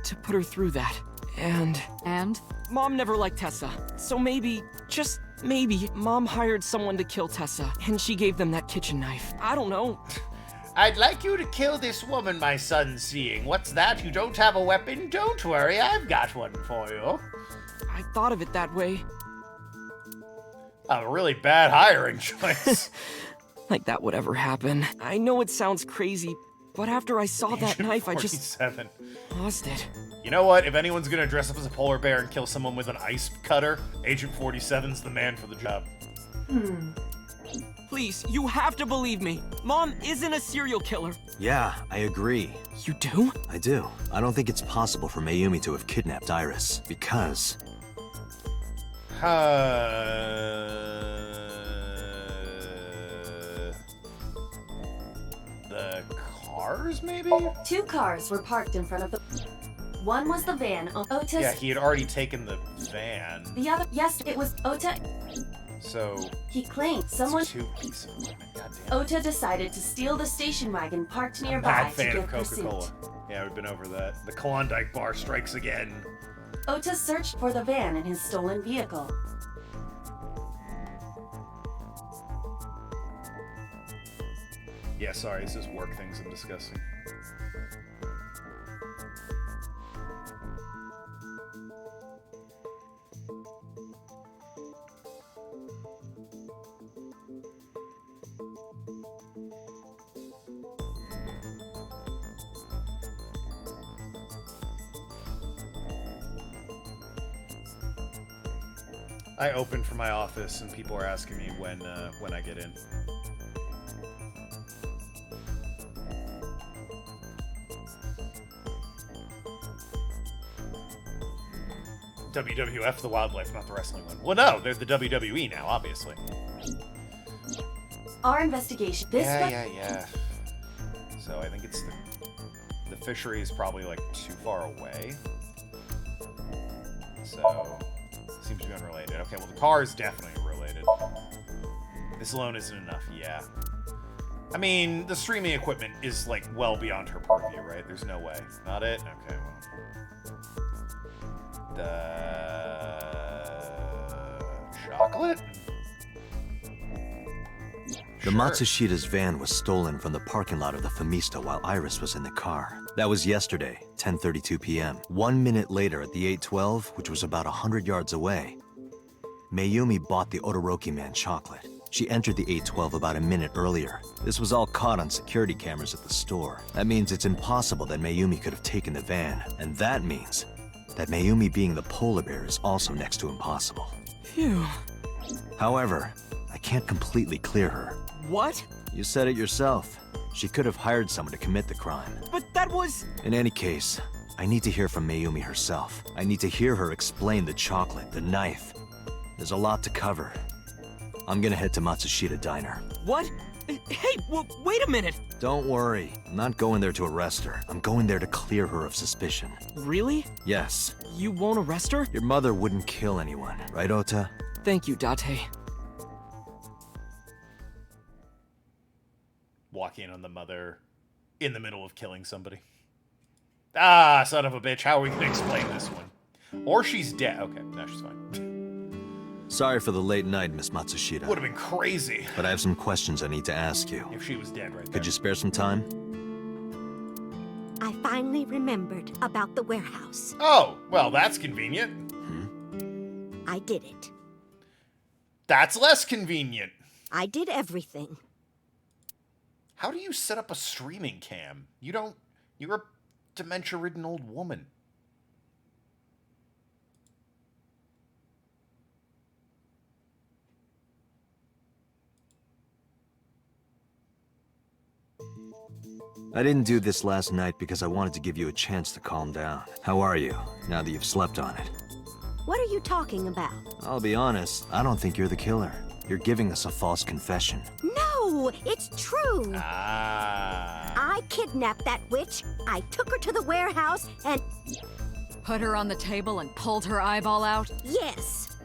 to put her through that. And? Mom never liked Tessa, so maybe, just maybe, Mom hired someone to kill Tessa, and she gave them that kitchen knife. I don't know. I'd like you to kill this woman my son's seeing. What's that? You don't have a weapon? Don't worry, I've got one for you. I thought of it that way. A really bad hiring choice. Like that would ever happen. I know it sounds crazy, but after I saw that knife, 47. I just lost it. You know what? If anyone's gonna dress up as a polar bear and kill someone with an ice cutter, Agent 47's the man for the job. Please, you have to believe me. Mom isn't a serial killer. Yeah, I agree. You do? I do. I don't think it's possible for Mayumi to have kidnapped Iris, because... The cars, maybe? 2 cars were parked in front of the... One was the van on Ota's... Yeah, he had already taken the van. The other... Yes, it was Ota... So... He claimed someone... 2 pieces of women, goddamn. Ota decided to steal the station wagon parked nearby Bad to fan give of Coca-Cola. pursuit. Yeah, we've been over that. The Klondike bar strikes again. Ota searched for the van in his stolen vehicle. Yeah, sorry, this is work things I'm discussing. I opened for my office and people are asking me when I get in. WWF, the wildlife, not the wrestling one. Well, no, they're the WWE now, obviously. Our investigation. Yeah. So I think it's the fishery is probably like too far away. So seems to be unrelated. Okay, well the car is definitely related. This alone isn't enough. Yeah. I mean, the streaming equipment is like well beyond her purview, right? There's no way. Not it. Okay, well. Chocolate? The Matsushida's van was stolen from the parking lot of the Fumista while Iris was in the car. That was yesterday, 10:32 p.m. 1 minute later at the 812, which was about 100 yards away, Mayumi bought the Odoroki man chocolate. She entered the 812 about a minute earlier. This was all caught on security cameras at the store. That means it's impossible that Mayumi could have taken the van, and that means that Mayumi being the polar bear is also next to impossible. Phew. However, I can't completely clear her. What? You said it yourself. She could have hired someone to commit the crime. But that was... In any case, I need to hear from Mayumi herself. I need to hear her explain the chocolate, the knife. There's a lot to cover. I'm gonna head to Matsushita Diner. What? Hey, wait a minute! Don't worry. I'm not going there to arrest her. I'm going there to clear her of suspicion. Really? Yes. You won't arrest her? Your mother wouldn't kill anyone, right, Ota? Thank you, Date. Walk in on the mother in the middle of killing somebody. Ah, son of a bitch. How are we gonna explain this one? Or she's dead. Okay, no, she's fine. Sorry for the late night, Miss Matsushita. Would have been crazy. But I have some questions I need to ask you. If she was dead right there. Could you spare some time? I finally remembered about the warehouse. Oh, well, that's convenient. I did it. That's less convenient. I did everything. How do you set up a streaming cam? You're a dementia-ridden old woman. I didn't do this last night because I wanted to give you a chance to calm down. How are you, now that you've slept on it? What are you talking about? I'll be honest, I don't think you're the killer. You're giving us a false confession. No, it's true. Ah. I kidnapped that witch. I took her to the warehouse and... Put her on the table and pulled her eyeball out? Yes.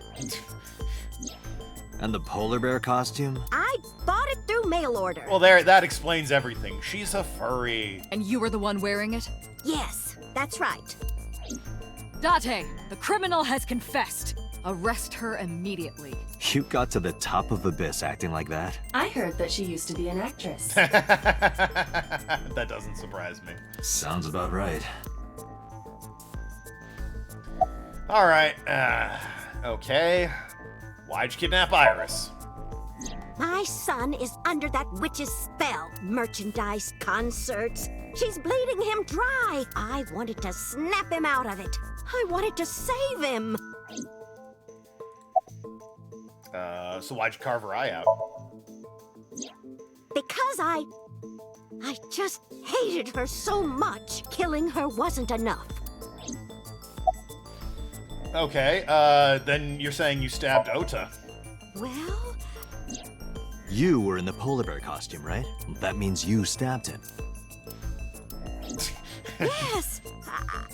And the polar bear costume? I bought it through mail order. Well, that explains everything. She's a furry. And you were the one wearing it? Yes, that's right. Date, the criminal has confessed. Arrest her immediately. You got to the top of Abyss acting like that? I heard that she used to be an actress. That doesn't surprise me. Sounds about right. Alright, okay. Why'd you kidnap Iris? My son is under that witch's spell. Merchandise, concerts. She's bleeding him dry. I wanted to snap him out of it. I wanted to save him. So why'd you carve her eye out? Because I just hated her so much. Killing her wasn't enough. Okay, then you're saying you stabbed Ota. Well... You were in the polar bear costume, right? That means you stabbed him. Yes!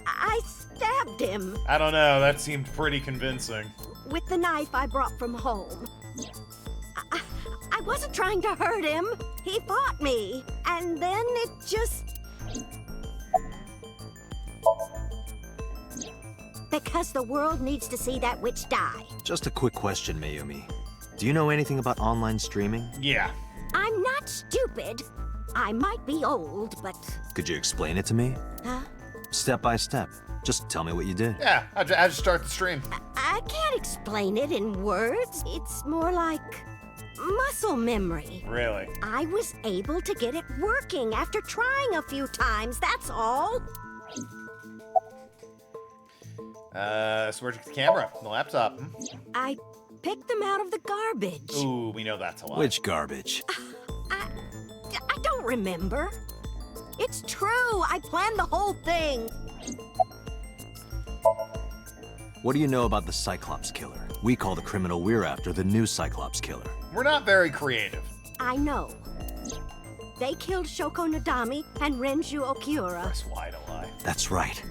I stabbed him. I don't know, that seemed pretty convincing. With the knife I brought from home. I wasn't trying to hurt him. He fought me. And then it just... Because the world needs to see that witch die. Just a quick question, Mayumi. Do you know anything about online streaming? Yeah. I'm not stupid. I might be old, but... Could you explain it to me? Huh? Step by step. Just tell me what you did. Yeah, I'll just start the stream. I can't explain it in words. It's more like muscle memory. Really? I was able to get it working after trying a few times, that's all. So where'd you get the camera? The laptop? I picked them out of the garbage. Ooh, we know that's a lie. Which garbage? I don't remember. It's true, I planned the whole thing. What do you know about the Cyclops killer? We call the criminal we're after the new Cyclops killer. We're not very creative. I know. They killed Shoko Nadami and Renju Okiura. Press Y to lie. That's right.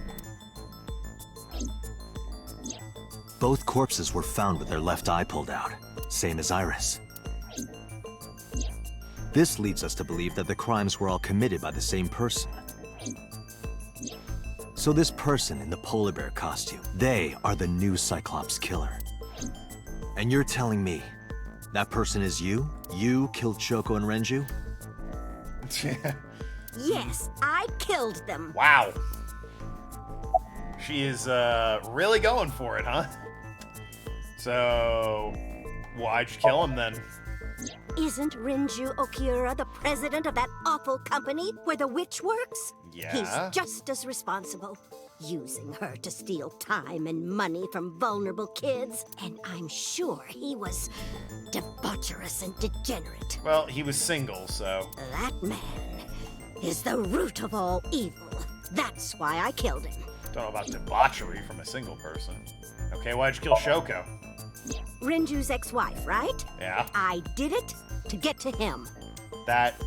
Both corpses were found with their left eye pulled out, same as Iris. This leads us to believe that the crimes were all committed by the same person. So this person in the polar bear costume, they are the new Cyclops killer. And you're telling me that person is you? You killed Shoko and Renju? Yes, I killed them. Wow. She is, really going for it, huh? So, why'd you kill him then? Isn't Renju Okiura the president of that awful company where the witch works? Yeah. He's just as responsible. Using her to steal time and money from vulnerable kids. And I'm sure he was debaucherous and degenerate. Well, he was single, so... That man is the root of all evil. That's why I killed him. Don't know about debauchery from a single person. Okay, why'd you kill Shoko? Renju's ex-wife, right? Yeah. I did it to get to him. That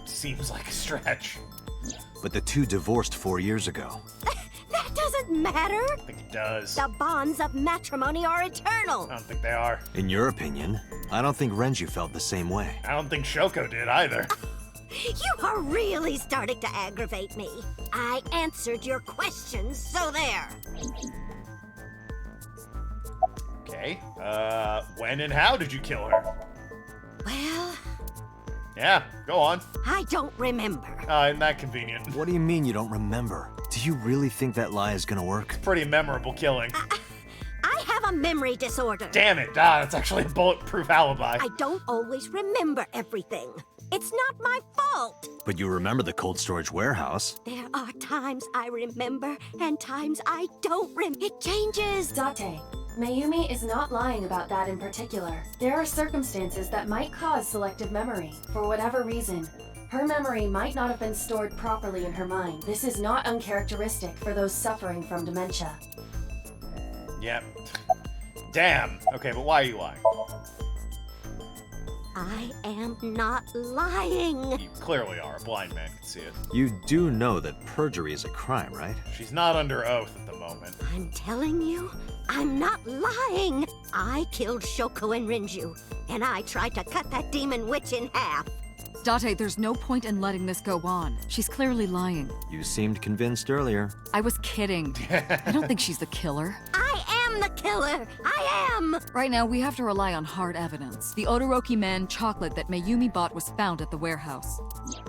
seems like a stretch. But the two divorced 4 years ago. That doesn't matter. I think it does. The bonds of matrimony are eternal. I don't think they are. In your opinion, I don't think Renju felt the same way. I don't think Shoko did either. You are really starting to aggravate me. I answered your questions, so there. Okay. When and how did you kill her? Well, Yeah, go on. I don't remember. Isn't that convenient? What do you mean you don't remember? Do you really think that lie is gonna work? Pretty memorable killing. I have a memory disorder. Damn it, that's actually a bulletproof alibi. I don't always remember everything. It's not my fault. But you remember the cold storage warehouse. There are times I remember and times I don't It changes. Date, Mayumi is not lying about that in particular. There are circumstances that might cause selective memory, for whatever reason. Her memory might not have been stored properly in her mind. This is not uncharacteristic for those suffering from dementia. Yep. Damn. Okay, but why are you lying? I am not lying. You clearly are. A blind man can see it. You do know that perjury is a crime, right? She's not under oath at the moment. I'm telling you, I'm not lying. I killed Shoko and Rinju, and I tried to cut that demon witch in half. Date, there's no point in letting this go on. She's clearly lying. You seemed convinced earlier. I was kidding. I don't think she's the killer. I am the killer. I am. Right now, we have to rely on hard evidence. The Odoroki Man chocolate that Mayumi bought was found at the warehouse.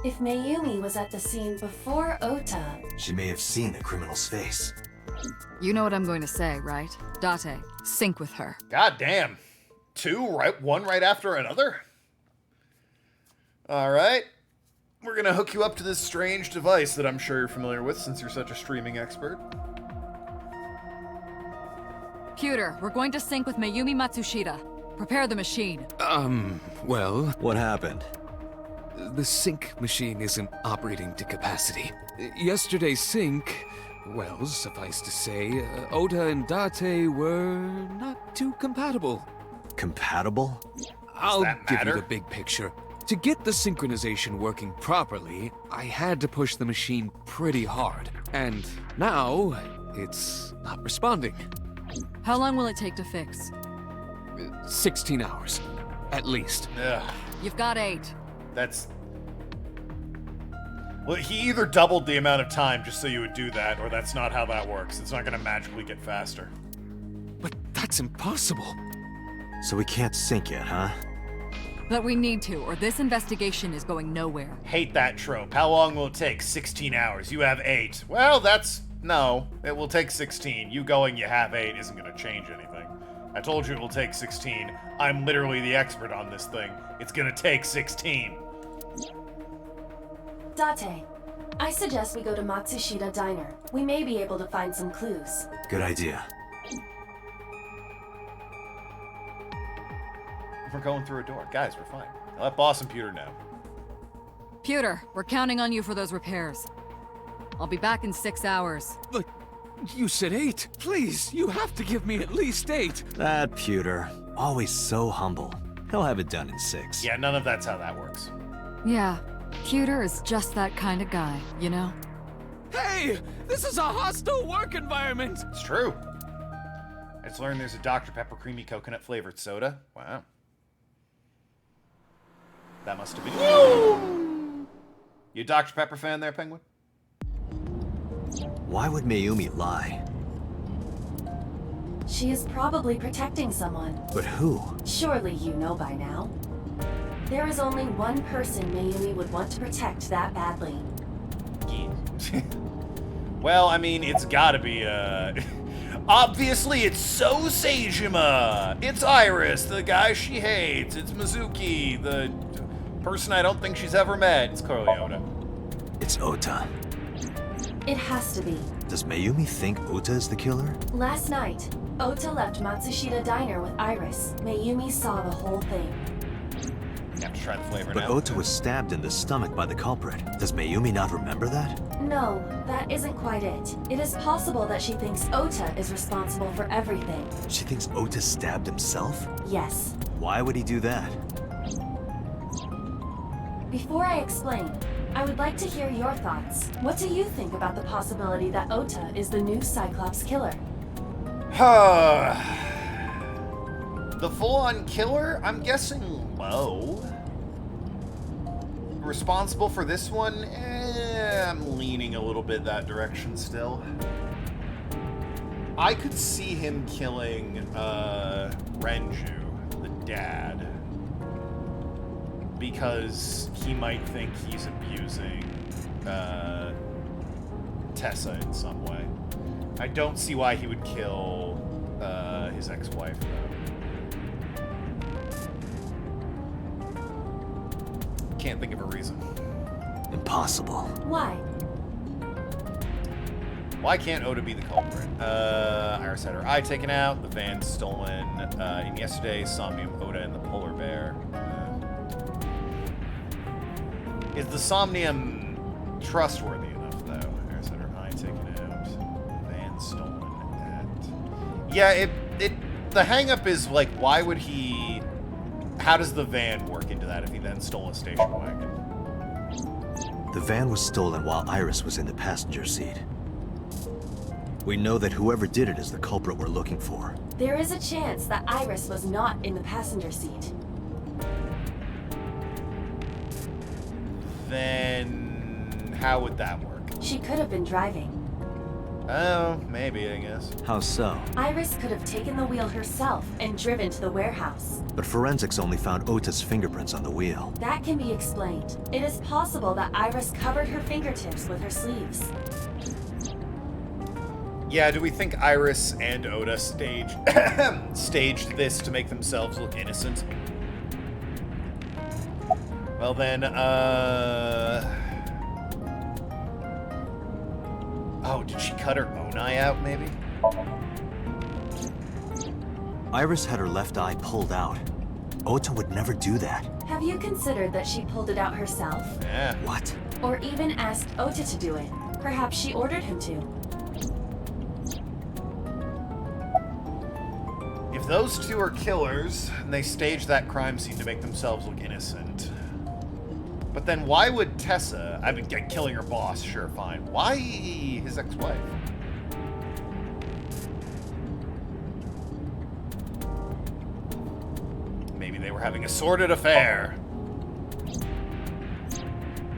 If Mayumi was at the scene before Ota... She may have seen the criminal's face. You know what I'm going to say, right? Date, sync with her. God damn. One right after another? Alright. We're gonna hook you up to this strange device that I'm sure you're familiar with since you're such a streaming expert. Pewter, we're going to sync with Mayumi Matsushita. Prepare the machine. Well... What happened? The sync machine isn't operating to capacity. Yesterday's sync... Well, suffice to say, Ota and Date were not too compatible. Compatible? I'll give you the big picture. To get the synchronization working properly, I had to push the machine pretty hard. And now, it's not responding. How long will it take to fix? 16 hours, at least. Ugh. You've got 8. That's... Well, he either doubled the amount of time just so you would do that, or that's not how that works. It's not gonna magically get faster. But that's impossible. So we can't sync yet, huh? But we need to, or this investigation is going nowhere. Hate that trope. How long will it take? 16 hours. You have 8. Well, that's... No. It will take 16. You going you have 8 isn't gonna change anything. I told you it will take 16. I'm literally the expert on this thing. It's gonna take 16. Date, I suggest we go to Matsushita Diner. We may be able to find some clues. Good idea. We're going through a door. Guys, we're fine. Let Boss and Pewter know. Pewter, we're counting on you for those repairs. I'll be back in 6 hours. But you said 8. Please, you have to give me at least 8. That Pewter, always so humble. He'll have it done in 6. Yeah, none of that's how that works. Yeah, Pewter is just that kind of guy, you know? Hey! This is a hostile work environment! It's true. I just learned there's a Dr. Pepper creamy coconut flavored soda. Wow. That must have been you. You a Dr. Pepper fan there, Penguin? Why would Mayumi lie? She is probably protecting someone. But who? Surely you know by now. There is only one person Mayumi would want to protect that badly. Well, I mean, it's gotta be, Obviously, it's So Seijima! It's Iris, the guy she hates. It's Mizuki, the person I don't think she's ever met. It's clearly Ota. It's Ota. It has to be. Does Mayumi think Ota is the killer? Last night, Ota left Matsushita Diner with Iris. Mayumi saw the whole thing. You have to try the flavor But now. Ota was stabbed in the stomach by the culprit. Does Mayumi not remember that? No, that isn't quite it. It is possible that she thinks Ota is responsible for everything. She thinks Ota stabbed himself? Yes. Why would he do that? Before I explain, I would like to hear your thoughts. What do you think about the possibility that Ota is the new Cyclops killer? The full-on killer? I'm guessing low. responsible for this one, I'm leaning a little bit that direction still. I could see him killing Renju, the dad, because he might think he's abusing Tessa in some way. I don't see why he would kill his ex-wife, though. Can't think of a reason. Impossible. Why? Why can't Oda be the culprit? Iris had her eye taken out, the van stolen in yesterday's Somnium, Oda, and the polar bear. Is the Somnium trustworthy enough, though? Iris had her eye taken out, van stolen at... Yeah, the hang-up is, like, why would he... How does the van work into that if he then stole a station wagon? The van was stolen while Iris was in the passenger seat. We know that whoever did it is the culprit we're looking for. There is a chance that Iris was not in the passenger seat. Then how would that work? She could have been driving. Oh, maybe, I guess. How so? Iris could have taken the wheel herself and driven to the warehouse. But forensics only found Ota's fingerprints on the wheel. That can be explained. It is possible that Iris covered her fingertips with her sleeves. Yeah, do we think Iris and Oda staged this to make themselves look innocent? Well then, oh, did she cut her own eye out, maybe? Iris had her left eye pulled out. Ota would never do that. Have you considered that she pulled it out herself? Yeah. What? Or even asked Ota to do it? Perhaps she ordered him to. If those two are killers, and they staged that crime scene to make themselves look innocent. But then why would Tessa, I mean, killing her boss, sure, fine. Why his ex-wife? Maybe they were having a sordid affair.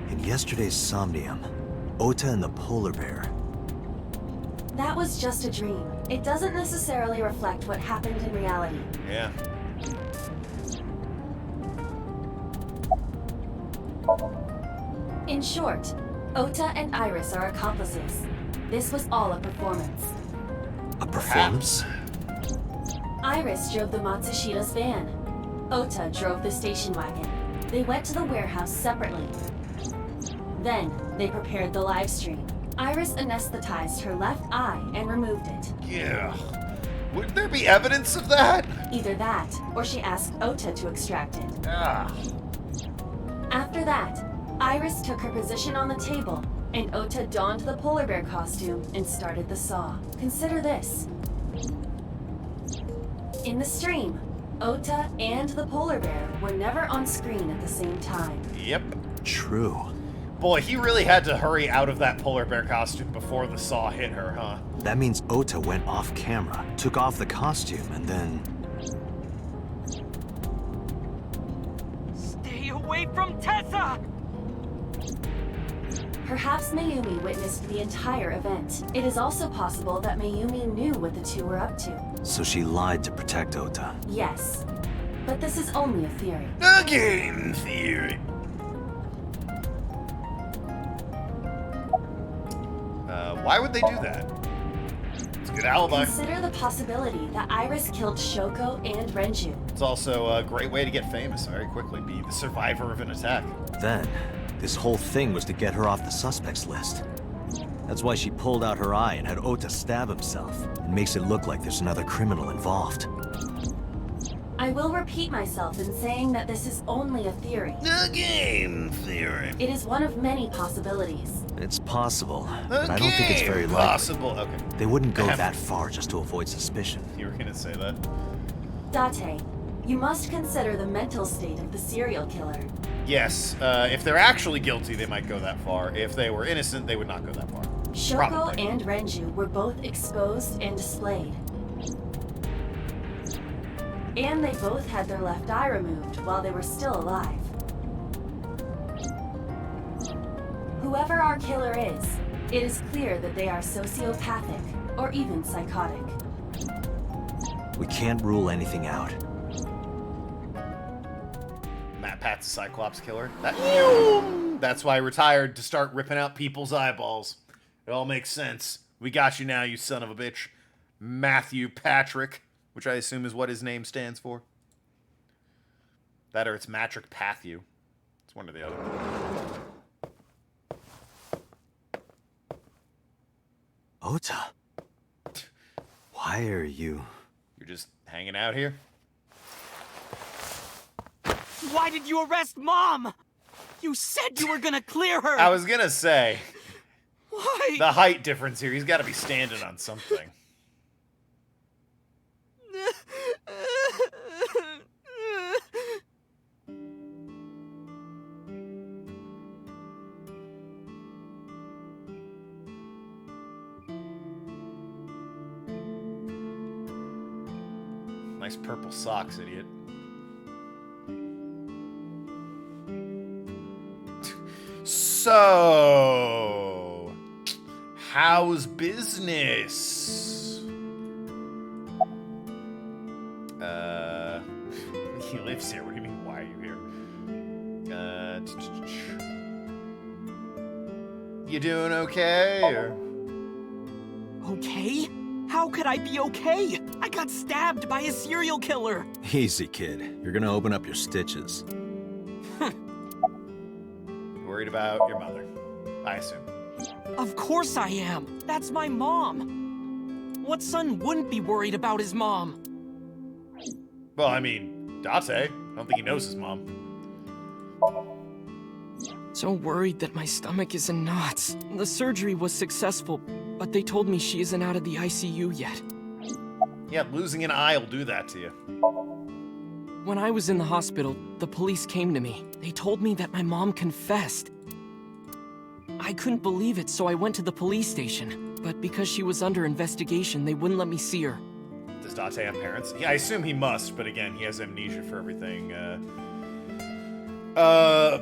In yesterday's Somnium, Ota and the polar bear. That was just a dream. It doesn't necessarily reflect what happened in reality. Yeah. In short, Ota and Iris are accomplices. This was all a performance. A performance? Iris drove the Matsushida's van. Ota drove the station wagon. They went to the warehouse separately. Then, they prepared the live stream. Iris anesthetized her left eye and removed it. Yeah. Would there be evidence of that? Either that, or she asked Ota to extract it. Ah. After that, Iris took her position on the table, and Ota donned the polar bear costume and started the saw. Consider this. In the stream, Ota and the polar bear were never on screen at the same time. Yep. True. Boy, he really had to hurry out of that polar bear costume before the saw hit her, huh? That means Ota went off camera, took off the costume, and then... Stay away from Tessa! Perhaps Mayumi witnessed the entire event. It is also possible that Mayumi knew what the two were up to. So she lied to protect Ota. Yes. But this is only a theory. A game theory. Why would they do that? It's a good alibi. Consider the possibility that Iris killed Shoko and Renju. It's also a great way to get famous very quickly, be the survivor of an attack. Then, this whole thing was to get her off the suspects list. That's why she pulled out her eye and had Ota stab himself. It makes it look like there's another criminal involved. I will repeat myself in saying that this is only a theory. A game theory. It is one of many possibilities. It's possible, but I don't think it's very likely. Possible, okay. They wouldn't go that far just to avoid suspicion. You were gonna say that. Date, you must consider the mental state of the serial killer. Yes, if they're actually guilty, they might go that far. If they were innocent, they would not go that far. Shoko Probably. and Renju were both exposed and displayed. And they both had their left eye removed while they were still alive. Whoever our killer is, it is clear that they are sociopathic or even psychotic. We can't rule anything out. Matt Pat's a Cyclops killer. That's why I retired, to start ripping out people's eyeballs. It all makes sense. We got you now, you son of a bitch. Matthew Patrick, which I assume is what his name stands for. That or it's Matrick Patthew. It's one or the other. Ota, why are you... You're just hanging out here? Why did you arrest Mom? You said you were gonna clear her! I was gonna say. Why? The height difference here. He's gotta be standing on something. Nice purple socks, idiot. So, how's business? He lives here. What do you mean, why are you here? You doing okay, or? Okay? How could I be okay? I got stabbed by a serial killer. Easy, kid. You're gonna open up your stitches. Worried about your mother, I assume. Of course I am. That's my mom. What son wouldn't be worried about his mom? Well, I mean, Date. I don't think he knows his mom. So worried that my stomach is in knots. The surgery was successful, but they told me she isn't out of the ICU yet. Yeah, losing an eye will do that to you. When I was in the hospital, the police came to me. They told me that my mom confessed. I couldn't believe it, so I went to the police station. But because she was under investigation, they wouldn't let me see her. Does Date have parents? Yeah, I assume he must, but again, he has amnesia for everything.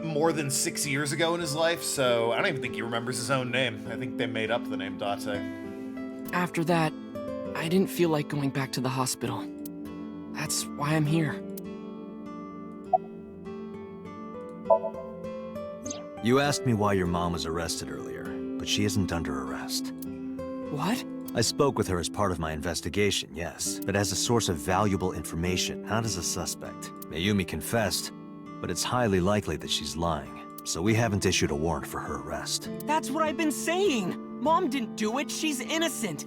More than 6 years ago in his life, so I don't even think he remembers his own name. I think they made up the name Date. After that, I didn't feel like going back to the hospital. That's why I'm here. You asked me why your mom was arrested earlier, but she isn't under arrest. What? I spoke with her as part of my investigation, yes, but as a source of valuable information, not as a suspect. Mayumi confessed, but it's highly likely that she's lying, so we haven't issued a warrant for her arrest. That's what I've been saying! Mom didn't do it, she's innocent!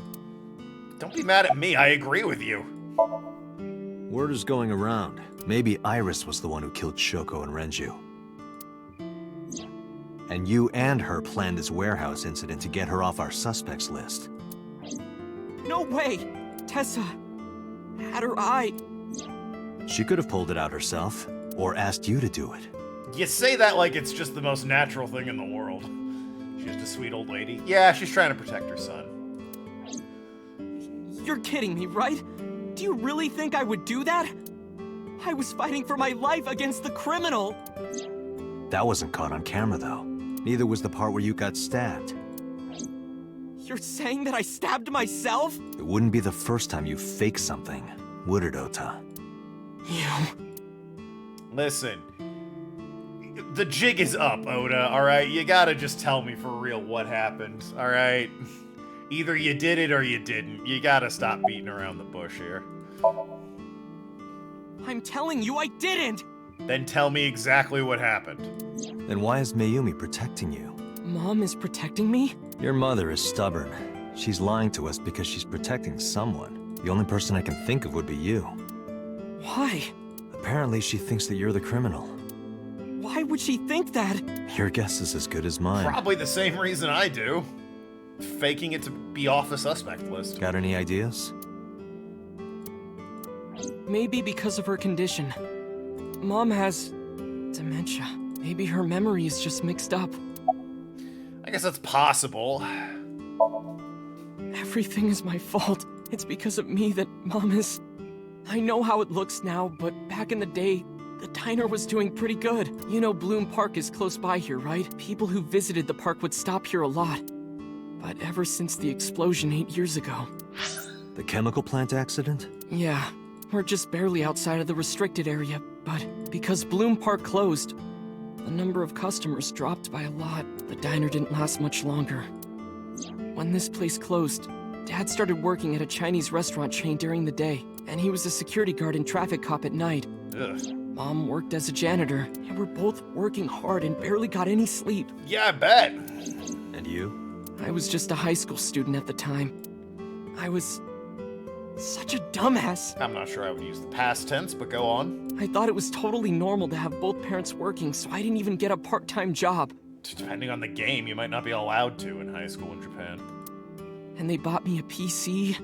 Don't be mad at me, I agree with you. Word is going around. Maybe Iris was the one who killed Shoko and Renju. And you and her planned this warehouse incident to get her off our suspects list. No way! Tessa had her eye. She could have pulled it out herself, or asked you to do it. You say that like it's just the most natural thing in the world. She's just a sweet old lady. Yeah, she's trying to protect her son. You're kidding me, right? Do you really think I would do that? I was fighting for my life against the criminal! That wasn't caught on camera, though. Neither was the part where you got stabbed. You're saying that I stabbed myself? It wouldn't be the first time you faked something, would it, Ota? You... Listen. The jig is up, Oda, alright? You gotta just tell me for real what happened, alright? Either you did it or you didn't. You gotta stop beating around the bush here. I'm telling you I didn't! Then tell me exactly what happened. Then why is Mayumi protecting you? Mom is protecting me? Your mother is stubborn. She's lying to us because she's protecting someone. The only person I can think of would be you. Why? Apparently she thinks that you're the criminal. Why would she think that? Your guess is as good as mine. Probably the same reason I do. Faking it to be off the suspect list. Got any ideas? Maybe because of her condition. Mom has dementia. Maybe her memory is just mixed up. I guess that's possible. Everything is my fault. It's because of me that Mom is... I know how it looks now, but back in the day, the diner was doing pretty good. You know Bloom Park is close by here, right? People who visited the park would stop here a lot. But ever since the explosion 8 years ago... The chemical plant accident? Yeah, we're just barely outside of the restricted area, but because Bloom Park closed, the number of customers dropped by a lot. The diner didn't last much longer. When this place closed, Dad started working at a Chinese restaurant chain during the day, and he was a security guard and traffic cop at night. Ugh. Mom worked as a janitor, and we're both working hard and barely got any sleep. Yeah, I bet. And you? I was just a high school student at the time. I was such a dumbass. I'm not sure I would use the past tense, but go on. I thought it was totally normal to have both parents working, so I didn't even get a part-time job. Depending on the game, you might not be allowed to in high school in Japan. And they bought me a PC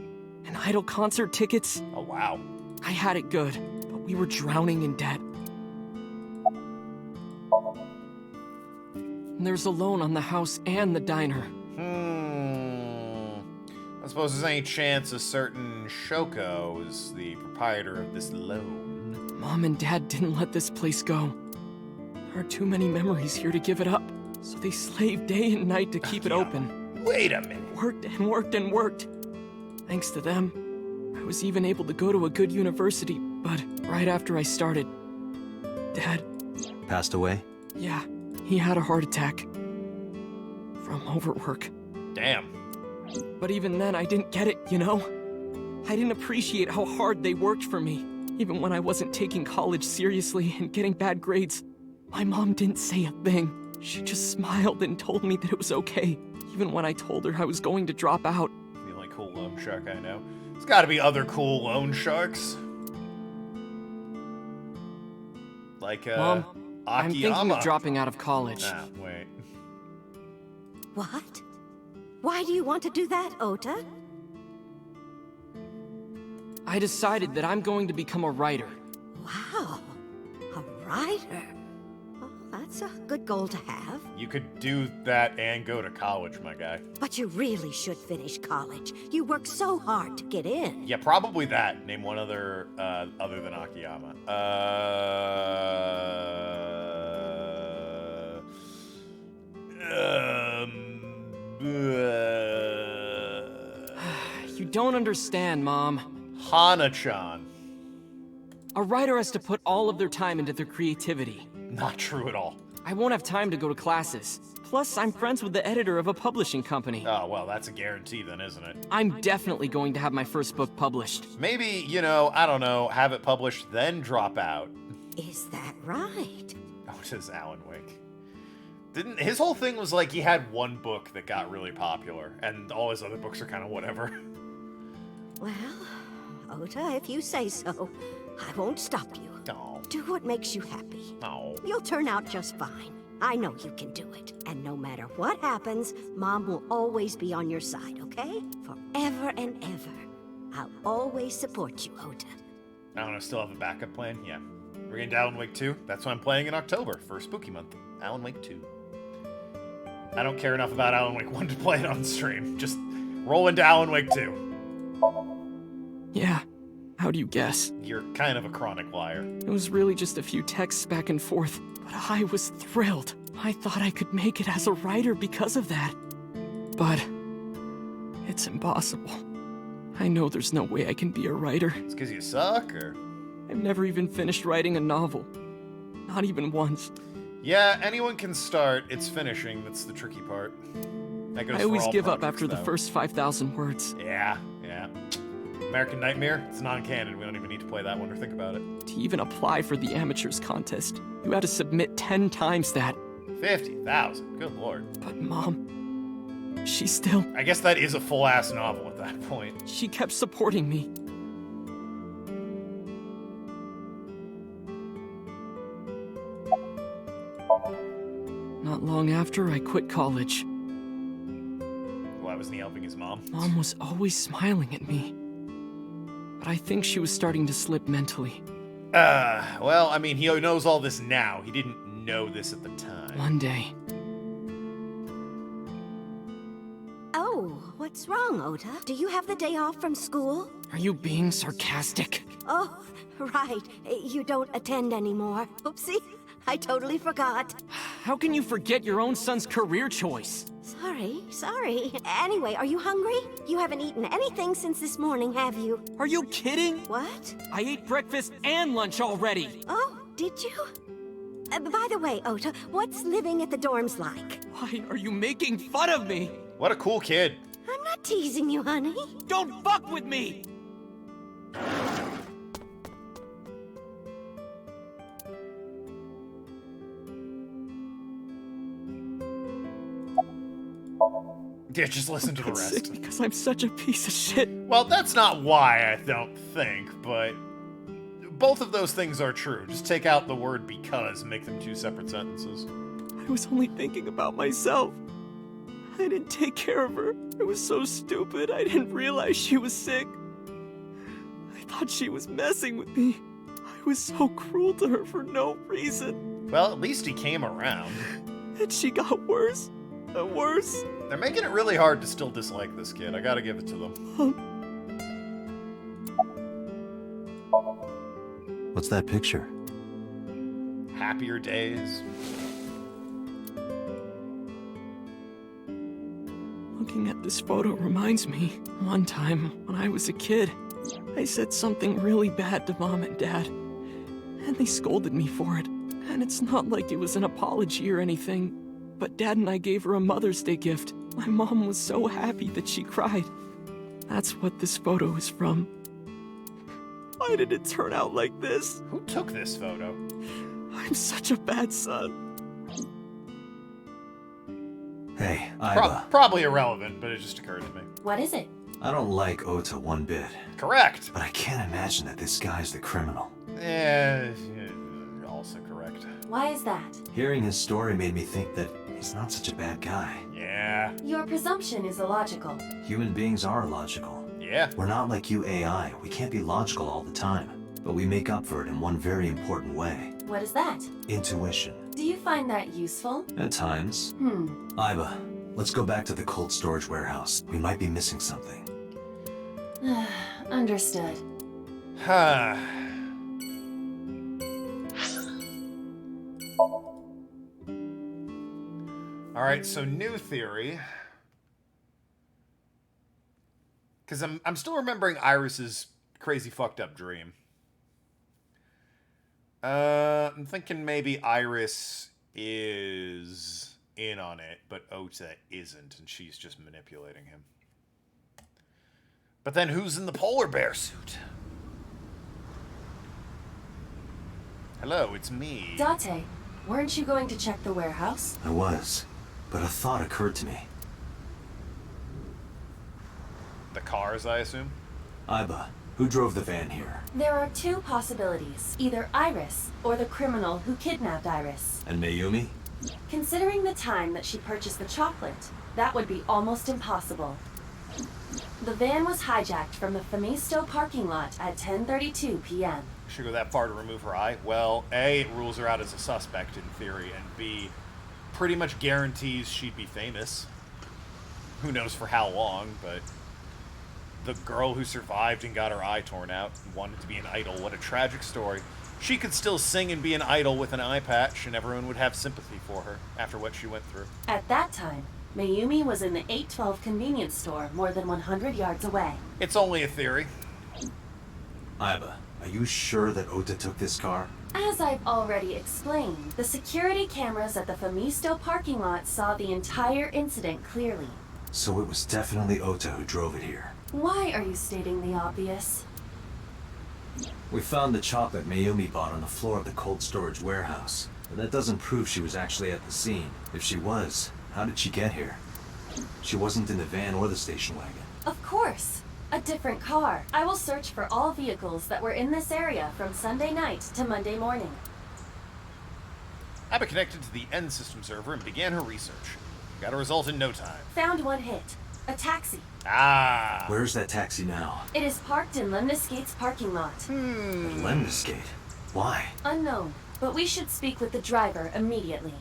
and Idol concert tickets. Oh, wow. I had it good, but we were drowning in debt. And there's a loan on the house and the diner. I suppose there's any chance a certain Shoko is the proprietor of this loan. Mom and Dad didn't let this place go. There are too many memories here to give it up, so they slaved day and night to keep it open. Wait a minute. Worked and worked and worked. Thanks to them, I was even able to go to a good university, but right after I started, Dad... Passed away? Yeah, he had a heart attack. From overwork. Damn. But even then, I didn't get it, you know? I didn't appreciate how hard they worked for me. Even when I wasn't taking college seriously and getting bad grades, my mom didn't say a thing. She just smiled and told me that it was okay, even when I told her I was going to drop out. The only cool loan shark I know. There's gotta be other cool loan sharks. Like, Mom, Akiyama. I'm thinking of dropping out of college. Ah, wait. What? Why do you want to do that, Ota? I decided that I'm going to become a writer. Wow, a writer. Well, that's a good goal to have. You could do that and go to college, my guy. But you really should finish college. You worked so hard to get in. Yeah, probably that. Name one other, other than Akiyama. You don't understand, Mom. Hana-chan. A writer has to put all of their time into their creativity. Not true at all. I won't have time to go to classes. Plus, I'm friends with the editor of a publishing company. Oh, well, that's a guarantee then, isn't it? I'm definitely going to have my first book published. Maybe, you know, I don't know, have it published, then drop out. Is that right? Oh, it is Alan Wake. His whole thing was like he had one book that got really popular, and all his other books are kind of whatever. Well, Ota, if you say so, I won't stop you. No. Do what makes you happy. No. You'll turn out just fine. I know you can do it. And no matter what happens, Mom will always be on your side, okay? Forever and ever. I'll always support you, Ota. I don't know, still have a backup plan? Yeah. We're getting to Alan Wake 2. That's what I'm playing in October for Spooky Month. Alan Wake 2. I don't care enough about Alan Wake 1 to play it on stream. Just roll into Alan Wake 2. Yeah. How do you guess? You're kind of a chronic liar. It was really just a few texts back and forth, but I was thrilled. I thought I could make it as a writer because of that. But it's impossible. I know there's no way I can be a writer. It's because you suck, or? I've never even finished writing a novel. Not even once. Yeah, anyone can start. It's finishing that's the tricky part. That goes I for always all give up projects, after the though. first 5,000 words. Yeah. American Nightmare, it's non-canon. We don't even need to play that one or think about it. To even apply for the amateurs contest, you had to submit 10 times that. 50,000, good lord. But Mom, she still... I guess that is a full-ass novel at that point. She kept supporting me. Not long after, I quit college. Why wasn't he helping his mom? Mom was always smiling at me. But I think she was starting to slip mentally. Well, I mean, he knows all this now. He didn't know this at the time. One day. Oh, what's wrong, Ota? Do you have the day off from school? Are you being sarcastic? Oh, right. You don't attend anymore. Oopsie. I totally forgot. How can you forget your own son's career choice? Sorry. Anyway, are you hungry? You haven't eaten anything since this morning, have you? Are you kidding? What? I ate breakfast and lunch already. Oh, did you? By the way, Ota, what's living at the dorms like? Why are you making fun of me? What a cool kid. I'm not teasing you, honey. Don't fuck with me! Yeah, just listen to the It's rest. because I'm such a piece of shit. Well, that's not why, I don't think, but both of those things are true. Just take out the word because and make them two separate sentences. I was only thinking about myself. I didn't take care of her. I was so stupid. I didn't realize she was sick. I thought she was messing with me. I was so cruel to her for no reason. Well, at least he came around. And she got worse and worse. They're making it really hard to still dislike this kid. I gotta give it to them. What's that picture? Happier days. Looking at this photo reminds me, one time when I was a kid, I said something really bad to Mom and Dad, and they scolded me for it. And it's not like it was an apology or anything, but Dad and I gave her a Mother's Day gift. My mom was so happy that she cried. That's what this photo is from. Why did it turn out like this? Who took this photo? I'm such a bad son. Hey, Iba. Probably irrelevant, but it just occurred to me. What is it? I don't like Ota one bit. Correct. But I can't imagine that this guy's the criminal. Yeah, also correct. Why is that? Hearing his story made me think that he's not such a bad guy. Yeah. Your presumption is illogical. Human beings are illogical. Yeah. We're not like you AI. We can't be logical all the time. But we make up for it in one very important way. What is that? Intuition. Do you find that useful? At times. Iba, let's go back to the cold storage warehouse. We might be missing something. Understood. Huh. Alright, so new theory. Because I'm still remembering Iris's crazy fucked up dream. I'm thinking maybe Iris is in on it, but Ota isn't, and she's just manipulating him. But then who's in the polar bear suit? Hello, it's me. Date, weren't you going to check the warehouse? I was, but a thought occurred to me. The cars, I assume? Iba, who drove the van here? There are two possibilities. Either Iris, or the criminal who kidnapped Iris. And Mayumi? Considering the time that she purchased the chocolate, that would be almost impossible. The van was hijacked from the Femisto parking lot at 10:32 p.m. Should go that far to remove her eye? Well, A, it rules her out as a suspect in theory, and B, pretty much guarantees she'd be famous. Who knows for how long, but the girl who survived and got her eye torn out and wanted to be an idol, what a tragic story. She could still sing and be an idol with an eye patch, and everyone would have sympathy for her after what she went through. At that time, Mayumi was in the 812 convenience store more than 100 yards away. It's only a theory. Iba, are you sure that Ota took this car? As I've already explained, the security cameras at the Femisto parking lot saw the entire incident clearly. So it was definitely Ota who drove it here. Why are you stating the obvious? We found the chocolate Mayumi bought on the floor of the cold storage warehouse. But that doesn't prove she was actually at the scene. If she was, how did she get here? She wasn't in the van or the station wagon. Of course. A different car. I will search for all vehicles that were in this area from Sunday night to Monday morning. Abba connected to the end system server and began her research. Got a result in no time. Found one hit. A taxi. Ah. Where's that taxi now? It is parked in Lemniscate's parking lot. Lemniscate? Why? Unknown, but we should speak with the driver immediately.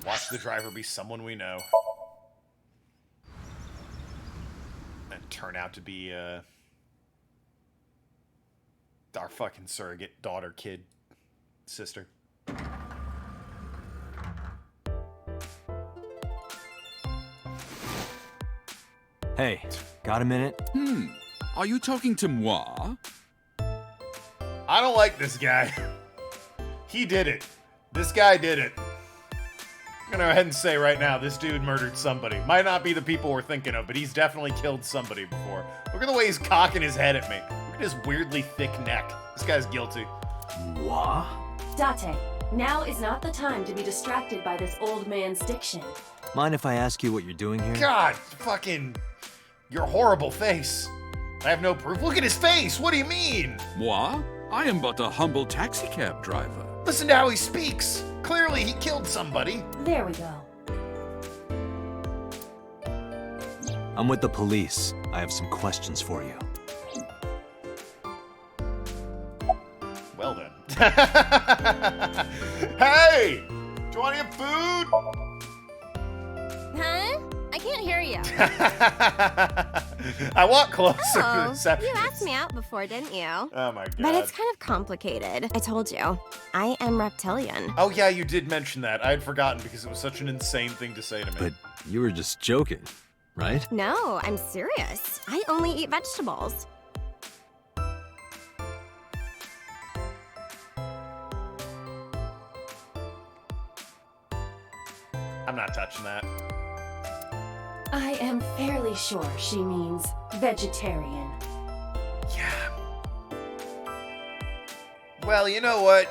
Watch the driver be someone we know. And turn out to be, our fucking surrogate daughter, kid, sister. Hey, got a minute? Are you talking to moi? I don't like this guy. He did it. This guy did it. I'm gonna go ahead and say right now, this dude murdered somebody. Might not be the people we're thinking of, but he's definitely killed somebody before. Look at the way he's cocking his head at me. Look at his weirdly thick neck. This guy's guilty. What? Date, now is not the time to be distracted by this old man's diction. Mind if I ask you what you're doing here? God, fucking... your horrible face. I have no proof. Look at his face. What do you mean? Moi? I am but a humble taxicab driver. Listen to how he speaks. Clearly he killed somebody. There we go. I'm with the police. I have some questions for you. Well then. Hey! Do you want any food? Huh? I can't hear you. I walk closer to the Oh, receptionist. you asked me out before, didn't you? Oh my god. But it's kind of complicated. I told you. I am reptilian. Oh yeah, you did mention that. I had forgotten because it was such an insane thing to say to me. But you were just joking, right? No, I'm serious. I only eat vegetables. I'm not touching that. I am fairly sure she means vegetarian. Yeah. Well, you know what?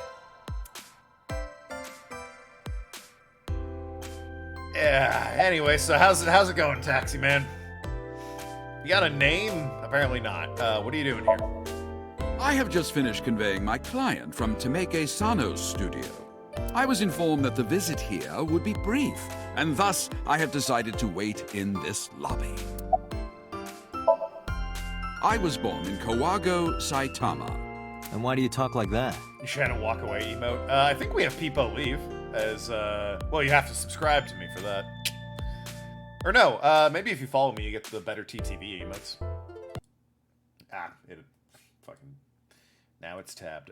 Yeah, anyway, so how's it going, Taxi Man? You got a name? Apparently not. What are you doing here? I have just finished conveying my client from Temeke Sano's studio. I was informed that the visit here would be brief, and thus I have decided to wait in this lobby. I was born in Kawago, Saitama. And why do you talk like that? You trying to walk away emote? I think we have people leave as, well, you have to subscribe to me for that. Or no, maybe if you follow me, you get the better TTV emotes. It fucking, now it's tabbed.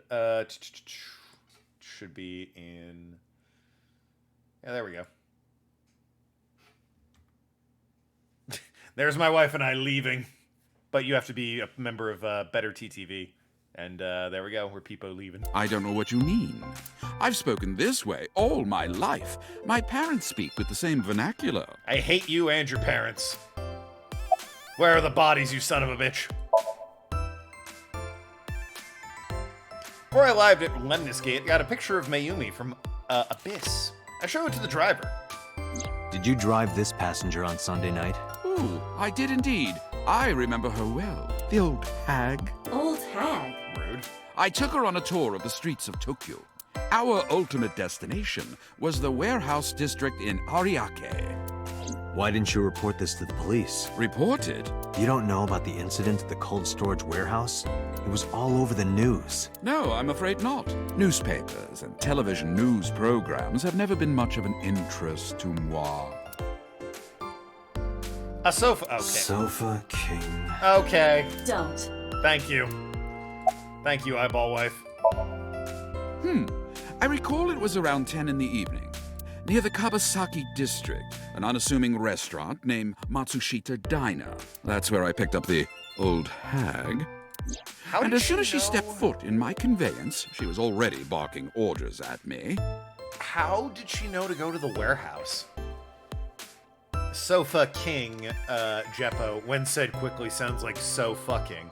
Should be in, yeah, there we go. There's my wife and I leaving, but you have to be a member of Better TTV. And there we go, we're Peepo leaving. I don't know what you mean. I've spoken this way all my life. My parents speak with the same vernacular. I hate you and your parents. Where are the bodies, you son of a bitch? Before I arrived at Lemnis Gate, I got a picture of Mayumi from Abyss. I showed it to the driver. Did you drive this passenger on Sunday night? Ooh, I did indeed. I remember her well. The old hag. Old hag? Rude. I took her on a tour of the streets of Tokyo. Our ultimate destination was the warehouse district in Ariake. Why didn't you report this to the police? Reported? You don't know about the incident at the cold storage warehouse? It was all over the news. No, I'm afraid not. Newspapers and television news programs have never been much of an interest to moi. A sofa, okay. Sofa King. Okay. Don't. Thank you. Thank you, eyeball wife. I recall it was around 10 in the evening, near the Kabasaki district, an unassuming restaurant named Matsushita Diner. That's where I picked up the old hag. And as soon as she stepped foot in my conveyance, she was already barking orders at me. How did she know to go to the warehouse? Sofa King, Jeppo, when said quickly, sounds like so fucking.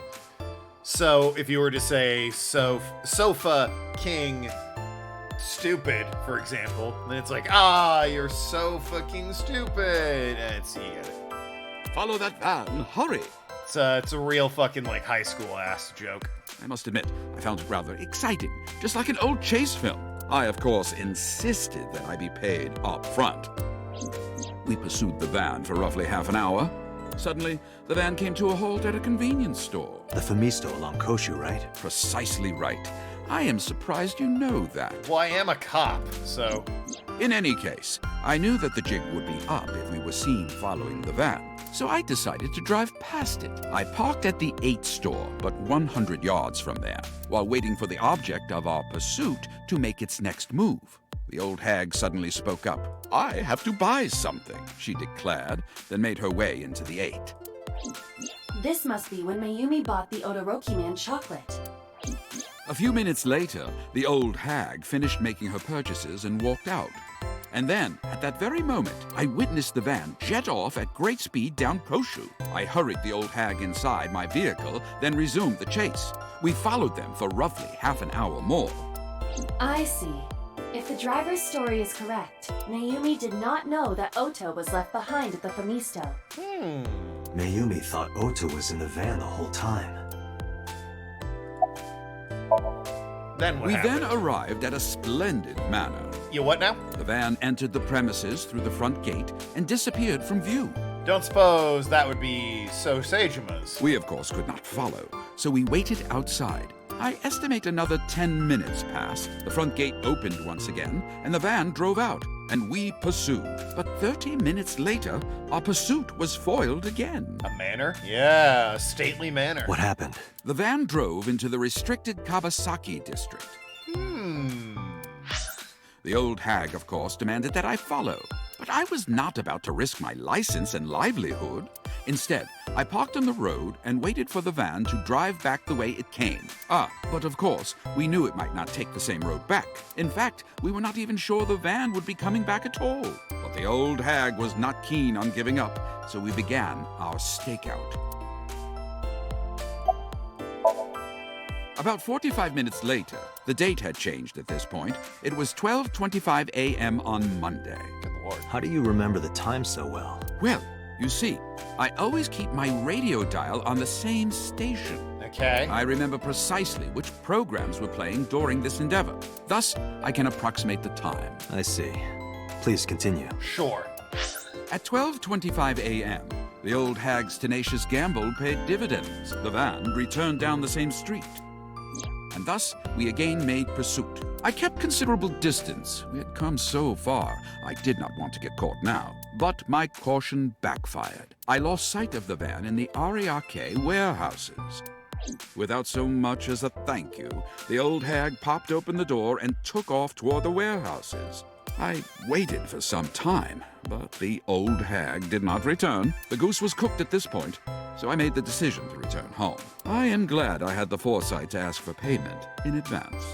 So, if you were to say Sofa King Stupid, for example, then it's like, you're so fucking stupid. And you get it. Follow that van, hurry. It's a real fucking, like, high school ass joke. I must admit, I found it rather exciting, just like an old chase film. I, of course, insisted that I be paid up front. We pursued the van for roughly half an hour. Suddenly, the van came to a halt at a convenience store. The Famisto along Koshu, right? Precisely right. I am surprised you know that. Well, I am a cop, so... In any case, I knew that the jig would be up if we were seen following the van. so I decided to drive past it. I parked at the 8 store, but 100 yards from there, while waiting for the object of our pursuit to make its next move. The old hag suddenly spoke up. "I have to buy something," she declared, then made her way into the 8. This must be when Mayumi bought the Odoroki Man chocolate. A few minutes later, the old hag finished making her purchases and walked out. And then, at that very moment, I witnessed the van jet off at great speed down Koshu. I hurried the old hag inside my vehicle, then resumed the chase. We followed them for roughly half an hour more. I see. If the driver's story is correct, Mayumi did not know that Oto was left behind at the Famisto. Mayumi thought Oto was in the van the whole time. Then what We happened? then arrived at a splendid manor. You what now? The van entered the premises through the front gate and disappeared from view. Don't suppose that would be Seijima's. We, of course, could not follow, so we waited outside. I estimate another 10 minutes passed. The front gate opened once again, and the van drove out, and we pursued. But 30 minutes later, our pursuit was foiled again. A manor? Yeah, a stately manor. What happened? The van drove into the restricted Kawasaki district. The old hag, of course, demanded that I follow, but I was not about to risk my license and livelihood. Instead, I parked on the road and waited for the van to drive back the way it came. But of course, we knew it might not take the same road back. In fact, we were not even sure the van would be coming back at all. But the old hag was not keen on giving up, so we began our stakeout. About 45 minutes later, the date had changed at this point. It was 12:25 a.m. on Monday. Good Lord. How do you remember the time so well? Well, you see, I always keep my radio dial on the same station. Okay. I remember precisely which programs were playing during this endeavor. Thus, I can approximate the time. I see. Please continue. Sure. At 12:25 a.m., the old hag's tenacious gamble paid dividends. The van returned down the same street. And thus, we again made pursuit. I kept considerable distance. We had come so far, I did not want to get caught now. But my caution backfired. I lost sight of the van in the Ariake warehouses. Without so much as a thank you, the old hag popped open the door and took off toward the warehouses. I waited for some time, but the old hag did not return. The goose was cooked at this point, so I made the decision to return home. I am glad I had the foresight to ask for payment in advance.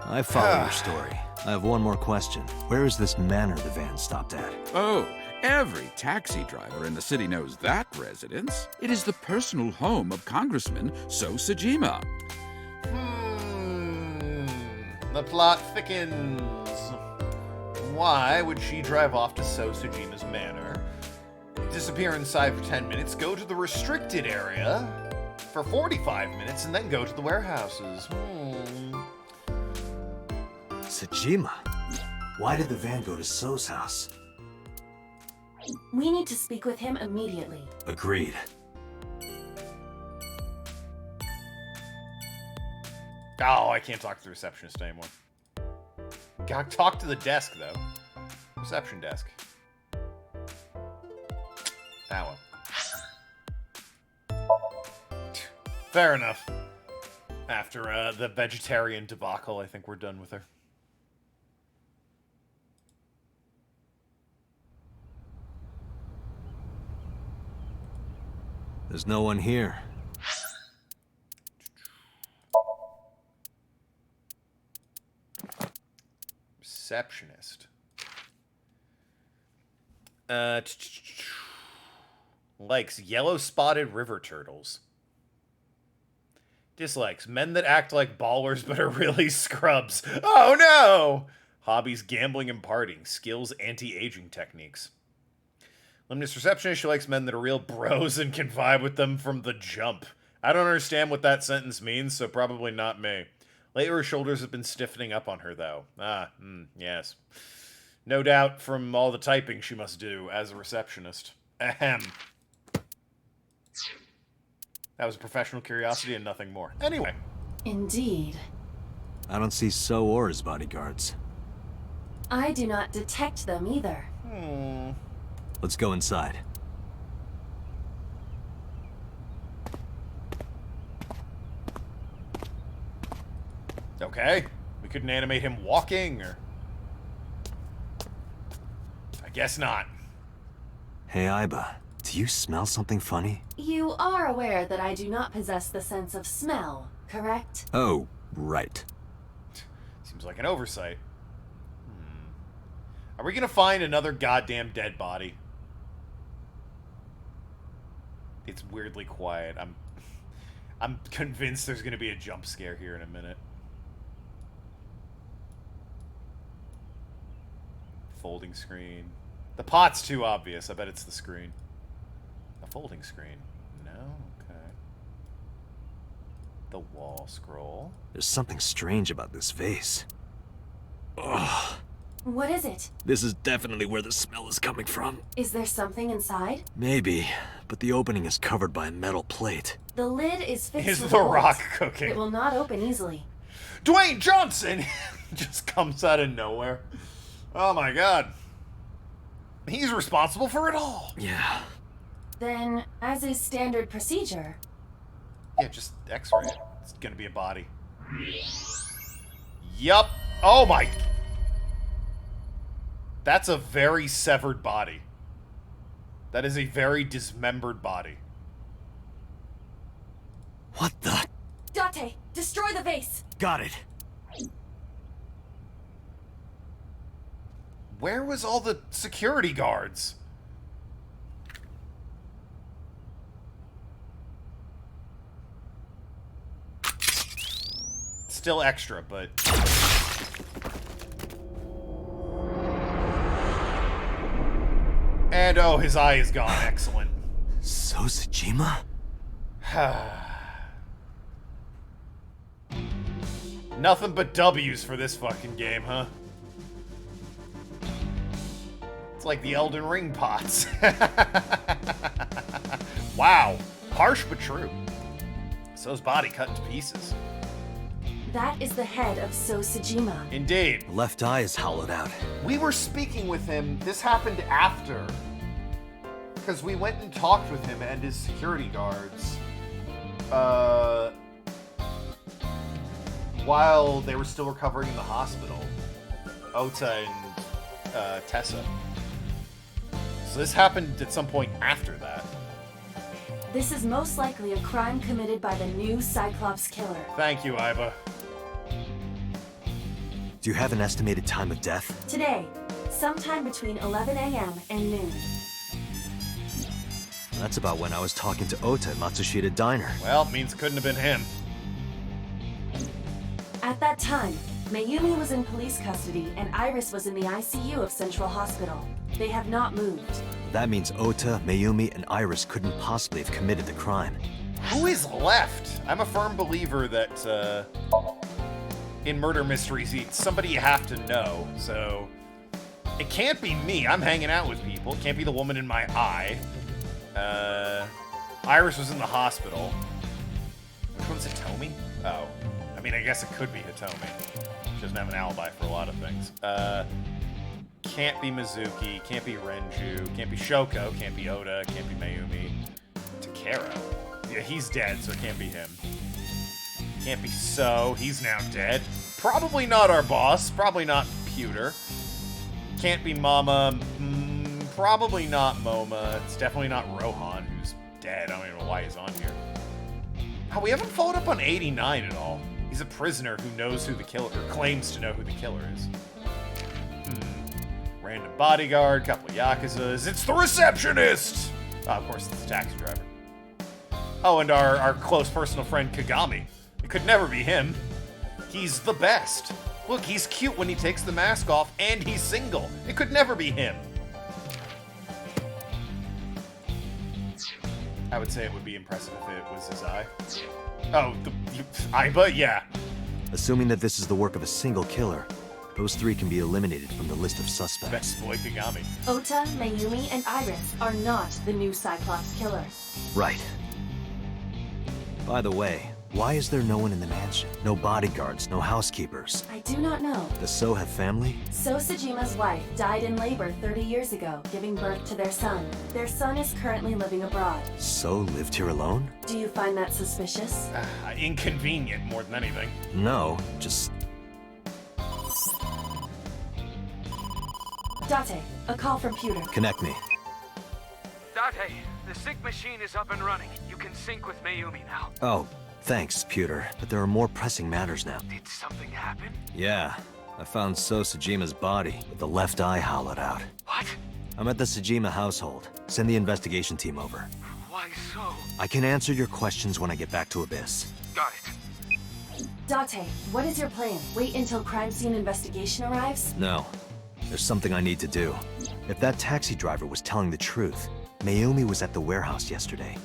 I follow your story. I have one more question. Where is this manor the van stopped at? Oh, every taxi driver in the city knows that residence. It is the personal home of Congressman Sejima. The plot thickens. Why would she drive off to Sosujima's manor, disappear inside for 10 minutes, go to the restricted area for 45 minutes, and then go to the warehouses? Sejima? Why did the van go to So's house? We need to speak with him immediately. Agreed. Oh, I can't talk to the receptionist anymore. Gotta talk to the desk, though. Reception desk. That one. Fair enough. After the vegetarian debacle, I think we're done with her. There's no one here. Receptionist. Likes yellow-spotted river turtles. Dislikes men that act like ballers but are really scrubs. Oh no! Hobbies gambling and partying. Skills anti-aging techniques. Limnus receptionist, she likes men that are real bros and can vibe with them from the jump. I don't understand what that sentence means, so probably not me. Lately, her shoulders have been stiffening up on her, though. Yes. No doubt from all the typing she must do as a receptionist. Ahem. That was a professional curiosity and nothing more. Anyway. Indeed. I don't see So or his bodyguards. I do not detect them either. Let's go inside. Okay. We couldn't animate him walking, or... I guess not. Hey, Aiba. Do you smell something funny? You are aware that I do not possess the sense of smell, correct? Oh, right. Seems like an oversight. Are we gonna find another goddamn dead body? It's weirdly quiet. I'm convinced there's gonna be a jump scare here in a minute. Folding screen. The pot's too obvious. I bet it's the screen. A folding screen. No? Okay. The wall scroll. There's something strange about this vase. Ugh. What is it? This is definitely where the smell is coming from. Is there something inside? Maybe, but the opening is covered by a metal plate. The lid is fixed Is with the bolts. Rock cooking? It will not open easily. Dwayne Johnson just comes out of nowhere. Oh my god. He's responsible for it all. Yeah. Then, as is standard procedure... Yeah, just x-ray it. It's gonna be a body. Yup. Oh my... That's a very severed body. That is a very dismembered body. What the? Date, destroy the vase! Got it. Where was all the security guards? Still extra, but... And oh, his eye is gone. Excellent. Sosajima? Nothing but W's for this fucking game, huh? It's like the Elden Ring pots. Wow. Harsh but true. So's body cut into pieces. That is the head of Sosajima. Indeed. The left eye is hollowed out. We were speaking with him. This happened after. Because we went and talked with him and his security guards. While they were still recovering in the hospital. Ota and Tessa. So this happened at some point after that. This is most likely a crime committed by the new Cyclops killer. Thank you, Aiba. Do you have an estimated time of death? Today, sometime between 11 a.m. and noon. That's about when I was talking to Ota at Matsushita Diner. Well, it means it couldn't have been him. At that time, Mayumi was in police custody and Iris was in the ICU of Central Hospital. They have not moved. That means Ota, Mayumi, and Iris couldn't possibly have committed the crime. Who is left? I'm a firm believer that, in murder mysteries, it's somebody you have to know, so... It can't be me. I'm hanging out with people. It can't be the woman in my eye. Iris was in the hospital. Which one's Hitomi? Oh. I mean, I guess it could be Hitomi. She doesn't have an alibi for a lot of things. Can't be Mizuki, can't be Renju, can't be Shoko, can't be Oda, can't be Mayumi. Takero. Yeah, he's dead, so it can't be him. Can't be So, he's now dead. Probably not our boss, probably not Pewter. Can't be Mama, probably not Moma. It's definitely not Rohan, who's dead. I don't even know why he's on here. Oh, we haven't followed up on 89 at all. He's a prisoner who knows who the killer, or claims to know who the killer is. Random bodyguard, couple of Yakuzas. It's the receptionist! Oh, of course, it's the taxi driver. Oh, and our close personal friend Kagami. It could never be him. He's the best. Look, he's cute when he takes the mask off, and he's single. It could never be him. I would say it would be impressive if it was his eye. Oh, Aiba? Yeah. Assuming that this is the work of a single killer, those three can be eliminated from the list of suspects. Best boy Kagami. Ota, Mayumi, and Iris are not the new Cyclops killer. Right. By the way, Why is there no one in the mansion? No bodyguards, no housekeepers. I do not know. The So have family? So Sejima's wife died in labor 30 years ago, giving birth to their son. Their son is currently living abroad. So lived here alone? Do you find that suspicious? Inconvenient more than anything. No, just... Date, a call from Pewter. Connect me. Date, the sync machine is up and running. You can sync with Mayumi now. Oh, thanks, Pewter. But there are more pressing matters now. Did something happen? Yeah. I found So Sejima's body, with the left eye hollowed out. What? I'm at the Sejima household. Send the investigation team over. Why so? I can answer your questions when I get back to Abyss. Got it. Date, what is your plan? Wait until crime scene investigation arrives? No. There's something I need to do. If that taxi driver was telling the truth, Mayumi was at the warehouse yesterday.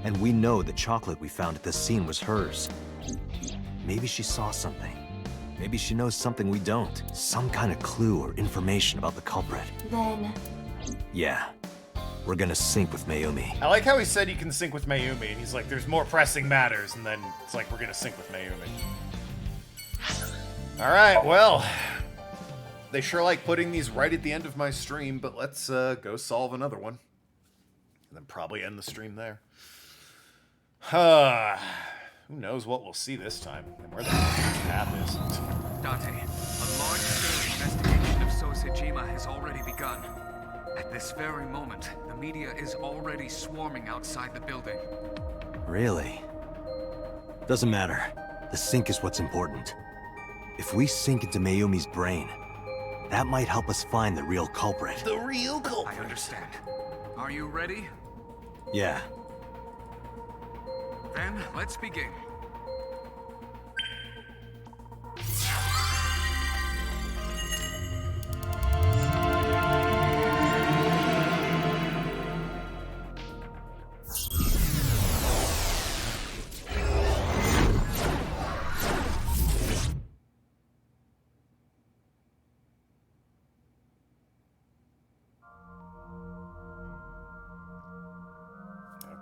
And we know the chocolate we found at the scene was hers. Maybe she saw something. Maybe she knows something we don't. Some kind of clue or information about the culprit. Then... Yeah. We're gonna sync with Mayumi. I like how he said he can sync with Mayumi, and he's like, there's more pressing matters, and then it's like, we're gonna sync with Mayumi. Alright, well... They sure like putting these right at the end of my stream, but let's go solve another one. And then probably end the stream there. Who knows what we'll see this time, and where the path is. Date, a large-scale investigation of So Sejima has already begun. At this very moment, the media is already swarming outside the building. Really? Doesn't matter. The sync is what's important. If we sink into Mayumi's brain, that might help us find the real culprit. The real culprit? I understand. Are you ready? Yeah. Then, let's begin.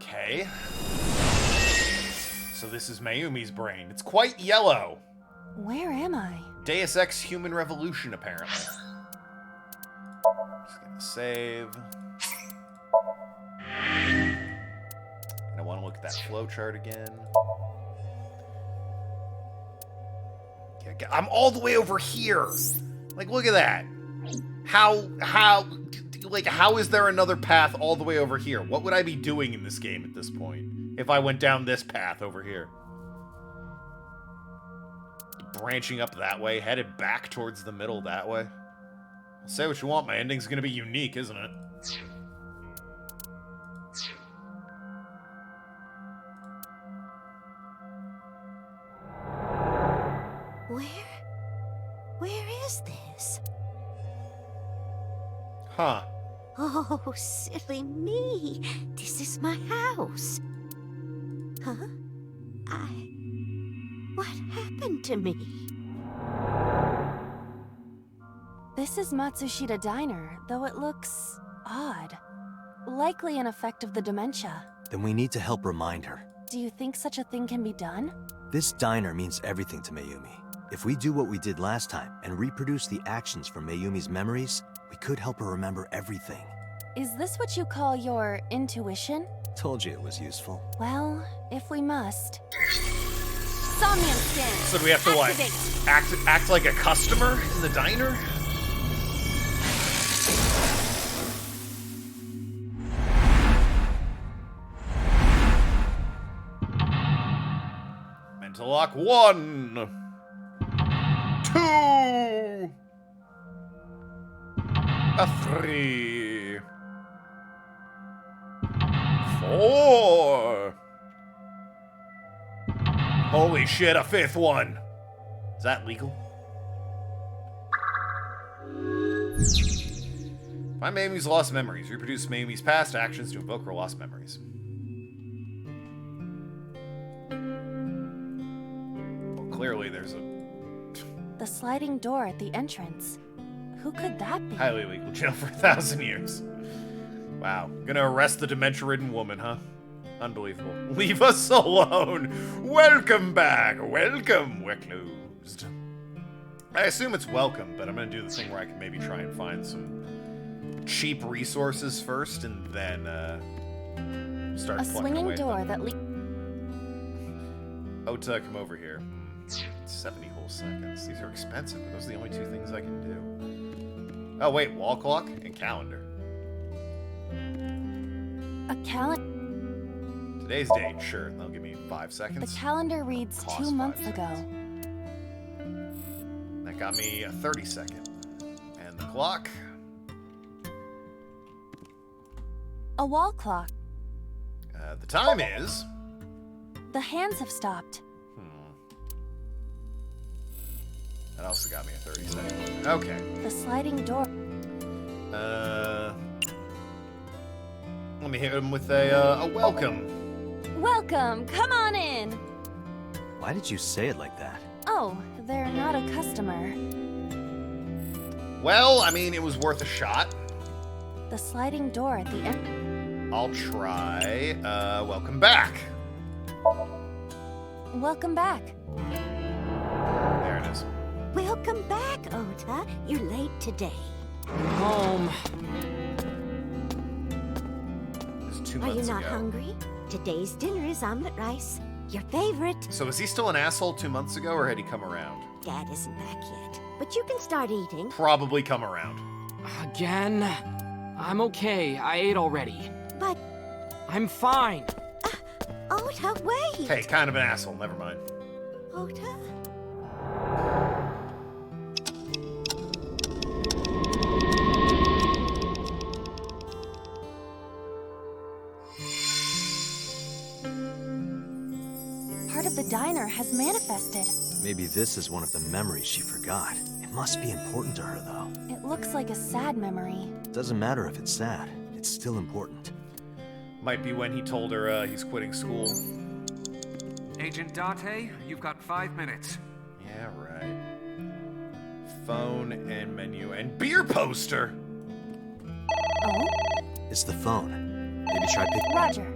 Okay. So this is Mayumi's brain. It's quite yellow. Where am I? Deus Ex Human Revolution, apparently. Just gonna save. And I want to look at that flowchart again. Yeah, I'm all the way over here. Like, look at that. How is there another path all the way over here? What would I be doing in this game at this point if I went down this path over here? Branching up that way, headed back towards the middle that way. Say what you want, my ending's gonna be unique, isn't it? Where is this? Huh. Oh, silly me. This is my house. Huh? What happened to me? This is Matsushita Diner, though it looks odd. Likely an effect of the dementia. Then we need to help remind her. Do you think such a thing can be done? This diner means everything to Mayumi. If we do what we did last time and reproduce the actions from Mayumi's memories, we could help her remember everything. Is this what you call your intuition? Told you it was useful. Well, if we must. Somnium scan. So do we have to, like, act like a customer in the diner? Mental lock 1, 2, a 3, 4. Holy shit, a 5th one. Is that legal? Find Mayumi's lost memories. Reproduce Mayumi's past actions to invoke her lost memories. Well, clearly there's a... The sliding door at the entrance. Who could that be? Highly illegal. Jail for 1,000 years. Wow. Gonna arrest the dementia-ridden woman, huh? Unbelievable. Leave us alone. Welcome back. Welcome. We're closed. I assume it's welcome, but I'm going to do the thing where I can maybe try and find some cheap resources first and then start plucking swinging away door them. that leads. Ota, come over here. 70 whole seconds. These are expensive, but those are the only two things I can do. Oh, wait. Wall clock and calendar. A calendar. Today's date, sure. They'll give me 5 seconds. The calendar reads Cost 2 months 5 ago. That got me a 30-second. And the clock. A wall clock. The time is... The hands have stopped. That also got me a 30-second. Okay. The sliding door. Let me hit him with a welcome. Welcome, come on in. Why did you say it like that? Oh, they're not a customer. Well, I mean, it was worth a shot. The sliding door at the end. I'll try. Welcome back. Welcome back. There it is. Welcome back, Ota. You're late today. Home. It's 2 Are you months not ago. hungry? Today's dinner is omelet rice. Your favorite. So is he still an asshole 2 months ago, or had he come around? Dad isn't back yet, but you can start eating. Probably come around. Again? I'm okay. I ate already. But... I'm fine. Ota, wait! Hey, kind of an asshole. Never mind. Ota? Part of the diner has manifested. Maybe this is one of the memories she forgot. It must be important to her, though. It looks like a sad memory. Doesn't matter if it's sad. It's still important. Might be when he told her he's quitting school. Agent Date, you've got 5 minutes. Yeah, right. Phone and menu and beer poster. Oh? It's the phone. Maybe try picking... Roger.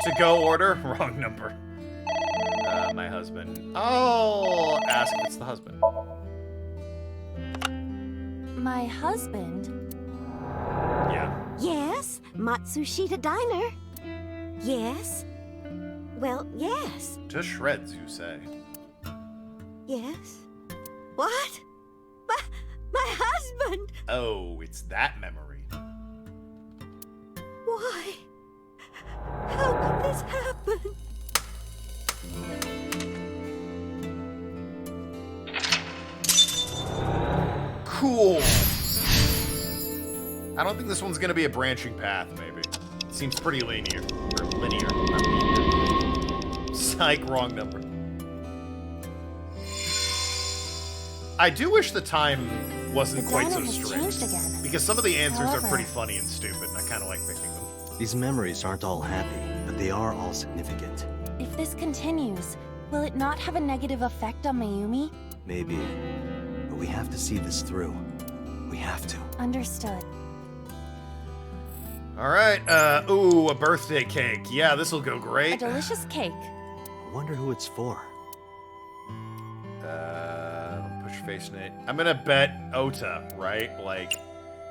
To go order. Wrong number. My husband. Oh, ask if it's the husband. My husband? Yeah. Yes, Matsushita Diner. Yes. Well, yes. To shreds, you say. Yes. What? My husband! Oh, it's that memory. Why? How could this happen? Cool. I don't think this one's gonna be a branching path, maybe. It seems pretty linear. Or linear, not linear. Psych, wrong number. I do wish the time wasn't The quite so diner has changed strict. again. Because some of the answers However- are pretty funny and stupid, and I kind of like picking them. These memories aren't all happy, but they are all significant. If this continues, will it not have a negative effect on Mayumi? Maybe. But we have to see this through. We have to. Understood. Alright, ooh, a birthday cake. Yeah, this'll go A great. delicious cake. I wonder who it's for. Push face Nate. I'm gonna bet Ota, right? Like,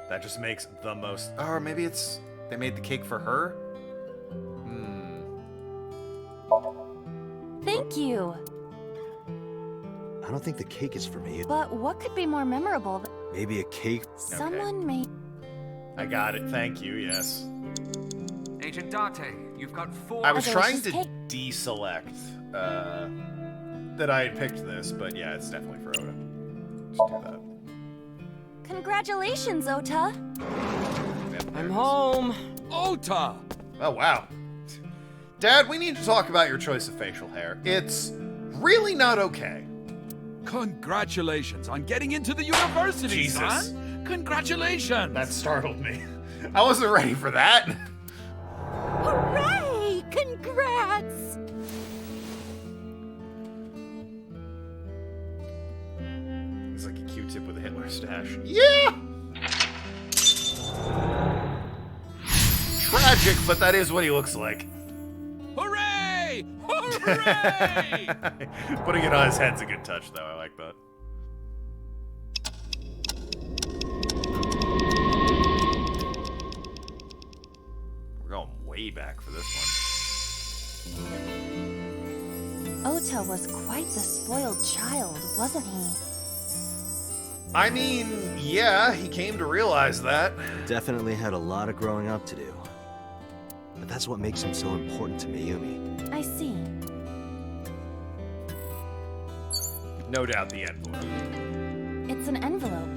that just makes the most... Or maybe it's... They made the cake for her? Thank you. I don't think the cake is for me. But what could be more memorable than Maybe a cake. someone made... I got it, thank you, yes. Agent Date, you've got 4... I was A trying delicious to deselect that I had picked this, but yeah, it's definitely for Ota. Just do that. Congratulations, Ota. Yep, there I'm it is. home. Ota! Oh, wow. Dad, we need to talk about your choice of facial hair. It's really not okay. Congratulations on getting into the university, Jesus. son! Congratulations! That startled me. I wasn't ready for that. Hooray! Congrats! He's like a Q-tip with a Hitler stash. Yeah! magic, but that is what he looks like. Hooray! Hooray! Putting it on his head's a good touch, though. I like that. We're going way back for this one. Ota was quite the spoiled child, wasn't he? I mean, yeah, he came to realize that. Definitely had a lot of growing up to do. But that's what makes him so important to Mayumi. I see. No doubt the envelope. It's an envelope.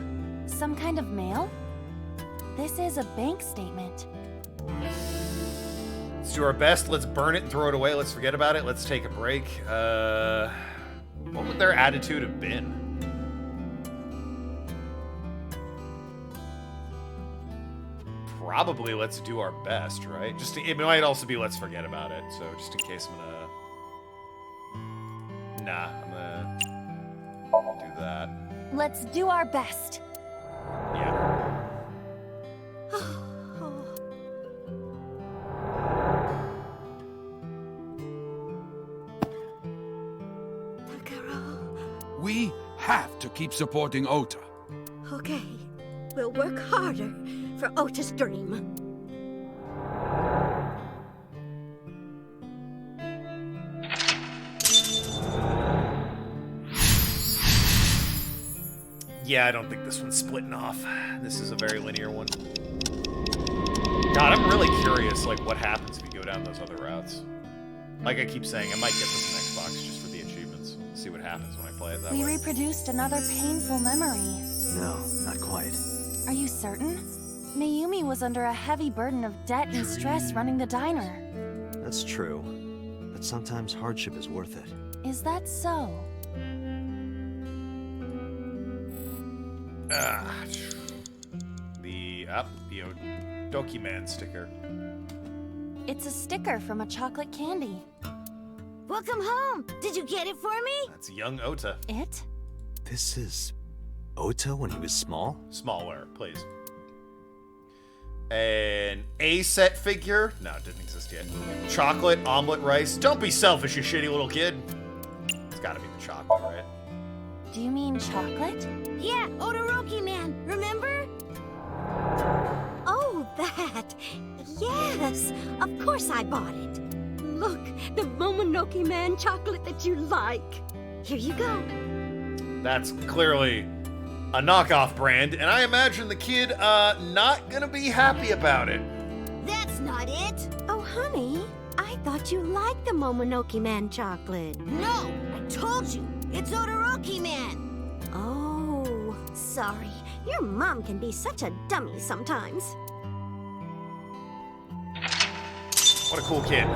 Some kind of mail? This is a bank statement. Let's do our best. Let's burn it and throw it away. Let's forget about it. Let's take a break. What would their attitude have been? Probably let's do our best, right? It might also be let's forget about it. So just in case I'm gonna do that. Let's do our best. Yeah. We have to keep supporting Ota. Okay, we'll work harder for Ota's dream. Yeah, I don't think this one's splitting off. This is a very linear one. God, I'm really curious, like, what happens if you go down those other routes. Like I keep saying, I might get this on Xbox just for the achievements. See what happens when I play it that We way. reproduced another painful memory. No, not quite. Are you certain? Mayumi was under a heavy burden of debt and stress running the diner. That's true. But sometimes hardship is worth it. Is that so? The Doki-Man sticker. It's a sticker from a chocolate candy. Welcome home! Did you get it for me? That's young Ota. It? This is Ota when he was small? Smaller, please. An A-set figure? No, it didn't exist yet. Chocolate, omelet rice. Don't be selfish, you shitty little kid. It's gotta be the chocolate, right? Do you mean chocolate? Yeah, Todoroki Man, remember? Oh, that. Yes, of course I bought it. Look, the Momonoke Man chocolate that you like. Here you go. That's clearly a knockoff brand, and I imagine the kid, not gonna be happy about it. That's not it. Oh, honey, I thought you liked the Momonoke Man chocolate. No, I told you. It's Todoroki Man. Oh, sorry. Your mom can be such a dummy sometimes. What a cool kid.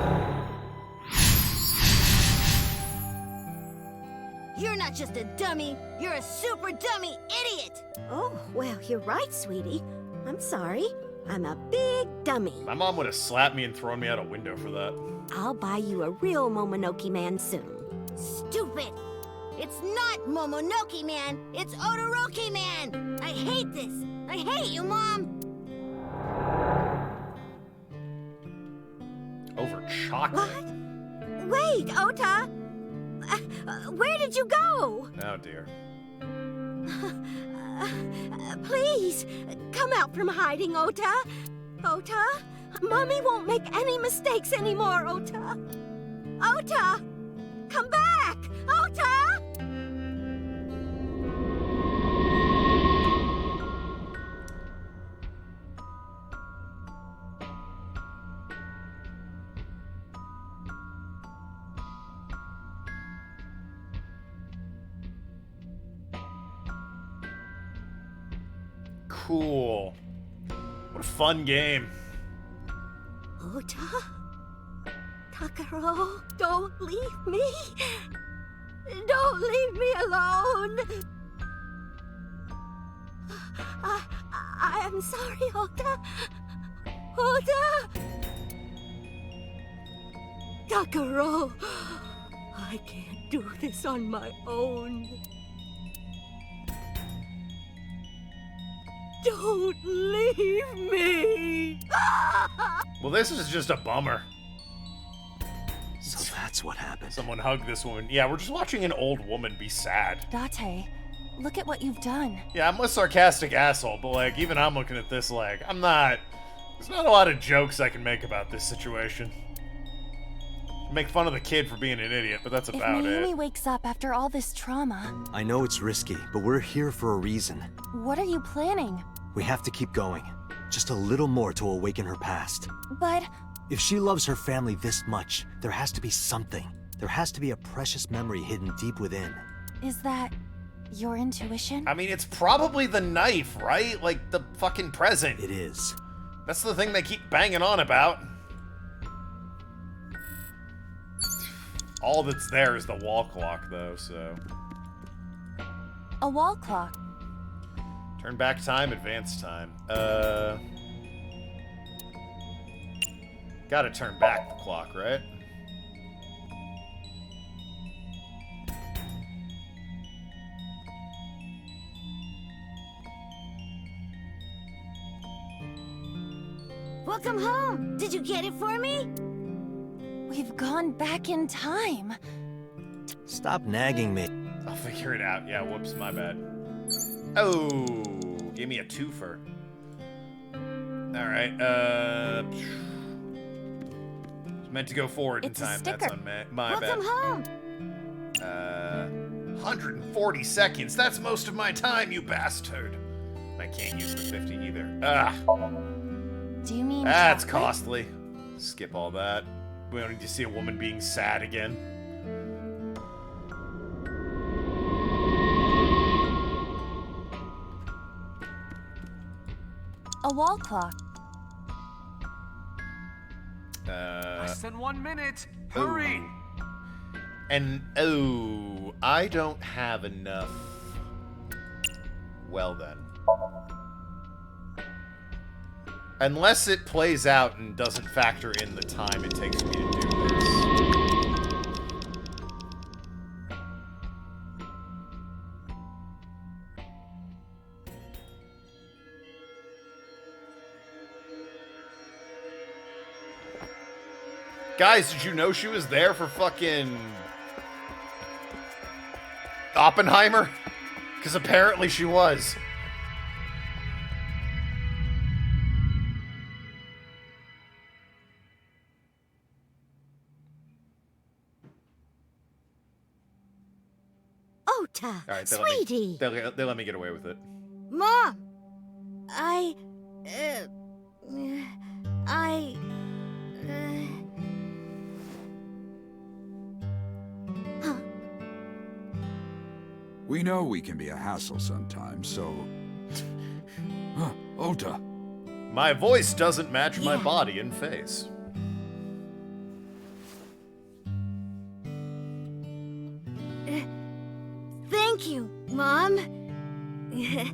You're not just a dummy, you're a super dummy idiot! Oh, well, you're right, sweetie. I'm sorry. I'm a big dummy. My mom would have slapped me and thrown me out a window for that. I'll buy you a real Momonoke Man soon. Stupid! It's not Momonoke Man, it's Todoroki Man! I hate this! I hate you, Mom! Over chocolate? What? Wait, Ota! Where did you go? Oh, dear. Please, come out from hiding, Ota. Ota, Mommy won't make any mistakes anymore, Ota. Ota, come back! Ota! Cool. What a fun game. Ota? Takaro, don't leave me. Don't leave me alone. I am sorry, Ota. Ota! Takaro, I can't do this on my own. Don't leave me! Well, this is just a bummer. So that's what happened. Someone hugged this woman. Yeah, we're just watching an old woman be sad. Date, look at what you've done. Yeah, I'm a sarcastic asshole, but like, even I'm looking at this like, there's not a lot of jokes I can make about this situation. Make fun of the kid for being an idiot, but that's about If Naomi it. wakes up after all this trauma, I know it's risky, but we're here for a reason. what are you planning? We have to keep going. Just a little more to awaken her past. But If she loves her family this much, there has to be something. There has to be a precious memory hidden deep within. is that your intuition? I mean, it's probably the knife, right? Like, the fucking present. It is. That's the thing they keep banging on about. All that's there is the wall clock, though, so... A wall clock. Turn back time, advance time. Gotta turn back the clock, right? Welcome home. Did you get it for me? We've gone back in time. Stop nagging me. I'll figure it out. Yeah, whoops, my bad. Oh, give me a twofer. Alright, it's meant to go forward It's in a time. sticker. That's on my Welcome bad. home. 140 seconds. That's most of my time, you bastard. I can't use the 50 either. Ah, Do you mean that's chocolate? costly. Skip all that. We don't need to see a woman being sad again. A wall clock. Less than 1 minute. Hurry! And, oh, I don't have enough. Well then. Unless it plays out and doesn't factor in the time it takes me to do this. Guys, did you know she was there for fucking Oppenheimer? Because apparently she was. Ota, All right, sweetie. They let me get away with it. Mom, I. We know we can be a hassle sometimes, so... Huh, Ota. My voice doesn't match my body and face. Thank you, Mom. Yeah,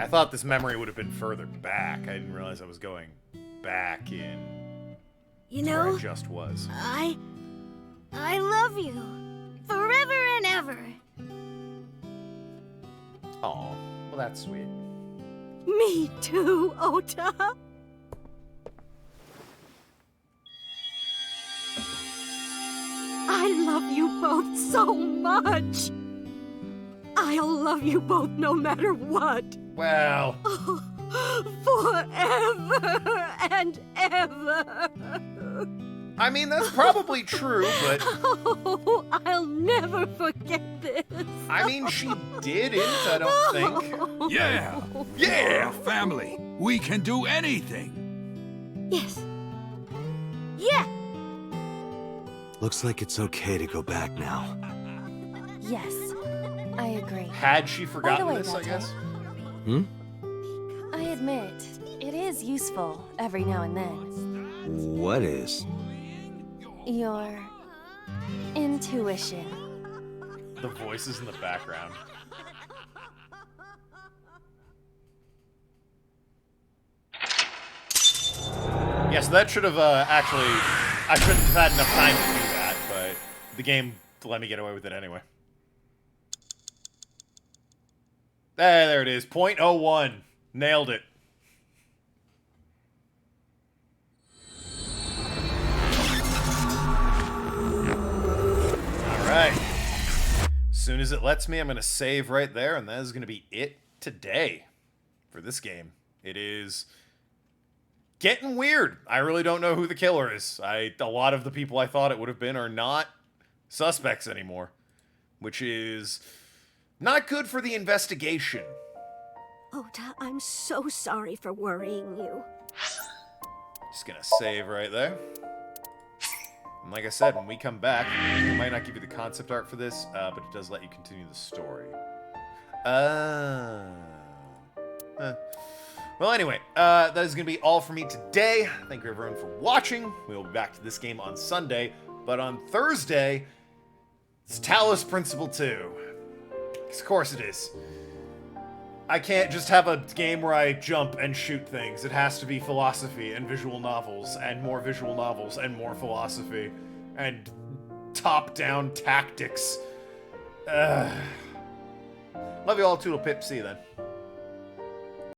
I thought this memory would have been further back. I didn't realize I was going back in. You where know, I just was. I love you. Forever and ever. Aw, well that's sweet. Me too, Ota. I love you both so much. I'll love you both no matter what. Wow. Forever and ever. I mean, that's probably true, but... Oh, I'll never forget this. I mean, she didn't, I don't think. Yeah! Yeah! We're a family. We can do anything. Yes. Yeah. Looks like it's okay to go back now. Yes, I agree. Had she forgotten way, this, I Dante. guess? Hmm? I admit, it is useful every now and then. What is? Your intuition. The voices in the background. Yes, that should have actually... I shouldn't have had enough time to do that, but the game let me get away with it anyway. There it is. .01. Nailed it. soon as it lets me, I'm going to save right there, and that is going to be it today for this game. It is getting weird. I really don't know who the killer is. A lot of the people I thought it would have been are not suspects anymore, which is not good for the investigation. Ota, I'm so sorry for worrying you. Just gonna save right there. And like I said, when we come back, I might not give you the concept art for this, but it does let you continue the story. Well, anyway, that is going to be all for me today. Thank you, everyone, for watching. We will be back to this game on Sunday, but on Thursday, it's Talos Principle 2. Because of course it is. I can't just have a game where I jump and shoot things. It has to be philosophy and visual novels, and more visual novels, and more philosophy, and top-down tactics. Love you all, Toodle Pip. See you then.